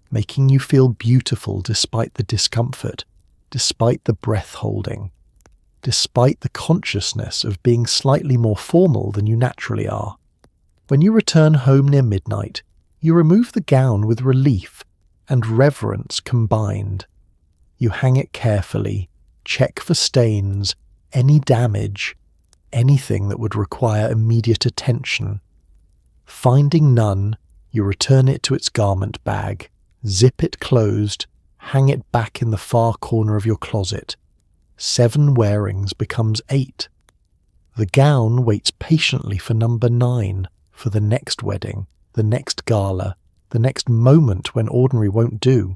S1: making you feel beautiful despite the discomfort, despite the breath-holding, despite the consciousness of being slightly more formal than you naturally are. When you return home near midnight, you remove the gown with relief and reverence combined. You hang it carefully, check for stains, any damage, anything that would require immediate attention. Finding none, you return it to its garment bag, zip it closed, hang it back in the far corner of your closet. 7 wearings becomes 8. The gown waits patiently for number 9, for the next wedding, the next gala, the next moment when ordinary won't do,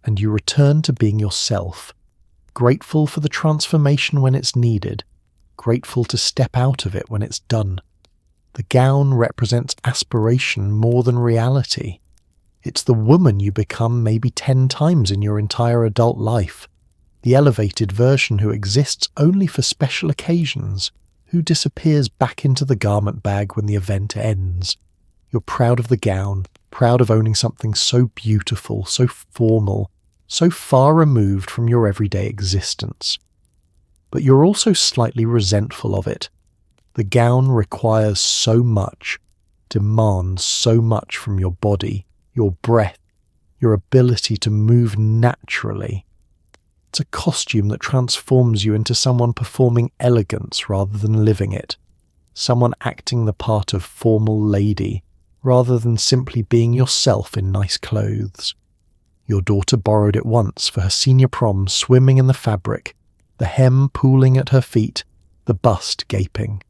S1: and you return to being yourself, grateful for the transformation when it's needed, grateful to step out of it when it's done. The gown represents aspiration more than reality. It's the woman you become maybe 10 times in your entire adult life, the elevated version who exists only for special occasions, who disappears back into the garment bag when the event ends. You're proud of the gown, proud of owning something so beautiful, so formal, so far removed from your everyday existence. But you're also slightly resentful of it. The gown requires so much, demands so much from your body, your breath, your ability to move naturally. It's a costume that transforms you into someone performing elegance rather than living it, someone acting the part of formal lady rather than simply being yourself in nice clothes. Your daughter borrowed it once for her senior prom, swimming in the fabric, the hem pooling at her feet, the bust gaping.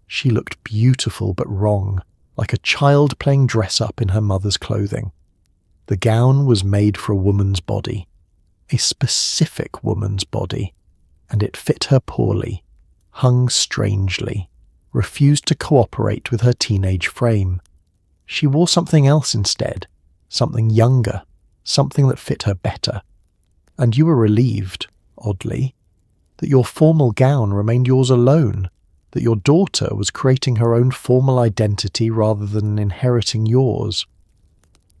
S1: She looked beautiful but wrong, like a child playing dress-up in her mother's clothing. The gown was made for a woman's body, a specific woman's body, and it fit her poorly, hung strangely, refused to cooperate with her teenage frame. She wore something else instead, something younger, something that fit her better. And you were relieved, oddly, that your formal gown remained yours alone, that your daughter was creating her own formal identity rather than inheriting yours.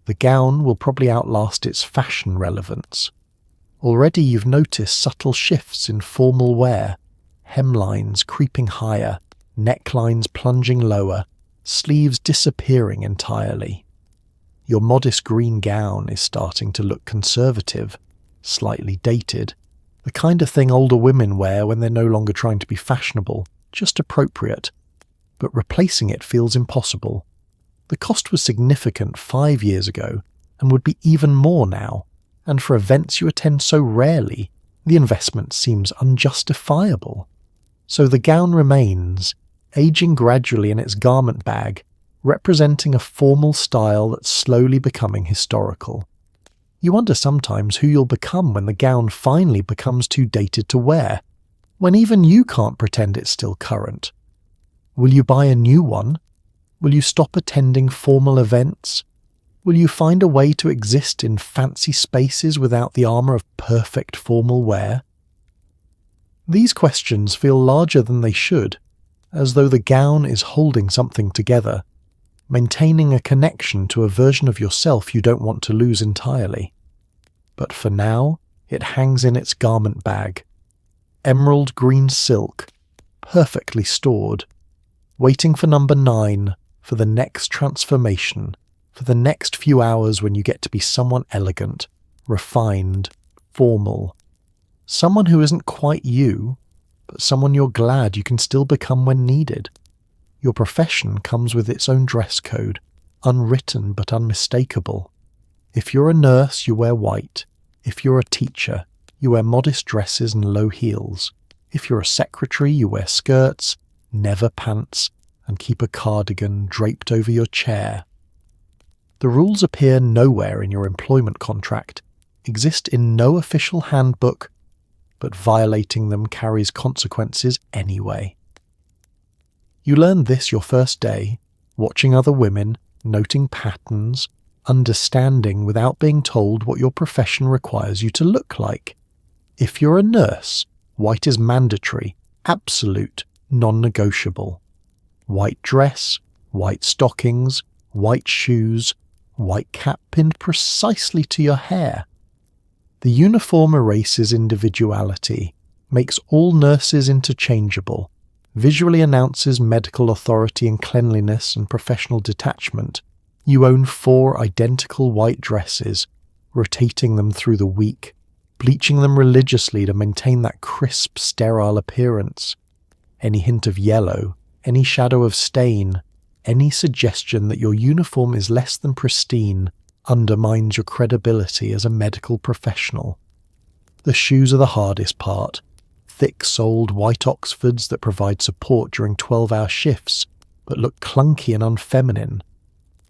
S1: The gown will probably outlast its fashion relevance. Already you've noticed subtle shifts in formal wear, hemlines creeping higher, necklines plunging lower, sleeves disappearing entirely. Your modest green gown is starting to look conservative, slightly dated, the kind of thing older women wear when they're no longer trying to be fashionable, just appropriate, but replacing it feels impossible. The cost was significant 5 years ago and would be even more now, and for events you attend so rarely, the investment seems unjustifiable. So the gown remains, aging gradually in its garment bag, representing a formal style that's slowly becoming historical. You wonder sometimes who you'll become when the gown finally becomes too dated to wear, when even you can't pretend it's still current. Will you buy a new one? Will you stop attending formal events? Will you find a way to exist in fancy spaces without the armour of perfect formal wear? These questions feel larger than they should, as though the gown is holding something together, maintaining a connection to a version of yourself you don't want to lose entirely. But for now, it hangs in its garment bag, emerald green silk, perfectly stored, waiting for number 9, for the next transformation, for the next few hours when you get to be someone elegant, refined, formal, someone who isn't quite you, but someone you're glad you can still become when needed. Your profession comes with its own dress code, unwritten but unmistakable. If you're a nurse, you wear white. If you're a teacher, you wear modest dresses and low heels. If you're a secretary, you wear skirts, never pants, and keep a cardigan draped over your chair. The rules appear nowhere in your employment contract, exist in no official handbook, but violating them carries consequences anyway. You learn this your first day, watching other women, noting patterns, understanding without being told what your profession requires you to look like. If you're a nurse, white is mandatory, absolute, non-negotiable. White dress, white stockings, white shoes, white cap pinned precisely to your hair. The uniform erases individuality, makes all nurses interchangeable, visually announces medical authority and cleanliness and professional detachment. You own 4 identical white dresses, rotating them through the week, bleaching them religiously to maintain that crisp, sterile appearance. Any hint of yellow, any shadow of stain, any suggestion that your uniform is less than pristine undermines your credibility as a medical professional. The shoes are the hardest part. Thick-soled white Oxfords that provide support during 12-hour shifts, but look clunky and unfeminine.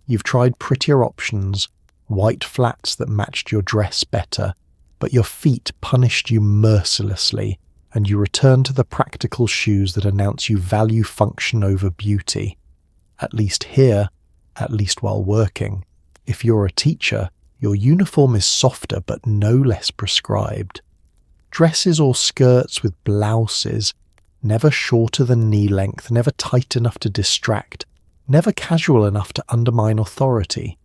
S1: You've tried prettier options, white flats that matched your dress better, but your feet punished you mercilessly, and you return to the practical shoes that announce you value function over beauty. At least here, at least while working. If you're a teacher, your uniform is softer but no less prescribed. Dresses or skirts with blouses, never shorter than knee length, never tight enough to distract, never casual enough to undermine authority.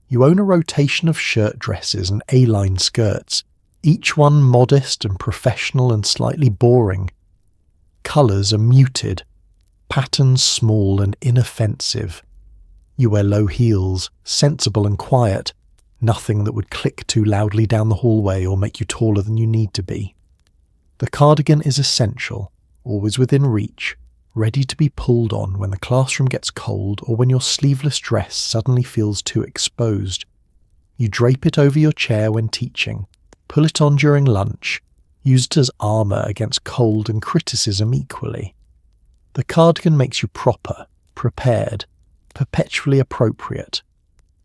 S1: You own a rotation of shirt dresses and A-line skirts, each one modest and professional and slightly boring. Colours are muted, patterns small and inoffensive. You wear low heels, sensible and quiet, nothing that would click too loudly down the hallway or make you taller than you need to be. The cardigan is essential, always within reach, ready to be pulled on when the classroom gets cold or when your sleeveless dress suddenly feels too exposed. You drape it over your chair when teaching, pull it on during lunch, use it as armour against cold and criticism equally. The cardigan makes you proper, prepared, perpetually appropriate.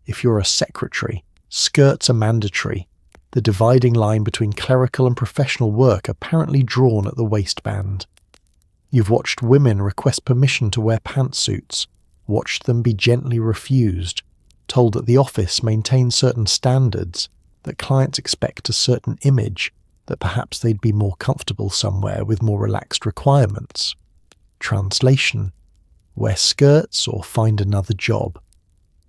S1: If you're a secretary, skirts are mandatory, the dividing line between clerical and professional work apparently drawn at the waistband. You've watched women request permission to wear pantsuits, watched them be gently refused, told that the office maintains certain standards, that clients expect a certain image, that perhaps they'd be more comfortable somewhere with more relaxed requirements. Translation: wear skirts or find another job.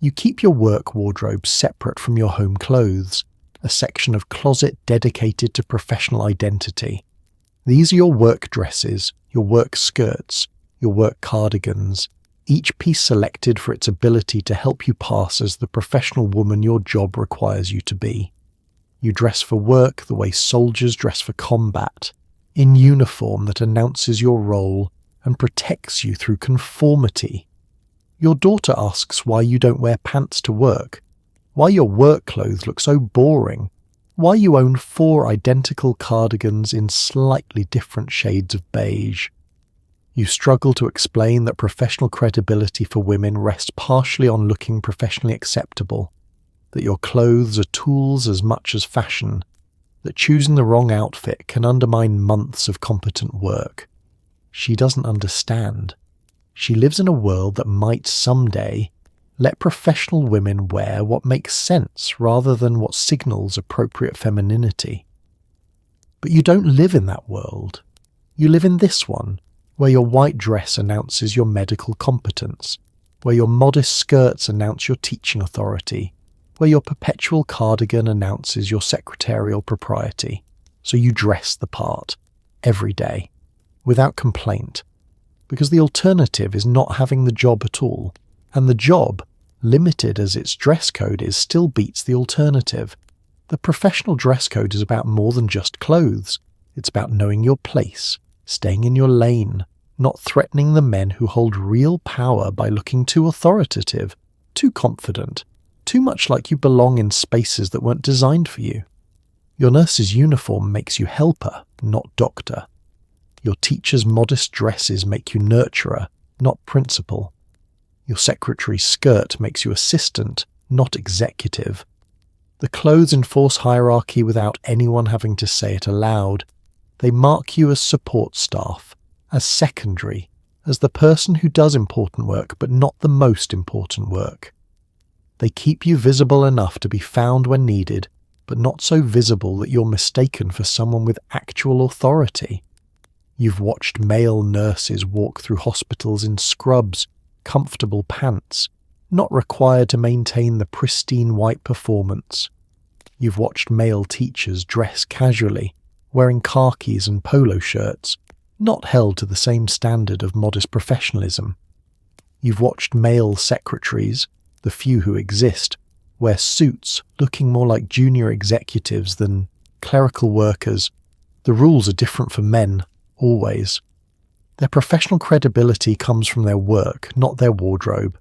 S1: You keep your work wardrobe separate from your home clothes, a section of closet dedicated to professional identity. These are your work dresses, your work skirts, your work cardigans, each piece selected for its ability to help you pass as the professional woman your job requires you to be. You dress for work the way soldiers dress for combat, in uniform that announces your role and protects you through conformity. Your daughter asks why you don't wear pants to work, why your work clothes look so boring, why you own 4 identical cardigans in slightly different shades of beige. You struggle to explain that professional credibility for women rests partially on looking professionally acceptable, that your clothes are tools as much as fashion, that choosing the wrong outfit can undermine months of competent work. She doesn't understand. She lives in a world that might someday let professional women wear what makes sense rather than what signals appropriate femininity. But you don't live in that world. You live in this one, where your white dress announces your medical competence, where your modest skirts announce your teaching authority, where your perpetual cardigan announces your secretarial propriety. So you dress the part, every day, without complaint, because the alternative is not having the job at all, and the job, limited as its dress code is, still beats the alternative. The professional dress code is about more than just clothes. It's about knowing your place, staying in your lane, not threatening the men who hold real power by looking too authoritative, too confident, too much like you belong in spaces that weren't designed for you. Your nurse's uniform makes you helper, not doctor. Your teacher's modest dresses make you nurturer, not principal. Your secretary's skirt makes you assistant, not executive. The clothes enforce hierarchy without anyone having to say it aloud. They mark you as support staff, as secondary, as the person who does important work but not the most important work. They keep you visible enough to be found when needed, but not so visible that you're mistaken for someone with actual authority. You've watched male nurses walk through hospitals in scrubs, comfortable pants, not required to maintain the pristine white performance. You've watched male teachers dress casually, wearing khakis and polo shirts, not held to the same standard of modest professionalism. You've watched male secretaries, the few who exist, wear suits looking more like junior executives than clerical workers. The rules are different for men, always. Their professional credibility comes from their work, not their wardrobe.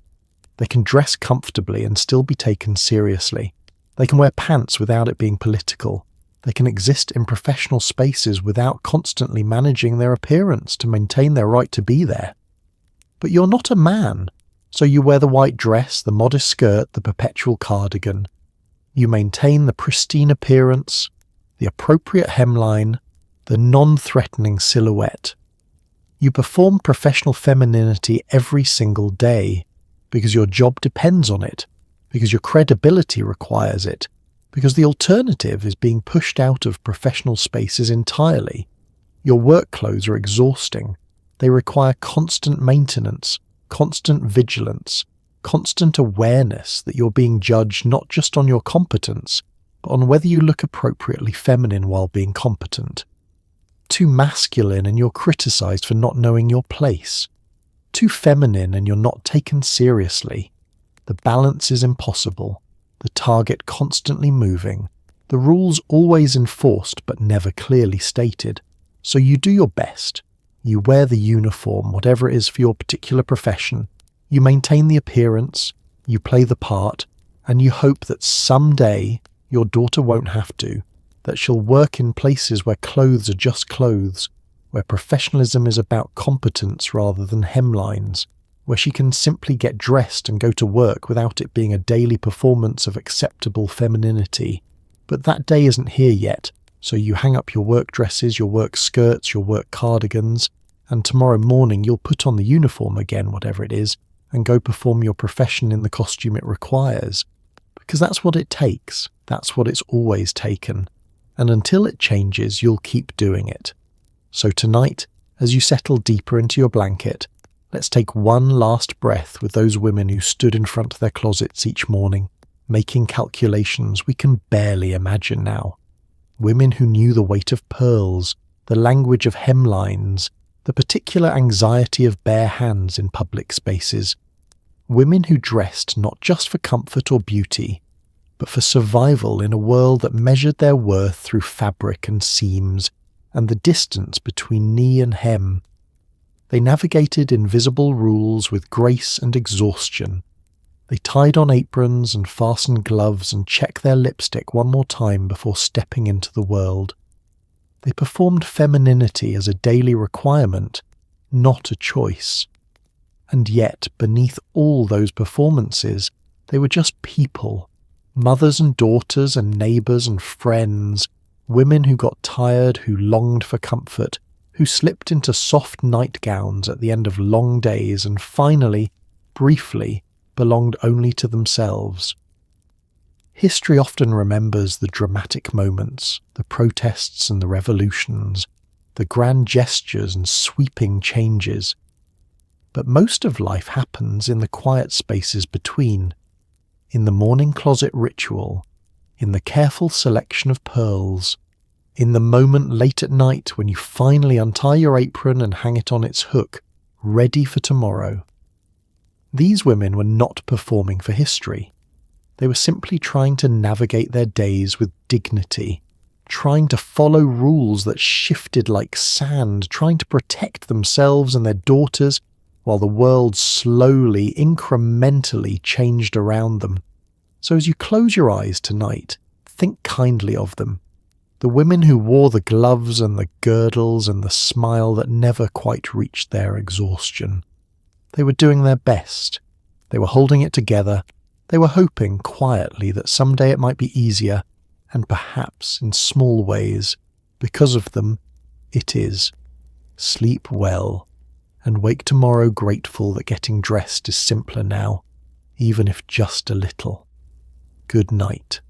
S1: They can dress comfortably and still be taken seriously. They can wear pants without it being political. They can exist in professional spaces without constantly managing their appearance to maintain their right to be there. But you're not a man, so you wear the white dress, the modest skirt, the perpetual cardigan. You maintain the pristine appearance, the appropriate hemline, the non-threatening silhouette. You perform professional femininity every single day, because your job depends on it, because your credibility requires it, because the alternative is being pushed out of professional spaces entirely. Your work clothes are exhausting. They require constant maintenance, constant vigilance, constant awareness that you're being judged not just on your competence, but on whether you look appropriately feminine while being competent. Too masculine and you're criticised for not knowing your place. Too feminine and you're not taken seriously. The balance is impossible, the target constantly moving, the rules always enforced but never clearly stated. So you do your best. You wear the uniform, whatever it is for your particular profession. You maintain the appearance, you play the part, and you hope that someday your daughter won't have to, that she'll work in places where clothes are just clothes, where professionalism is about competence rather than hemlines, where she can simply get dressed and go to work without it being a daily performance of acceptable femininity. But that day isn't here yet, so you hang up your work dresses, your work skirts, your work cardigans, and tomorrow morning you'll put on the uniform again, whatever it is, and go perform your profession in the costume it requires. Because that's what it takes, that's what it's always taken, and until it changes you'll keep doing it. So tonight, as you settle deeper into your blanket, let's take one last breath with those women who stood in front of their closets each morning, making calculations we can barely imagine now. Women who knew the weight of pearls, the language of hemlines, the particular anxiety of bare hands in public spaces. Women who dressed not just for comfort or beauty, but for survival in a world that measured their worth through fabric and seams, and the distance between knee and hem. They navigated invisible rules with grace and exhaustion. They tied on aprons and fastened gloves and checked their lipstick one more time before stepping into the world. They performed femininity as a daily requirement, not a choice. And yet, beneath all those performances, they were just people, mothers and daughters and neighbours and friends, women who got tired, who longed for comfort, who slipped into soft nightgowns at the end of long days and finally, briefly, belonged only to themselves. History often remembers the dramatic moments, the protests and the revolutions, the grand gestures and sweeping changes. But most of life happens in the quiet spaces between, in the morning closet ritual, in the careful selection of pearls, in the moment late at night when you finally untie your apron and hang it on its hook, ready for tomorrow. These women were not performing for history. They were simply trying to navigate their days with dignity, trying to follow rules that shifted like sand, trying to protect themselves and their daughters while the world slowly, incrementally changed around them. So as you close your eyes tonight, think kindly of them. The women who wore the gloves and the girdles and the smile that never quite reached their exhaustion. They were doing their best. They were holding it together. They were hoping quietly that someday it might be easier, and perhaps in small ways, because of them, it is. Sleep well, and wake tomorrow grateful that getting dressed is simpler now, even if just a little. Good night.